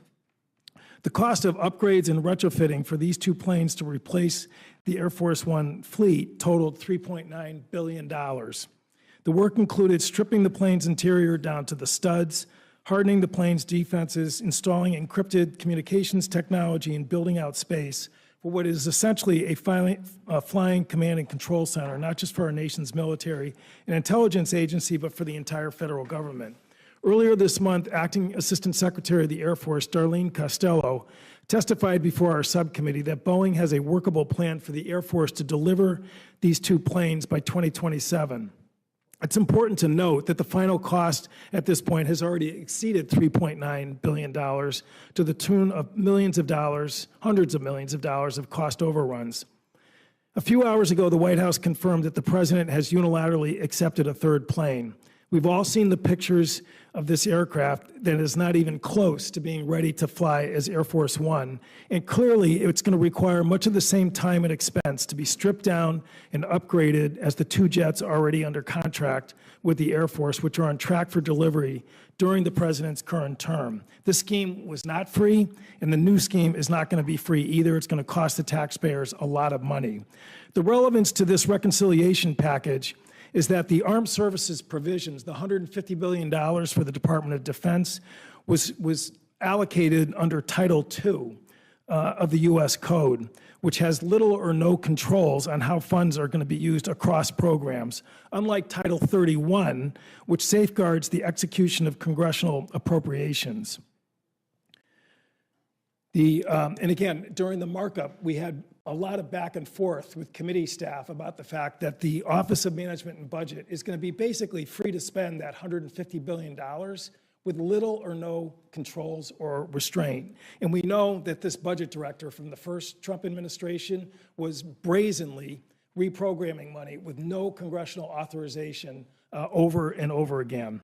The cost of upgrades and retrofitting for these 2 planes to replace the Air Force One fleet totaled $3.9 billion. The work included stripping the plane's interior down to the studs, hardening the plane's defenses, installing encrypted communications technology, and building out space for what is essentially a flying command and control center, not just for our nation's military and intelligence agency, but for the entire federal government. Earlier this month, Acting Assistant Secretary of the Air Force, Darlene Costello, testified before our subcommittee that Boeing has a workable plan for the Air Force to deliver these 2 planes by 2027. It's important to note that the final cost at this point has already exceeded $3.9 billion to the tune of millions of dollars, hundreds of millions of dollars of cost overruns. A few hours ago, the White House confirmed that the president has unilaterally accepted a 3rd plane. We've all seen the pictures of this aircraft that is not even close to being ready to fly as Air Force One. And clearly, it's going to require much of the same time and expense to be stripped down and upgraded as the 2 jets already under contract with the Air Force, which are on track for delivery during the president's current term. This scheme was not free, and the new scheme is not going to be free either. It's going to cost the taxpayers a lot of money. The relevance to this reconciliation package is that the armed services provisions, the $150 billion for the Department of Defense, was allocated under Title II of the U.S. Code, which has little or no controls on how funds are going to be used across programs, unlike Title 31, which safeguards the execution of congressional appropriations. And again, during the markup, we had a lot of back and forth with committee staff about the fact that the Office of Management and Budget is going to be basically free to spend that $150 billion with little or no controls or restraint. And we know that this budget director from the first Trump administration was brazenly reprogramming money with no congressional authorization over and over again.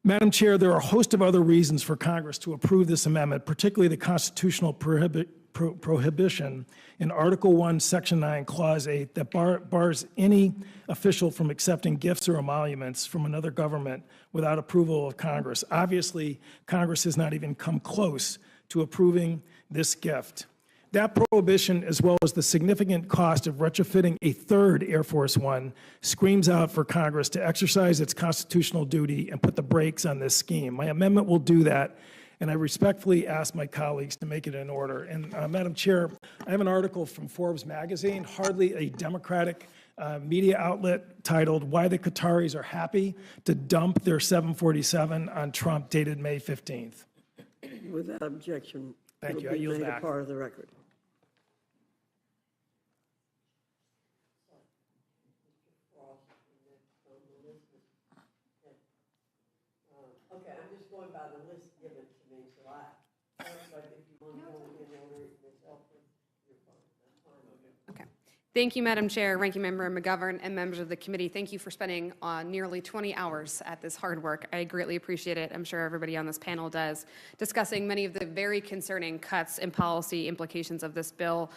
Madam Chair, there are a host of other reasons for Congress to approve this amendment, particularly the constitutional prohibition in Article 1, Section 9, Clause 8, that bars any official from accepting gifts or emoluments from another government without approval of Congress. Obviously, Congress has not even come close to approving this gift. That prohibition, as well as the significant cost of retrofitting a 3rd Air Force One, screams out for Congress to exercise its constitutional duty and put the brakes on this scheme. My amendment will do that, and I respectfully ask my colleagues to make it in order. And Madam Chair, I have an article from Forbes magazine, hardly a Democratic media outlet, titled "Why the Qataris Are Happy to Dump Their 747 on Trump," dated May 15th. Without objection. Thank you. It'll I be yield made a back. part of the record. Okay, I'm just going by the list given to me, so but if you want to go in order yourself, you're fine. That's fine. Okay. Thank you, Madam Chair, Ranking Member McGovern, and members of the committee. Thank you for spending nearly 20 hours at this hard work. I greatly appreciate it. I'm sure everybody on this panel does, discussing many of the very concerning cuts and policy implications of this bill,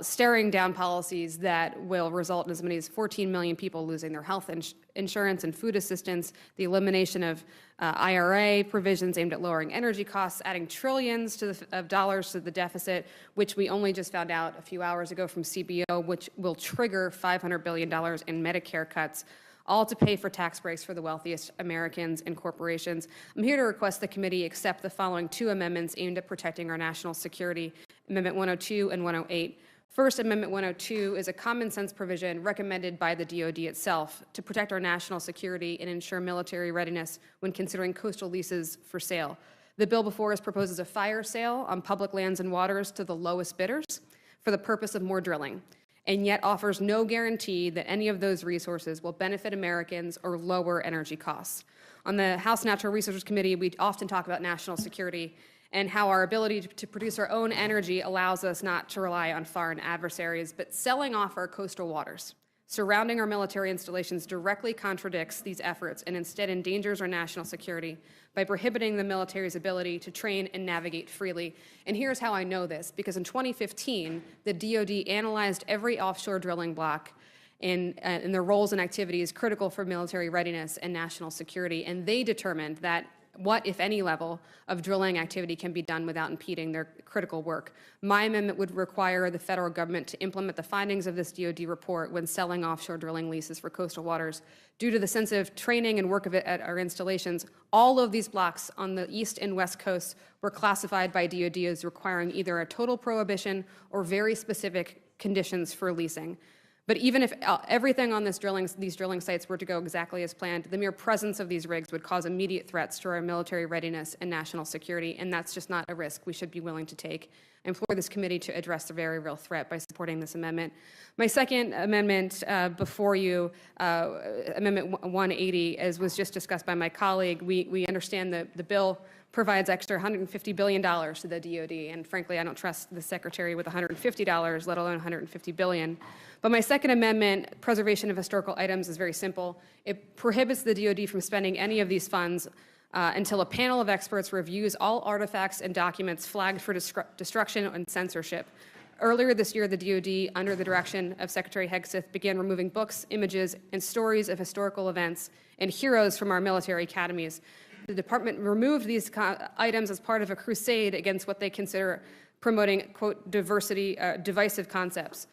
staring down policies that will result in as many as 14 million people losing their health insurance and food assistance, the elimination of IRA provisions aimed at lowering energy costs, adding trillions of dollars to the deficit, which we only just found out a few hours ago from CBO, which will trigger $500 billion in Medicare cuts, all to pay for tax breaks for the wealthiest Americans and corporations. I'm here to request the committee accept the following 2 amendments aimed at protecting our national security, Amendment 102 and 108. First, Amendment 102 is a common sense provision recommended by the DoD itself to protect our national security and ensure military readiness when considering coastal leases for sale. The bill before us proposes a fire sale on public lands and waters to the lowest bidders for the purpose of more drilling, and yet offers no guarantee that any of those resources will benefit Americans or lower energy costs. On the House Natural Resources Committee, we often talk about national security and how our ability to produce our own energy allows us not to rely on foreign adversaries, but selling off our coastal waters surrounding our military installations directly contradicts these efforts and instead endangers our national security by prohibiting the military's ability to train and navigate freely. And here's how I know this, because in 2015, the DoD analyzed every offshore drilling block in their roles and activities critical for military readiness and national security, and they determined that what, if any, level of drilling activity can be done without impeding their critical work. My amendment would require the federal government to implement the findings of this DoD report when selling offshore drilling leases for coastal waters. Due to the sensitive training and work of it at our installations, all of these blocks on the east and west coasts were classified by DoD as requiring either a total prohibition or very specific conditions for leasing. But even if everything on these drilling sites were to go exactly as planned, the mere presence of these rigs would cause immediate threats to our military readiness and national security, and that's just not a risk we should be willing to take. I implore this committee to address the very real threat by supporting this amendment. My second amendment before you, Amendment 180, as was just discussed by my colleague, we understand the bill provides extra $150 billion to the DoD, and frankly, I don't trust the Secretary with $150, let alone $150 billion. But my second amendment, preservation of historical items, is very simple. It prohibits the DoD from spending any of these funds until a panel of experts reviews all artifacts and documents flagged for destruction and censorship. Earlier this year, the DoD, under the direction of Secretary Hegseth, began removing books, images, and stories of historical events and heroes from our military academies. The department removed these items as part of a crusade against what they consider promoting, quote, divisive concepts.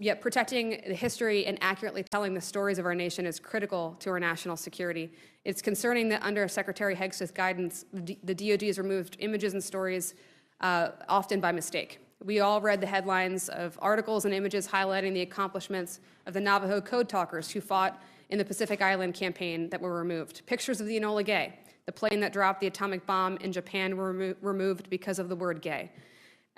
Yet protecting the history and accurately telling the stories of our nation is critical to our national security. It's concerning that under Secretary Hegseth's guidance, the DoD has removed images and stories often by mistake. We all read the headlines of articles and images highlighting the accomplishments of the Navajo code talkers who fought in the Pacific Island campaign that were removed. Pictures of the Enola Gay, the plane that dropped the atomic bomb in Japan, were removed because of the word gay.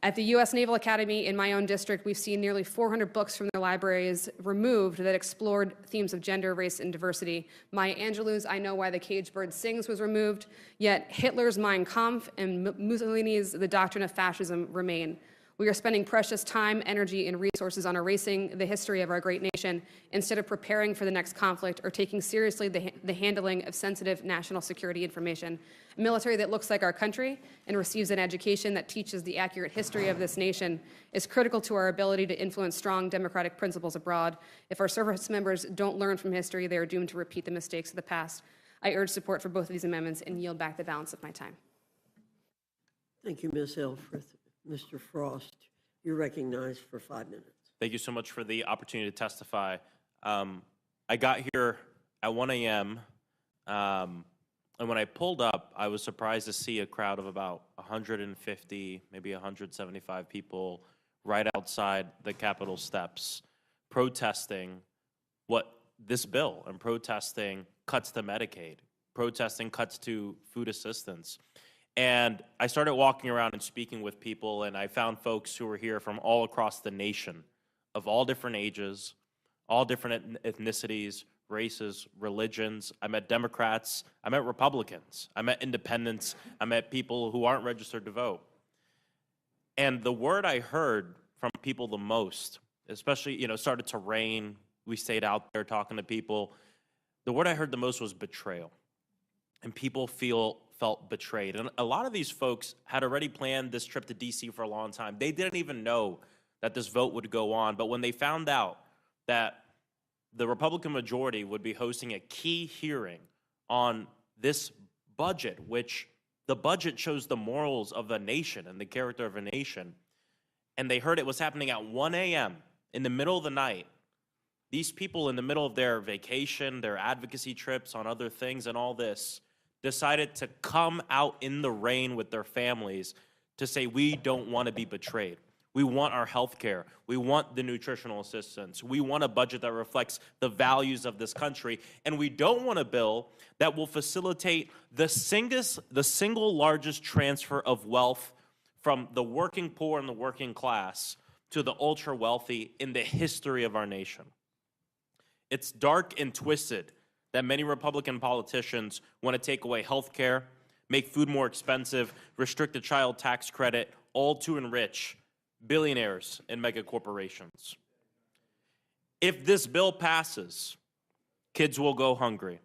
At the U.S. Naval Academy in my own district, we've seen nearly 400 books from their libraries removed that explored themes of gender, race, and diversity. Maya Angelou's I Know Why the Caged Bird Sings was removed, yet Hitler's Mein Kampf and Mussolini's The Doctrine of Fascism remain. We are spending precious time, energy, and resources on erasing the history of our great nation instead of preparing for the next conflict or taking seriously the handling of sensitive national security information. A military that looks like our country and receives an education that teaches the accurate history of this nation is critical to our ability to influence strong democratic principles abroad. If our service members don't learn from history, they are doomed to repeat the mistakes of the past. I urge support for both of these amendments and yield back the balance of my time. Thank you, Ms. Elfreth. Mr. Frost, you're recognized for 5 minutes. Thank you so much for the opportunity to testify. I got here at 1 a.m., and when I pulled up, I was surprised to see a crowd of about 150, maybe 175 people right outside the Capitol steps protesting this bill and protesting cuts to Medicaid, protesting cuts to food assistance. And I started walking around and speaking with people, and I found folks who were here from all across the nation, of all different ages, all different ethnicities, races, religions. I met Democrats, I met Republicans, I met independents, I met people who aren't registered to vote. And the word I heard from people the most, especially, it started to rain, we stayed out there talking to people. The word I heard the most was betrayal. And people felt betrayed. And a lot of these folks had already planned this trip to DC for a long time. They didn't even know that this vote would go on. But when they found out that the Republican majority would be hosting a key hearing on this budget, which the budget shows the morals of a nation and the character of a nation, and they heard it was happening at 1 a.m. in the middle of the night, these people in the middle of their vacation, their advocacy trips on other things and all this, decided to come out in the rain with their families to say, we don't want to be betrayed. We want our health care. We want the nutritional assistance. We want a budget that reflects the values of this country. And we don't want a bill that will facilitate the single largest transfer of wealth from the working poor and the working class to the ultra wealthy in the history of our nation. It's dark and twisted that many Republican politicians want to take away health care, make food more expensive, restrict the child tax credit, all to enrich billionaires and mega corporations. If this bill passes, kids will go hungry.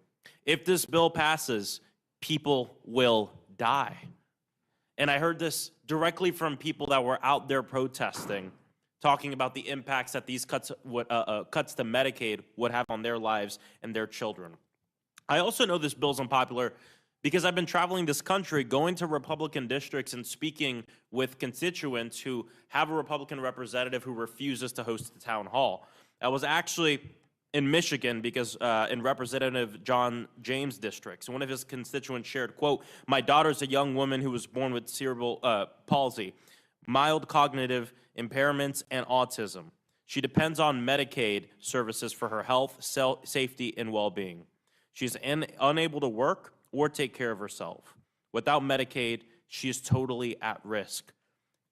If this bill passes, people will die. And I heard this directly from people that were out there protesting, talking about the impacts that these cuts to Medicaid would have on their lives and their children. I also know this bill's unpopular because I've been traveling this country, going to Republican districts and speaking with constituents who have a Republican representative who refuses to host the town hall. I was actually in Michigan because in Representative John James' districts, one of his constituents shared, quote, "My daughter's a young woman who was born with cerebral palsy, mild cognitive impairments, and autism. She depends on Medicaid services for her health, safety, and well-being. She's unable to work or take care of herself. Without Medicaid, she is totally at risk.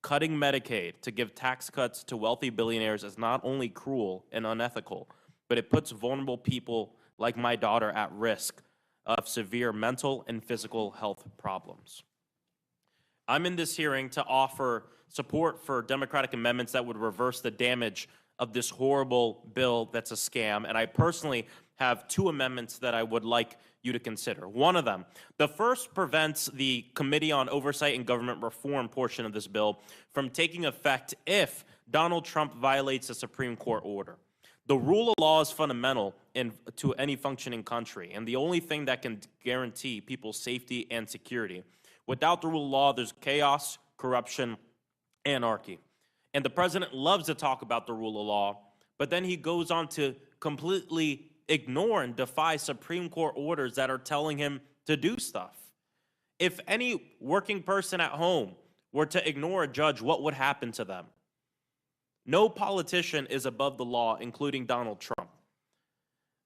Cutting Medicaid to give tax cuts to wealthy billionaires is not only cruel and unethical, but it puts vulnerable people like my daughter at risk of severe mental and physical health problems. I'm in this hearing to offer support for Democratic amendments that would reverse the damage of this horrible bill that's a scam, and I personally have two amendments that I would like you to consider. One of them, the first prevents the Committee on Oversight and Government Reform portion of this bill from taking effect if Donald Trump violates a Supreme Court order. The rule of law is fundamental to any functioning country, and the only thing that can guarantee people's safety and security. Without the rule of law, there's chaos, corruption, anarchy. And the president loves to talk about the rule of law, but then he goes on to completely ignore and defy Supreme Court orders that are telling him to do stuff. If any working person at home were to ignore a judge, what would happen to them? No politician is above the law, including Donald Trump.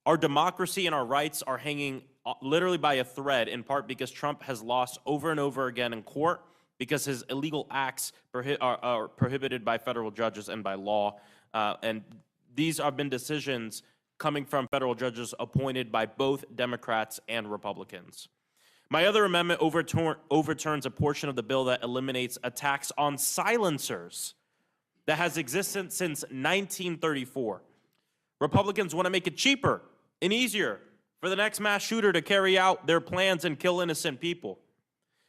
Our democracy and our rights are hanging literally by a thread, in part because Trump has lost over and over again in court because his illegal acts are prohibited by federal judges and by law. And these have been decisions coming from federal judges appointed by both Democrats and Republicans. My other amendment overturns a portion of the bill that eliminates a tax on silencers that has existed since 1934. Republicans want to make it cheaper and easier for the next mass shooter to carry out their plans and kill innocent people.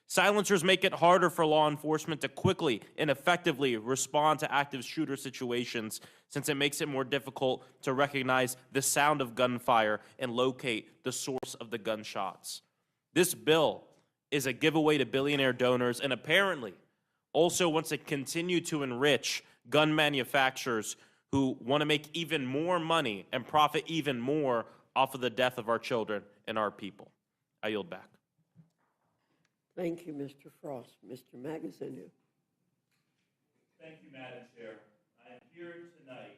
Silencers make it harder for law enforcement to quickly and effectively respond to active shooter situations, since it makes it more difficult to recognize the sound of gunfire and locate the source of the gunshots. This bill is a giveaway to billionaire donors and apparently also wants to continue to enrich gun manufacturers who want to make even more money and profit even more off of the death of our children and our people. I yield back. Thank you, Mr. Frost. Mr. Magaziner. Thank you, Madam Chair. I am here tonight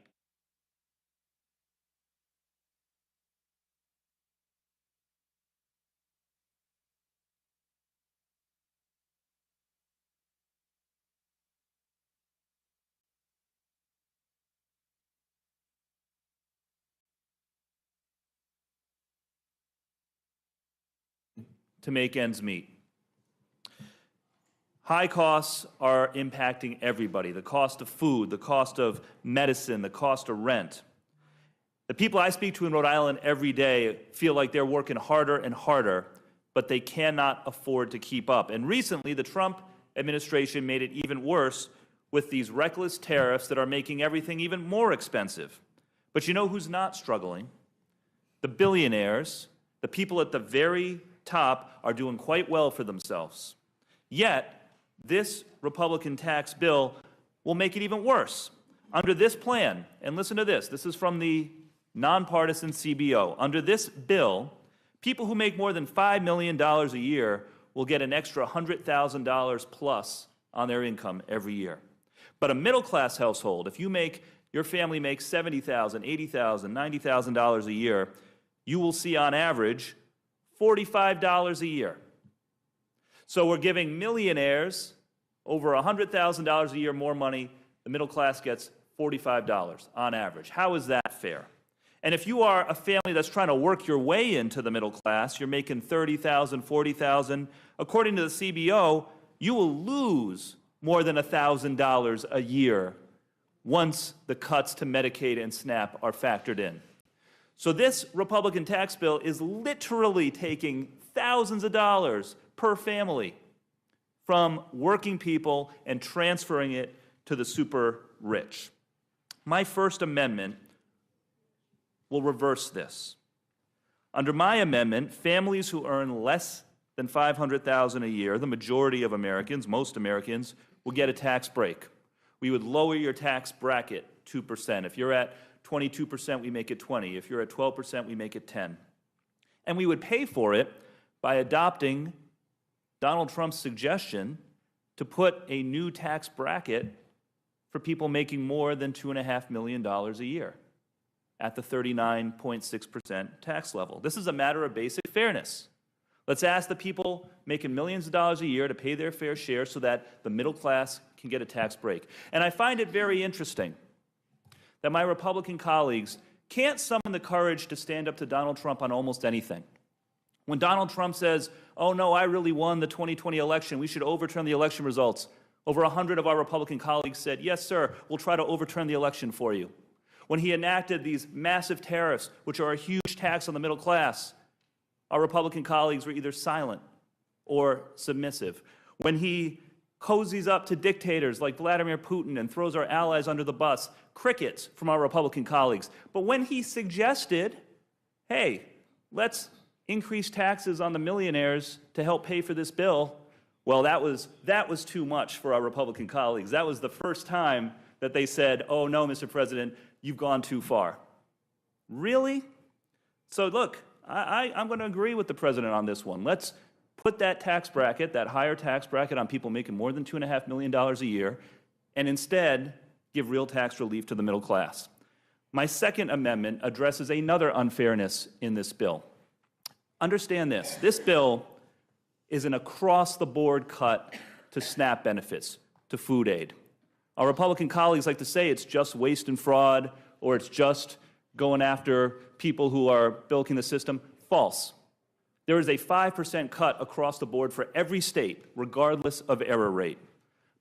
to make ends meet. High costs are impacting everybody. The cost of food, the cost of medicine, the cost of rent. The people I speak to in Rhode Island every day feel like they're working harder and harder, but they cannot afford to keep up. And recently, the Trump administration made it even worse with these reckless tariffs that are making everything even more expensive. But you know who's not struggling? The billionaires, the people at the very top, are doing quite well for themselves. Yet, this Republican tax bill will make it even worse. Under this plan, and listen to this, this is from the nonpartisan CBO. Under this bill, people who make more than $5 million a year will get an extra $100,000 plus on their income every year. But a middle-class household, if your family makes $70,000, $80,000, $90,000 a year, you will see on average $45 a year. So we're giving millionaires over $100,000 a year more money. The middle class gets $45 on average. How is that fair? And if you are a family that's trying to work your way into the middle class, you're making $30,000, $40,000, according to the CBO, you will lose more than $1,000 a year once the cuts to Medicaid and SNAP are factored in. So this Republican tax bill is literally taking thousands of dollars per family from working people and transferring it to the super rich. My first amendment will reverse this. Under my amendment, families who earn less than $500,000 a year, the majority of Americans, most Americans, will get a tax break. We would lower your tax bracket 2%. If you're at 22%, we make it 20. If you're at 12%, we make it 10. And we would pay for it by adopting Donald Trump's suggestion to put a new tax bracket for people making more than $2.5 million a year at the 39.6% tax level. This is a matter of basic fairness. Let's ask the people making millions of dollars a year to pay their fair share so that the middle class can get a tax break. And I find it very interesting that my Republican colleagues can't summon the courage to stand up to Donald Trump on almost anything. When Donald Trump says, oh no, I really won the 2020 election, we should overturn the election results, over 100 of our Republican colleagues said, yes, sir, we'll try to overturn the election for you. When he enacted these massive tariffs, which are a huge tax on the middle class, our Republican colleagues were either silent or submissive. When he cozies up to dictators like Vladimir Putin and throws our allies under the bus, crickets from our Republican colleagues. But when he suggested, hey, let's increase taxes on the millionaires to help pay for this bill, well, that was too much for our Republican colleagues. That was the first time that they said, oh no, Mr. President, you've gone too far. Really? So look, I'm going to agree with the president on this one. Let's put that tax bracket, that higher tax bracket on people making more than $2.5 million a year, and instead give real tax relief to the middle class. My second amendment addresses another unfairness in this bill. Understand this. This bill is an across-the-board cut to SNAP benefits, to food aid. Our Republican colleagues like to say it's just waste and fraud, or it's just going after people who are bilking the system. False. There is a 5% cut across the board for every state, regardless of error rate.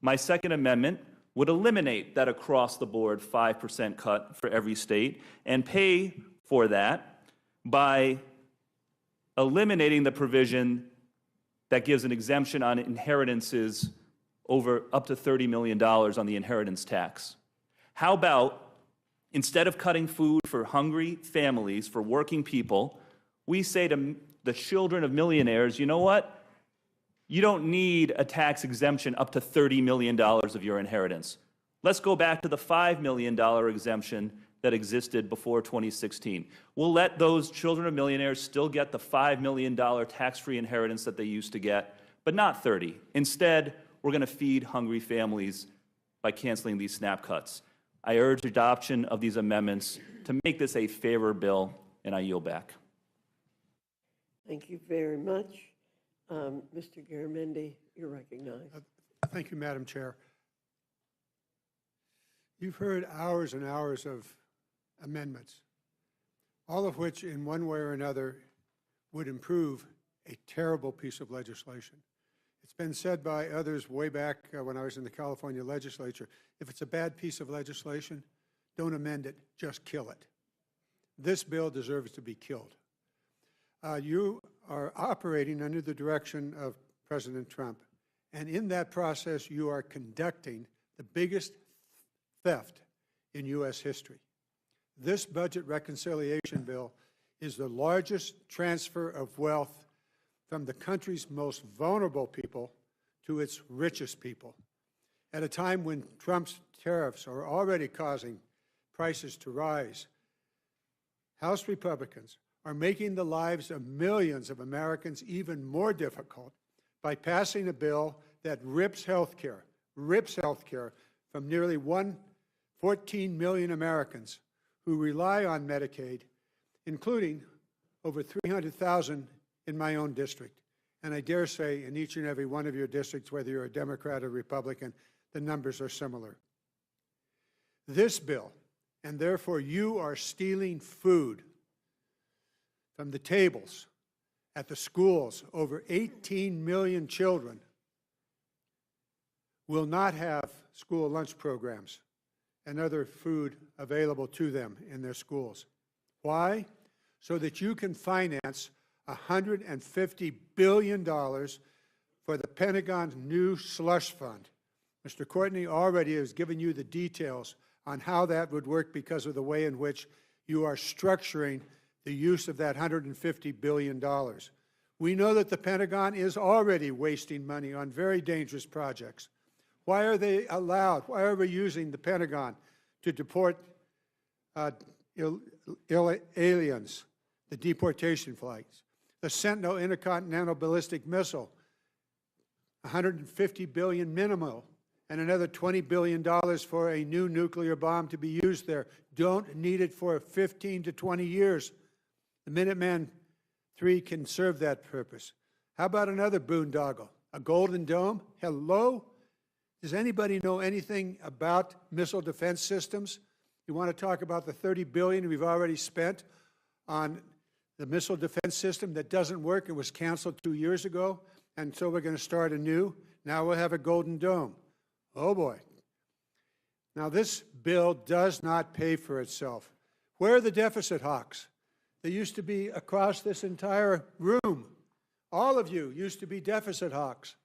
My second amendment would eliminate that across-the-board 5% cut for every state and pay for that by eliminating the provision that gives an exemption on inheritances over up to $30 million on the inheritance tax. How about, instead of cutting food for hungry families, for working people, we say to the children of millionaires, you know what? You don't need a tax exemption up to $30 million of your inheritance. Let's go back to the $5 million exemption that existed before 2016. We'll let those children of millionaires still get the $5 million tax-free inheritance that they used to get, but not 30. Instead, we're going to feed hungry families by canceling these SNAP cuts. I urge adoption of these amendments to make this a fairer bill, and I yield back. Thank you very much. Mr. Garamendi, you're recognized. Thank you, Madam Chair. You've heard hours and hours of amendments, all of which in one way or another would improve a terrible piece of legislation. It's been said by others way back when I was in the California legislature, if it's a bad piece of legislation, don't amend it, just kill it. This bill deserves to be killed. You are operating under the direction of President Trump, and in that process you are conducting the biggest theft in U.S. history. This budget reconciliation bill is the largest transfer of wealth from the country's most vulnerable people to its richest people, at a time when Trump's tariffs are already causing prices to rise. House Republicans are making the lives of millions of Americans even more difficult by passing a bill that rips health care from nearly 14 million Americans who rely on Medicaid, including over 300,000 in my own district. And I dare say in each and every one of your districts, whether you're a Democrat or Republican, the numbers are similar. This bill, and therefore you are stealing food from the tables at the schools. Over 18 million children will not have school lunch programs and other food available to them in their schools. Why? So that you can finance $150 billion for the Pentagon's new slush fund. Mr. Courtney already has given you the details on how that would work because of the way in which you are structuring the use of that $150 billion. We know that the Pentagon is already wasting money on very dangerous projects. Why are they allowed? Why are we using the Pentagon to deport aliens, the deportation flights? The Sentinel intercontinental ballistic missile, $150 billion minimal, and another $20 billion for a new nuclear bomb to be used there. Don't need it for 15 to 20 years. The Minuteman III can serve that purpose. How about another boondoggle? A Golden Dome? Hello? Does anybody know anything about missile defense systems? You want to talk about the $30 billion we've already spent on the missile defense system that doesn't work? It was canceled 2 years ago, and so we're going to start anew. Now we'll have a Golden Dome. Oh boy. Now this bill does not pay for itself. Where are the deficit hawks? They used to be across this entire room. All of you used to be deficit hawks.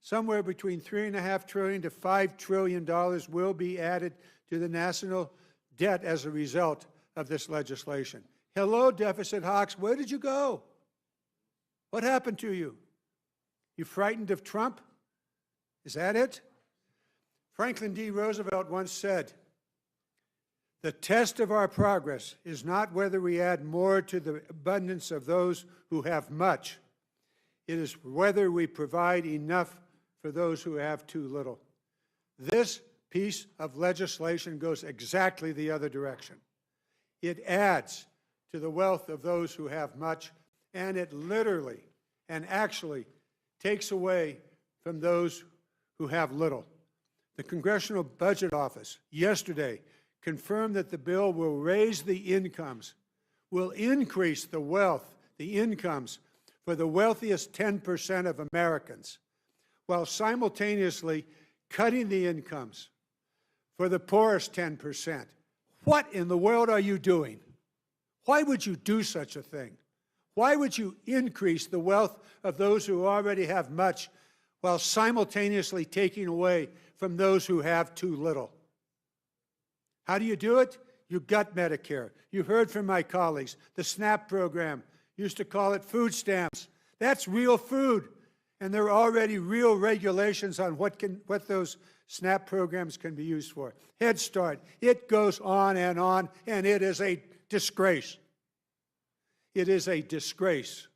Somewhere between $3.5 trillion to $5 trillion will be added to the national debt as a result of this legislation. Hello, deficit hawks, where did you go? What happened to you? You frightened of Trump? Is that it? Franklin D. Roosevelt once said, "The test of our progress is not whether we add more to the abundance of those who have much. It is whether we provide enough for those who have too little." This piece of legislation goes exactly the other direction. It adds to the wealth of those who have much, and it literally and actually takes away from those who have little. The Congressional Budget Office yesterday confirmed that the bill will raise the incomes, will increase the wealth, the incomes for the wealthiest 10% of Americans, while simultaneously cutting the incomes for the poorest 10%. What in the world are you doing? Why would you do such a thing? Why would you increase the wealth of those who already have much while simultaneously taking away from those who have too little? How do you do it? You gut Medicare. You heard from my colleagues. The SNAP program used to call it food stamps. That's real food. And there are already real regulations on what those SNAP programs can be used for. Head Start. It goes on, and it is a disgrace. It is a disgrace.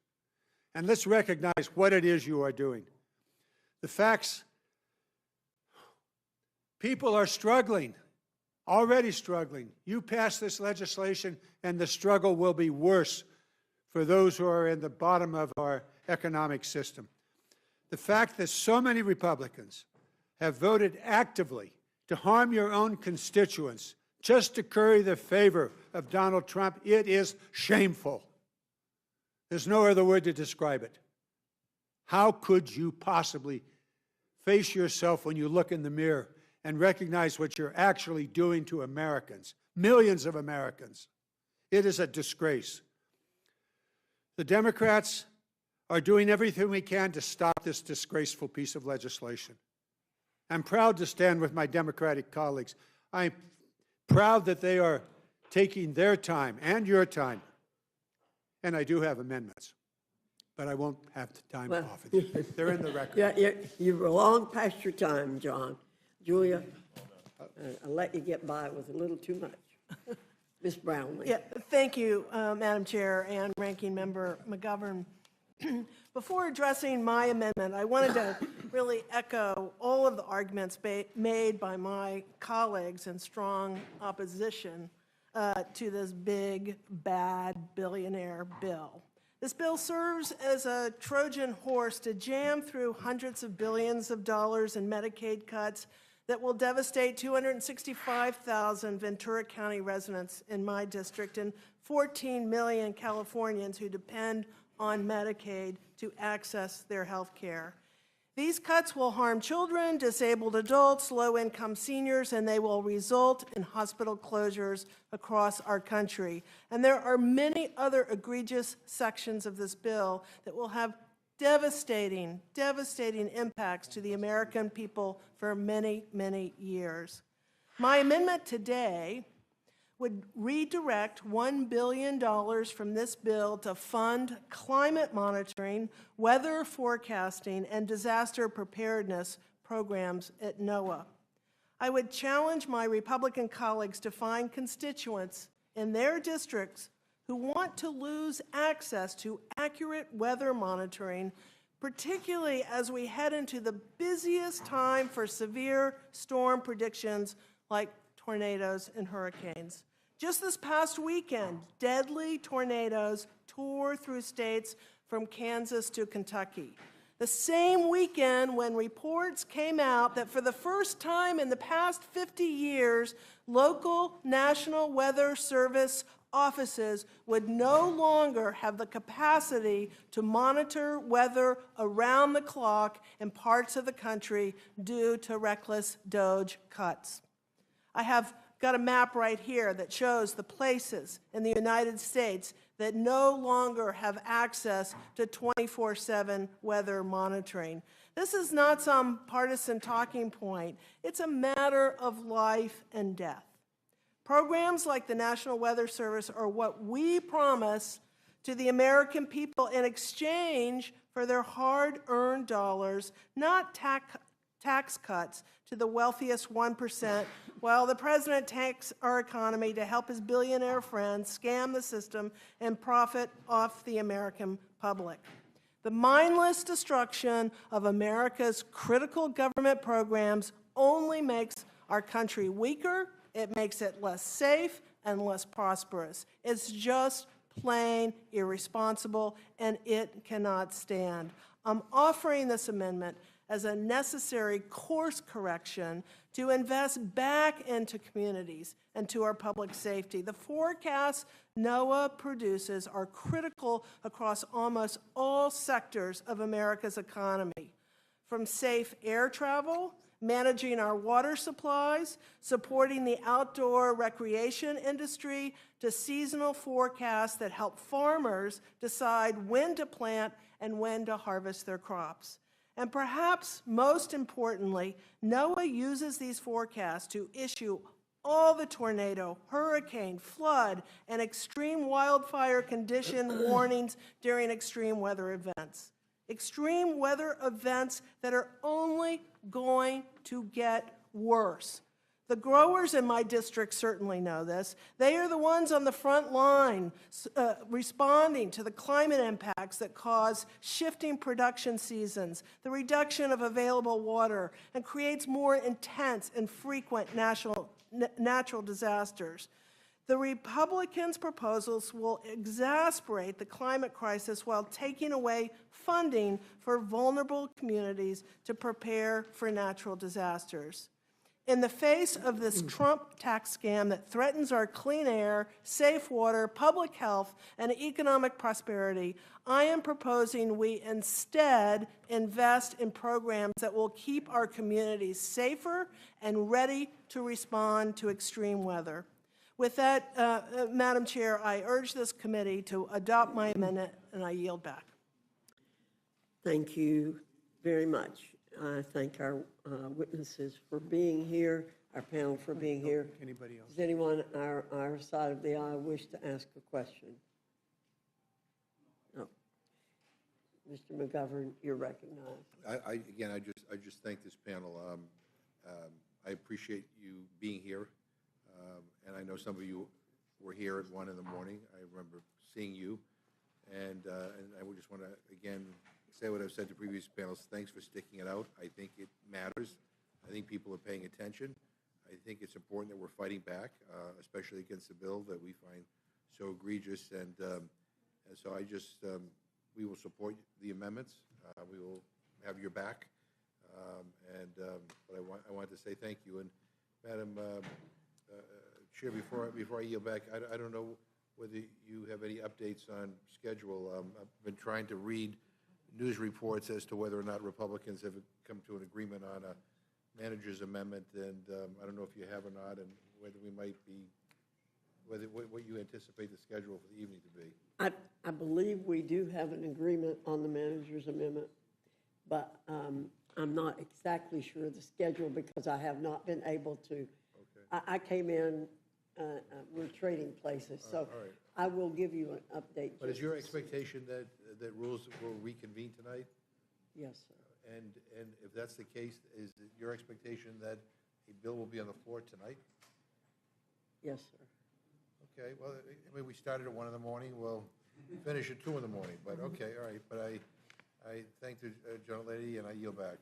And let's recognize what it is you are doing. The facts, people are struggling, already struggling. You pass this legislation and the struggle will be worse for those who are in the bottom of our economic system. The fact that so many Republicans have voted actively to harm your own constituents just to curry the favor of Donald Trump, it is shameful. There's no other word to describe it. How could you possibly face yourself when you look in the mirror and recognize what you're actually doing to Americans, millions of Americans? It is a disgrace. The Democrats are doing everything we can to stop this disgraceful piece of legislation. I'm proud to stand with my Democratic colleagues. I'm proud that they are taking their time and your time. And I do have amendments, but I won't have the time to offer them. They're in the record. Yeah, you're long past your time, John. Julia, I'll let you get by with a little too much. Ms. Brownlee. Yeah, thank you, Madam Chair and Ranking Member McGovern. Before addressing my amendment, I wanted to really echo all of the arguments made by my colleagues in strong opposition to this big, bad billionaire bill. This bill serves as a Trojan horse to jam through hundreds of billions of dollars in Medicaid cuts that will devastate 265,000 Ventura County residents in my district and 14 million Californians who depend on Medicaid to access their health care. These cuts will harm children, disabled adults, low-income seniors, and they will result in hospital closures across our country. And there are many other egregious sections of this bill that will have devastating, devastating impacts to the American people for many, many years. My amendment today would redirect $1 billion from this bill to fund climate monitoring, weather forecasting, and disaster preparedness programs at NOAA. I would challenge my Republican colleagues to find constituents in their districts who want to lose access to accurate weather monitoring, particularly as we head into the busiest time for severe storm predictions like tornadoes and hurricanes. Just this past weekend, deadly tornadoes tore through states from Kansas to Kentucky. The same weekend when reports came out that for the first time in the past 50 years, local National Weather Service offices would no longer have the capacity to monitor weather around the clock in parts of the country due to reckless DOGE cuts. I have got a map right here that shows the places in the United States that no longer have access to 24/7 weather monitoring. This is not some partisan talking point. It's a matter of life and death. Programs like the National Weather Service are what we promise to the American people in exchange for their hard-earned dollars, not tax cuts to the wealthiest 1%, while the president takes our economy to help his billionaire friends scam the system and profit off the American public. The mindless destruction of America's critical government programs only makes our country weaker, it makes it less safe and less prosperous. It's just plain irresponsible, and it cannot stand. I'm offering this amendment as a necessary course correction to invest back into communities and to our public safety. The forecasts NOAA produces are critical across almost all sectors of America's economy, from safe air travel, managing our water supplies, supporting the outdoor recreation industry, to seasonal forecasts that help farmers decide when to plant and when to harvest their crops. And perhaps most importantly, NOAA uses these forecasts to issue all the tornado, hurricane, flood, and extreme wildfire condition warnings during extreme weather events. Extreme weather events that are only going to get worse. The growers in my district certainly know this. They are the ones on the front line responding to the climate impacts that cause shifting production seasons, the reduction of available water, and creates more intense and frequent natural disasters. The Republicans' proposals will exacerbate the climate crisis while taking away funding for vulnerable communities to prepare for natural disasters. In the face of this Trump tax scam that threatens our clean air, safe water, public health, and economic prosperity, I am proposing we instead invest in programs that will keep our communities safer and ready to respond to extreme weather. With that, Madam Chair, I urge this committee to adopt my amendment, and I yield back. Thank you very much. I thank our witnesses for being here, our panel for being here. Anybody else? Does anyone on our side of the aisle wish to ask a question? No. Mr. McGovern, you're recognized. I just thank this panel. I appreciate you being here, and I know some of you were here at 1 in the morning. I remember seeing you, and I would just want to again say what I've said to previous panels. Thanks for sticking it out. I think it matters. I think people are paying attention. I think it's important that we're fighting back, especially against a bill that we find so egregious. And so I just, we will support the amendments. We will have your back. But I want to say thank you. And Madam Chair, before I yield back, I don't know whether you have any updates on schedule. I've been trying to read news reports as to whether or not Republicans have come to an agreement on a manager's amendment, and I don't know if you have or not, and whether we might be, what you anticipate the schedule for the evening to be. I believe we do have an agreement on the manager's amendment, but I'm not exactly sure of the schedule because I have not been able to. Okay. I came in, we're trading places, so right. I will give you an update. But is your expectation that rules will reconvene tonight? Yes, sir. And if that's the case, is it your expectation that a bill will be on the floor tonight? Yes, sir. Okay, well, I mean, we started at 1 in the morning, we'll finish at 2 in the morning, but okay, all right. But I thank the gentlelady, and I yield back.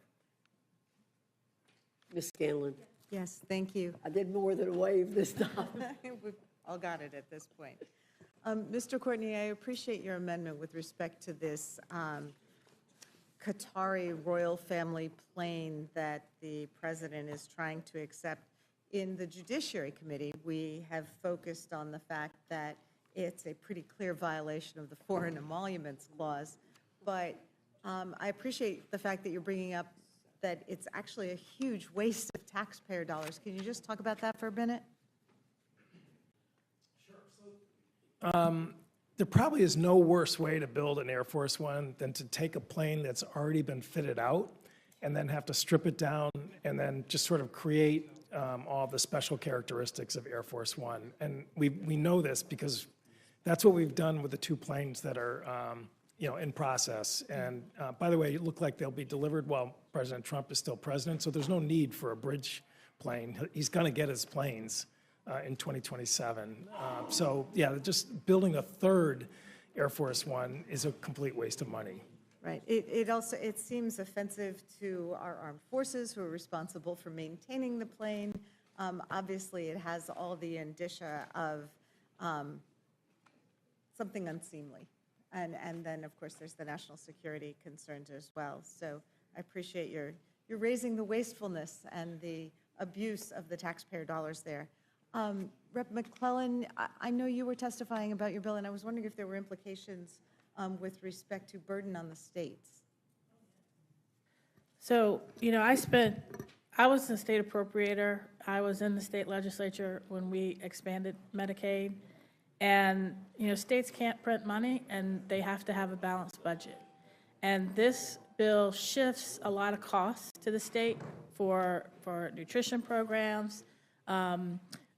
Ms. Scanlon. Yes, thank you. I did more than a wave this time. We've all got it at this point. Mr. Courtney, I appreciate your amendment with respect to this Qatari royal family plane that the president is trying to accept. In the Judiciary Committee, we have focused on the fact that it's a pretty clear violation of the Foreign Emoluments Clause, but I appreciate the fact that you're bringing up that it's actually a huge waste of taxpayer dollars. Can you just talk about that for a minute? There probably is no worse way to build an Air Force One than to take a plane that's already been fitted out and then have to strip it down and then just sort of create all the special characteristics of Air Force One. And we know this because that's what we've done with the two planes that are in process. And by the way, it looked like they'll be delivered while President Trump is still president, so there's no need for a bridge plane. He's going to get his planes in 2027. So yeah, just building a third Air Force One is a complete waste of money. Right. It seems offensive to our armed forces who are responsible for maintaining the plane. Obviously, it has all the indicia of something unseemly. And then, of course, there's the national security concerns as well. So I appreciate you're raising the wastefulness and the abuse of the taxpayer dollars there. Rep. McClellan, I know you were testifying about your bill, and I was wondering if there were implications with respect to burden on the states. So, I was the state appropriator. I was in the state legislature when we expanded Medicaid. And, states can't print money, and they have to have a balanced budget. And this bill shifts a lot of costs to the state for nutrition programs,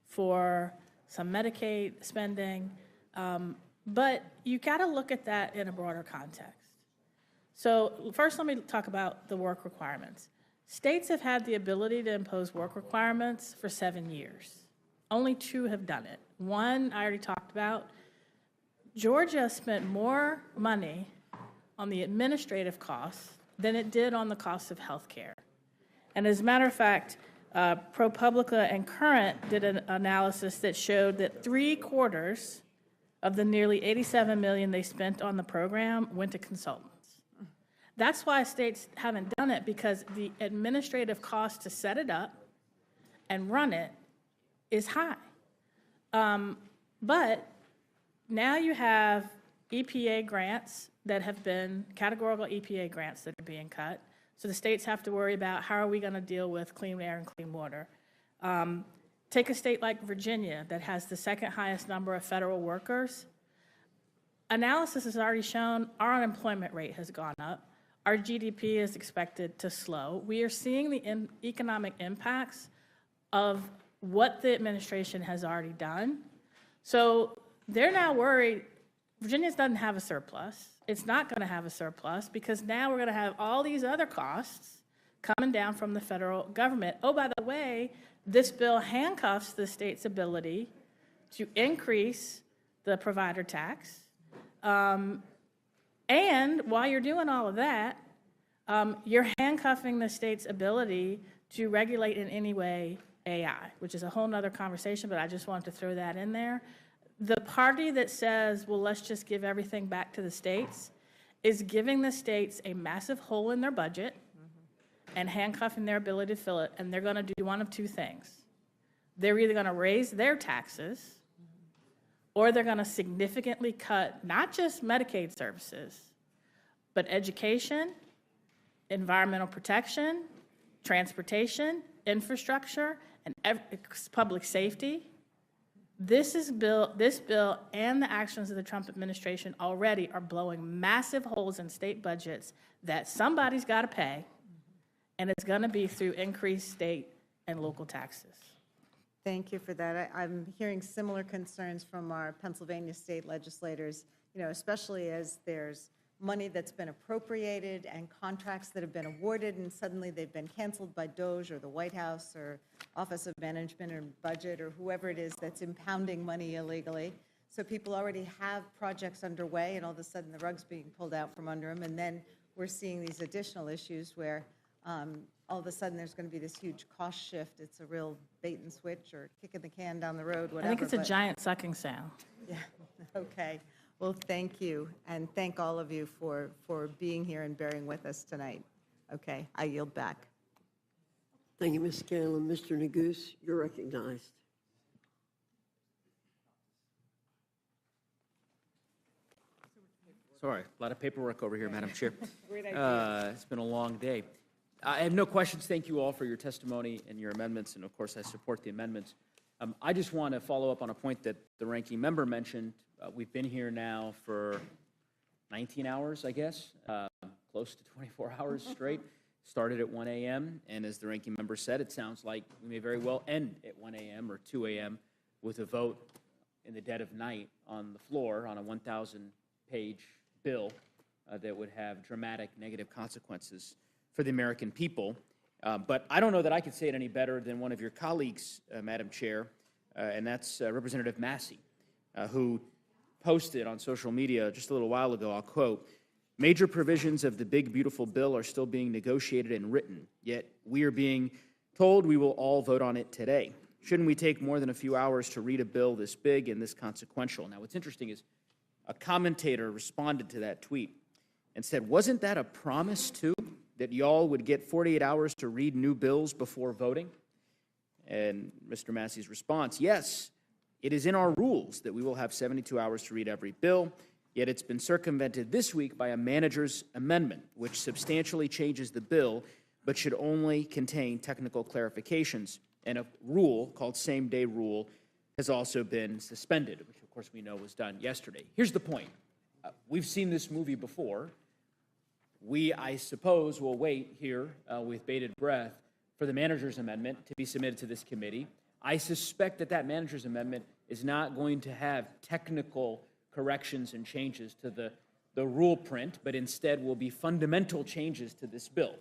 for some Medicaid spending. But you got to look at that in a broader context. So first, let me talk about the work requirements. States have had the ability to impose work requirements for 7 years. Only 2 have done it. One I already talked about. Georgia spent more money on the administrative costs than it did on the cost of health care. And as a matter of fact, ProPublica and Current did an analysis that showed that 3/4 of the nearly $87 million they spent on the program went to consultants. That's why states haven't done it, because the administrative cost to set it up and run it is high. But now you have EPA grants that have been, categorical EPA grants that are being cut. So the states have to worry about how are we going to deal with clean air and clean water. Take a state like Virginia that has the second highest number of federal workers. Analysis has already shown our unemployment rate has gone up. Our GDP is expected to slow. We are seeing the economic impacts of what the administration has already done. So they're now worried. Virginia doesn't have a surplus. It's not going to have a surplus because now we're going to have all these other costs coming down from the federal government. Oh, by the way, this bill handcuffs the state's ability to increase the provider tax. And while you're doing all of that, you're handcuffing the state's ability to regulate in any way AI, which is a whole nother conversation, but I just wanted to throw that in there. The party that says, well, let's just give everything back to the states is giving the states a massive hole in their budget and handcuffing their ability to fill it, and they're going to do one of two things. They're either going to raise their taxes or they're going to significantly cut not just Medicaid services, but education, environmental protection, transportation, infrastructure, and public safety. This bill and the actions of the Trump administration already are blowing massive holes in state budgets that somebody's got to pay, and it's going to be through increased state and local taxes. Thank you for that. I'm hearing similar concerns from our Pennsylvania state legislators, especially as there's money that's been appropriated and contracts that have been awarded and suddenly they've been canceled by DOJ or the White House or Office of Management or Budget or whoever it is that's impounding money illegally. So people already have projects underway and all of a sudden the rug's being pulled out from under them. And then we're seeing these additional issues where all of a sudden there's going to be this huge cost shift. It's a real bait and switch or kicking the can down the road, whatever. I think it's a but- giant sucking sound. Yeah, okay. Well, thank you, and thank all of you for being here and bearing with us tonight. Okay, I yield back. Thank you, Ms. Scanlon. Mr. Neguse, you're recognized. Sorry, a lot of paperwork over here, Madam Chair. Great idea. It's been a long day. I have no questions. Thank you all for your testimony and your amendments, and of course, I support the amendments. I just want to follow up on a point that the ranking member mentioned. We've been here now for 19 hours, I guess, close to 24 hours straight. Started at 1 a.m., and as the ranking member said, it sounds like we may very well end at 1 a.m. or 2 a.m. with a vote in the dead of night on the floor on a 1,000-page bill that would have dramatic negative consequences for the American people. But I don't know that I could say it any better than one of your colleagues, Madam Chair, and that's Representative Massey, who posted on social media just a little while ago, I'll quote, "Major provisions of the big, beautiful bill are still being negotiated and written, yet we are being told we will all vote on it today. Shouldn't we take more than a few hours to read a bill this big and this consequential?" Now, what's interesting is a commentator responded to that tweet and said, "Wasn't that a promise, too, that y'all would get 48 hours to read new bills before voting?" And Mr. Massey's response, "Yes, it is in our rules that we will have 72 hours to read every bill, yet it's been circumvented this week by a manager's amendment, which substantially changes the bill, but should only contain technical clarifications. And a rule called same-day rule has also been suspended," which of course we know was done yesterday. Here's the point. We've seen this movie before. We, I suppose, will wait here with bated breath for the manager's amendment to be submitted to this committee. I suspect that that manager's amendment is not going to have technical corrections and changes to the rule print, but instead will be fundamental changes to this bill.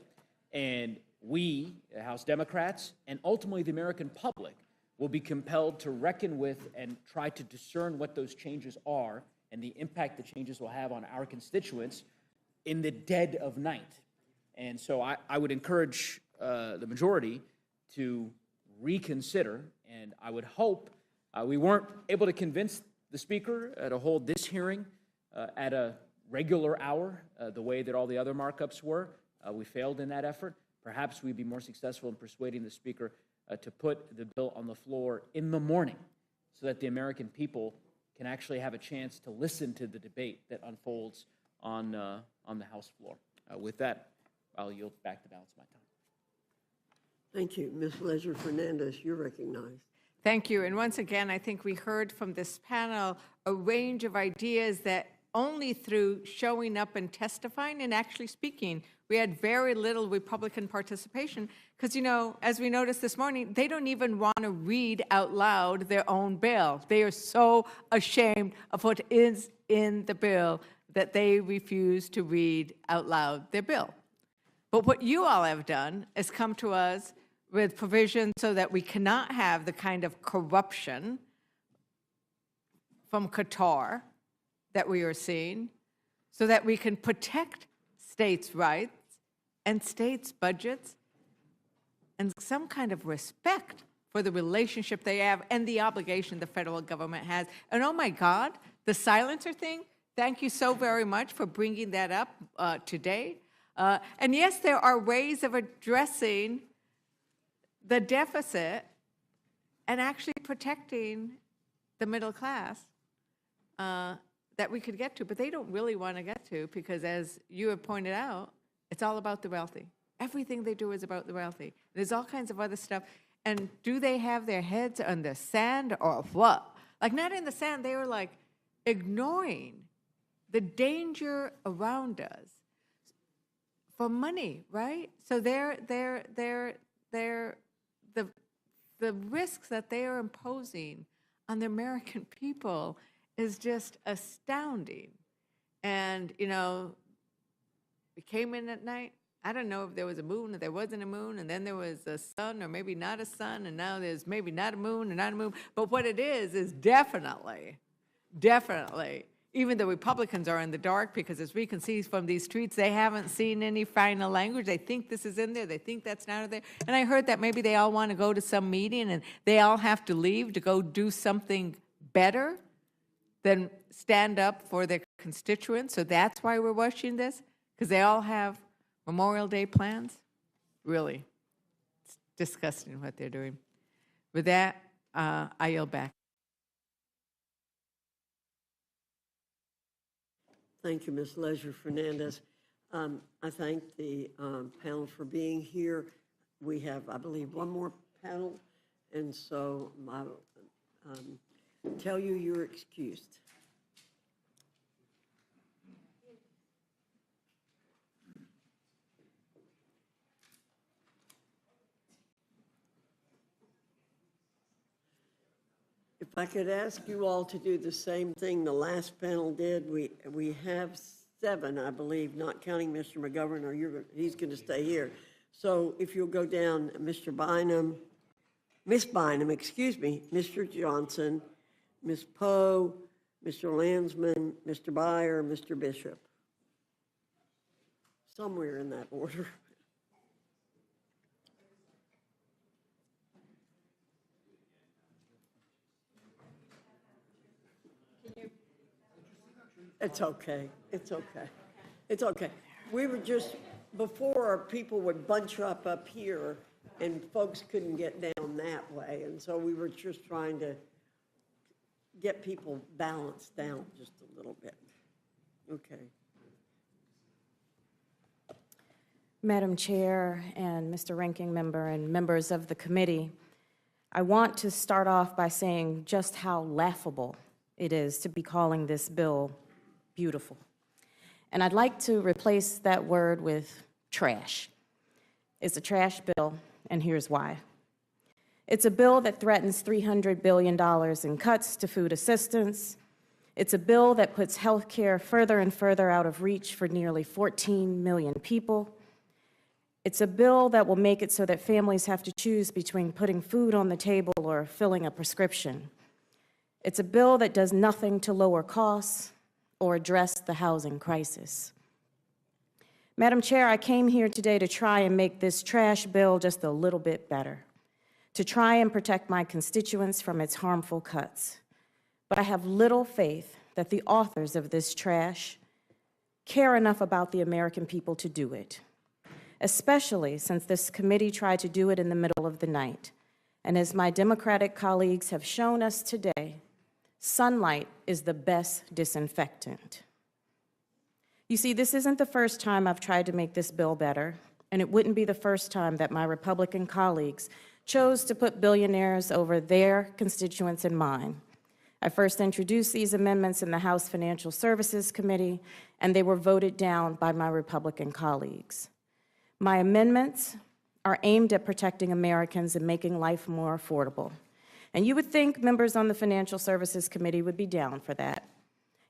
And we, the House Democrats, and ultimately the American public, will be compelled to reckon with and try to discern what those changes are and the impact the changes will have on our constituents in the dead of night. And so I would encourage the majority to reconsider, and I would hope we weren't able to convince the Speaker to hold this hearing at a regular hour, the way that all the other markups were. We failed in that effort. Perhaps we'd be more successful in persuading the Speaker to put the bill on the floor in the morning so that the American people can actually have a chance to listen to the debate that unfolds on the House floor. With that, I'll yield back the balance of my time. Thank you. Ms. Leisure Fernandez, you're recognized. Thank you. And once again, I think we heard from this panel a range of ideas that only through showing up and testifying and actually speaking, we had very little Republican participation because, you know, as we noticed this morning, they don't even want to read out loud their own bill. They are so ashamed of what is in the bill that they refuse to read out loud their bill. But what you all have done is come to us with provisions so that we cannot have the kind of corruption from Qatar that we are seeing, so that we can protect states' rights and states' budgets and some kind of respect for the relationship they have and the obligation the federal government has. And oh my God, the silencer thing, thank you so very much for bringing that up today. And yes, there are ways of addressing the deficit and actually protecting the middle class that we could get to, but they don't really want to get to because, as you have pointed out, it's all about the wealthy. Everything they do is about the wealthy. There's all kinds of other stuff. And do they have their heads on the sand or what? Like, not in the sand, they were like ignoring the danger around us for money, right? So the risks that they are imposing on the American people is just astounding. And, you know, we came in at night. I don't know if there was a moon or there wasn't a moon, and then there was a sun or maybe not a sun, and now there's maybe not a moon or not a moon. But what it is definitely, even the Republicans are in the dark, because as we can see from these tweets, they haven't seen any final language. They think this is in there. They think that's not in there. And I heard that maybe they all want to go to some meeting and they all have to leave to go do something better than stand up for their constituents. So that's why we're watching this, because they all have Memorial Day plans. Really, it's disgusting what they're doing. With that, I yield back. Thank you, Ms. Leisure Fernandez. I thank the panel for being here. We have, I believe, one more panel, and so I'll tell you you're excused. If I could ask you all to do the same thing the last panel did, we have 7, I believe, not counting Mr. McGovern, or he's going to stay here. So if you'll go down, Mr. Bynum, Miss Bynum, excuse me, Mr. Johnson, Ms. Poe, Mr. Landsman, Mr. Byer, Mr. Bishop. Somewhere in that order. It's okay. It's okay. It's okay. We were just, before, people would bunch up here, and folks couldn't get down that way. And so we were just trying to get people balanced down just a little bit. Okay. Madam Chair and Mr. Ranking Member and members of the committee, I want to start off by saying just how laughable it is to be calling this bill beautiful. And I'd like to replace that word with trash. It's a trash bill, and here's why. It's a bill that threatens $300 billion in cuts to food assistance. It's a bill that puts health care further and further out of reach for nearly 14 million people. It's a bill that will make it so that families have to choose between putting food on the table or filling a prescription. It's a bill that does nothing to lower costs or address the housing crisis. Madam Chair, I came here today to try and make this trash bill just a little bit better, to try and protect my constituents from its harmful cuts. But I have little faith that the authors of this trash care enough about the American people to do it, especially since this committee tried to do it in the middle of the night. And as my Democratic colleagues have shown us today, sunlight is the best disinfectant. You see, this isn't the first time I've tried to make this bill better, and it wouldn't be the first time that my Republican colleagues chose to put billionaires over their constituents and mine. I first introduced these amendments in the House Financial Services Committee, and they were voted down by my Republican colleagues. My amendments are aimed at protecting Americans and making life more affordable. And you would think members on the Financial Services Committee would be down for that.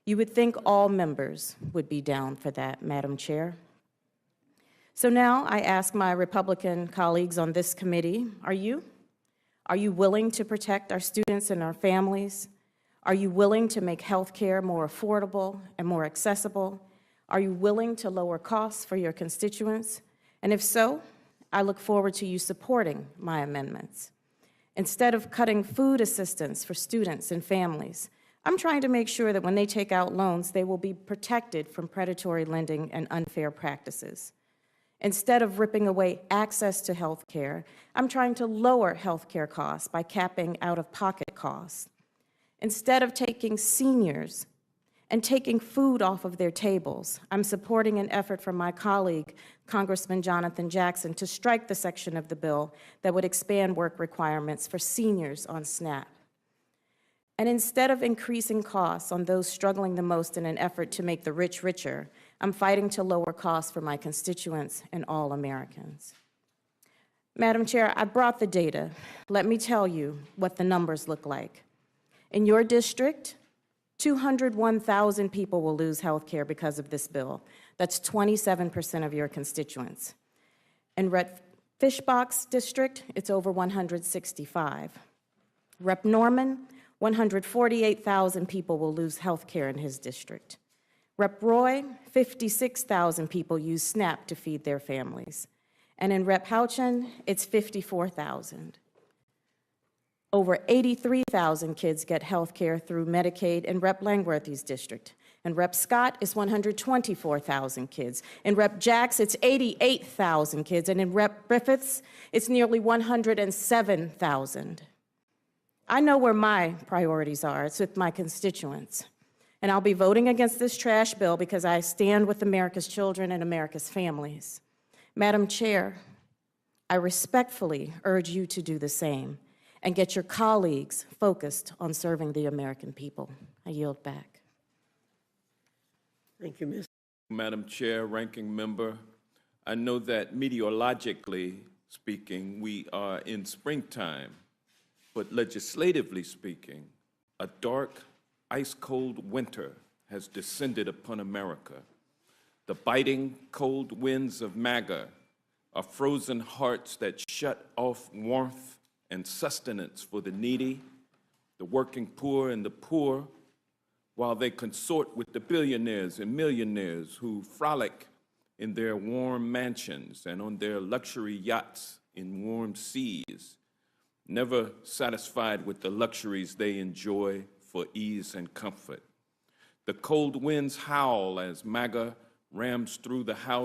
You would think all members would be down for that, Madam Chair. So now I ask my Republican colleagues on this committee, are you? Are you willing to protect our students and our families? Are you willing to make health care more affordable and more accessible? Are you willing to lower costs for your constituents? And if so, I look forward to you supporting my amendments. Instead of cutting food assistance for students and families, I'm trying to make sure that when they take out loans, they will be protected from predatory lending and unfair practices. Instead of ripping away access to health care, I'm trying to lower health care costs by capping out-of-pocket costs. Instead of taking seniors and taking food off of their tables, I'm supporting an effort from my colleague, Congressman Jonathan Jackson, to strike the section of the bill that would expand work requirements for seniors on SNAP. And instead of increasing costs on those struggling the most in an effort to make the rich richer, I'm fighting to lower costs for my constituents and all Americans. Madam Chair, I brought the data. Let me tell you what the numbers look like. In your district, 201,000 people will lose health care because of this bill. That's 27% of your constituents. In Rep Fishbox district, it's over 165. Rep Norman, 148,000 people will lose health care in his district. Rep. Roy, 56,000 people use SNAP to feed their families. And in Rep. Houchin, it's 54,000. Over 83,000 kids get health care through Medicaid in Rep. Langworthy's district. And Rep. Scott is 124,000 kids. In Rep. Jacks, it's 88,000 kids. And in Rep. Griffiths, it's nearly 107,000. I know where my priorities are. It's with my constituents. And I'll be voting against this trash bill because I stand with America's children and America's families. Madam Chair, I respectfully urge you to do the same and get your colleagues focused on serving the American people. I yield back. Thank you, Ms. Madam Chair, Ranking Member, I know that meteorologically speaking, we are in springtime, but legislatively speaking, a dark, ice-cold winter has descended upon America. The biting, cold winds of MAGA are frozen hearts that shut off warmth and sustenance for the needy, the working poor and the poor, while they consort with the billionaires and millionaires who frolic in their warm mansions and on their luxury yachts in warm seas, never satisfied with the luxuries they enjoy for ease and comfort. The cold winds howl as MAGA rams through the House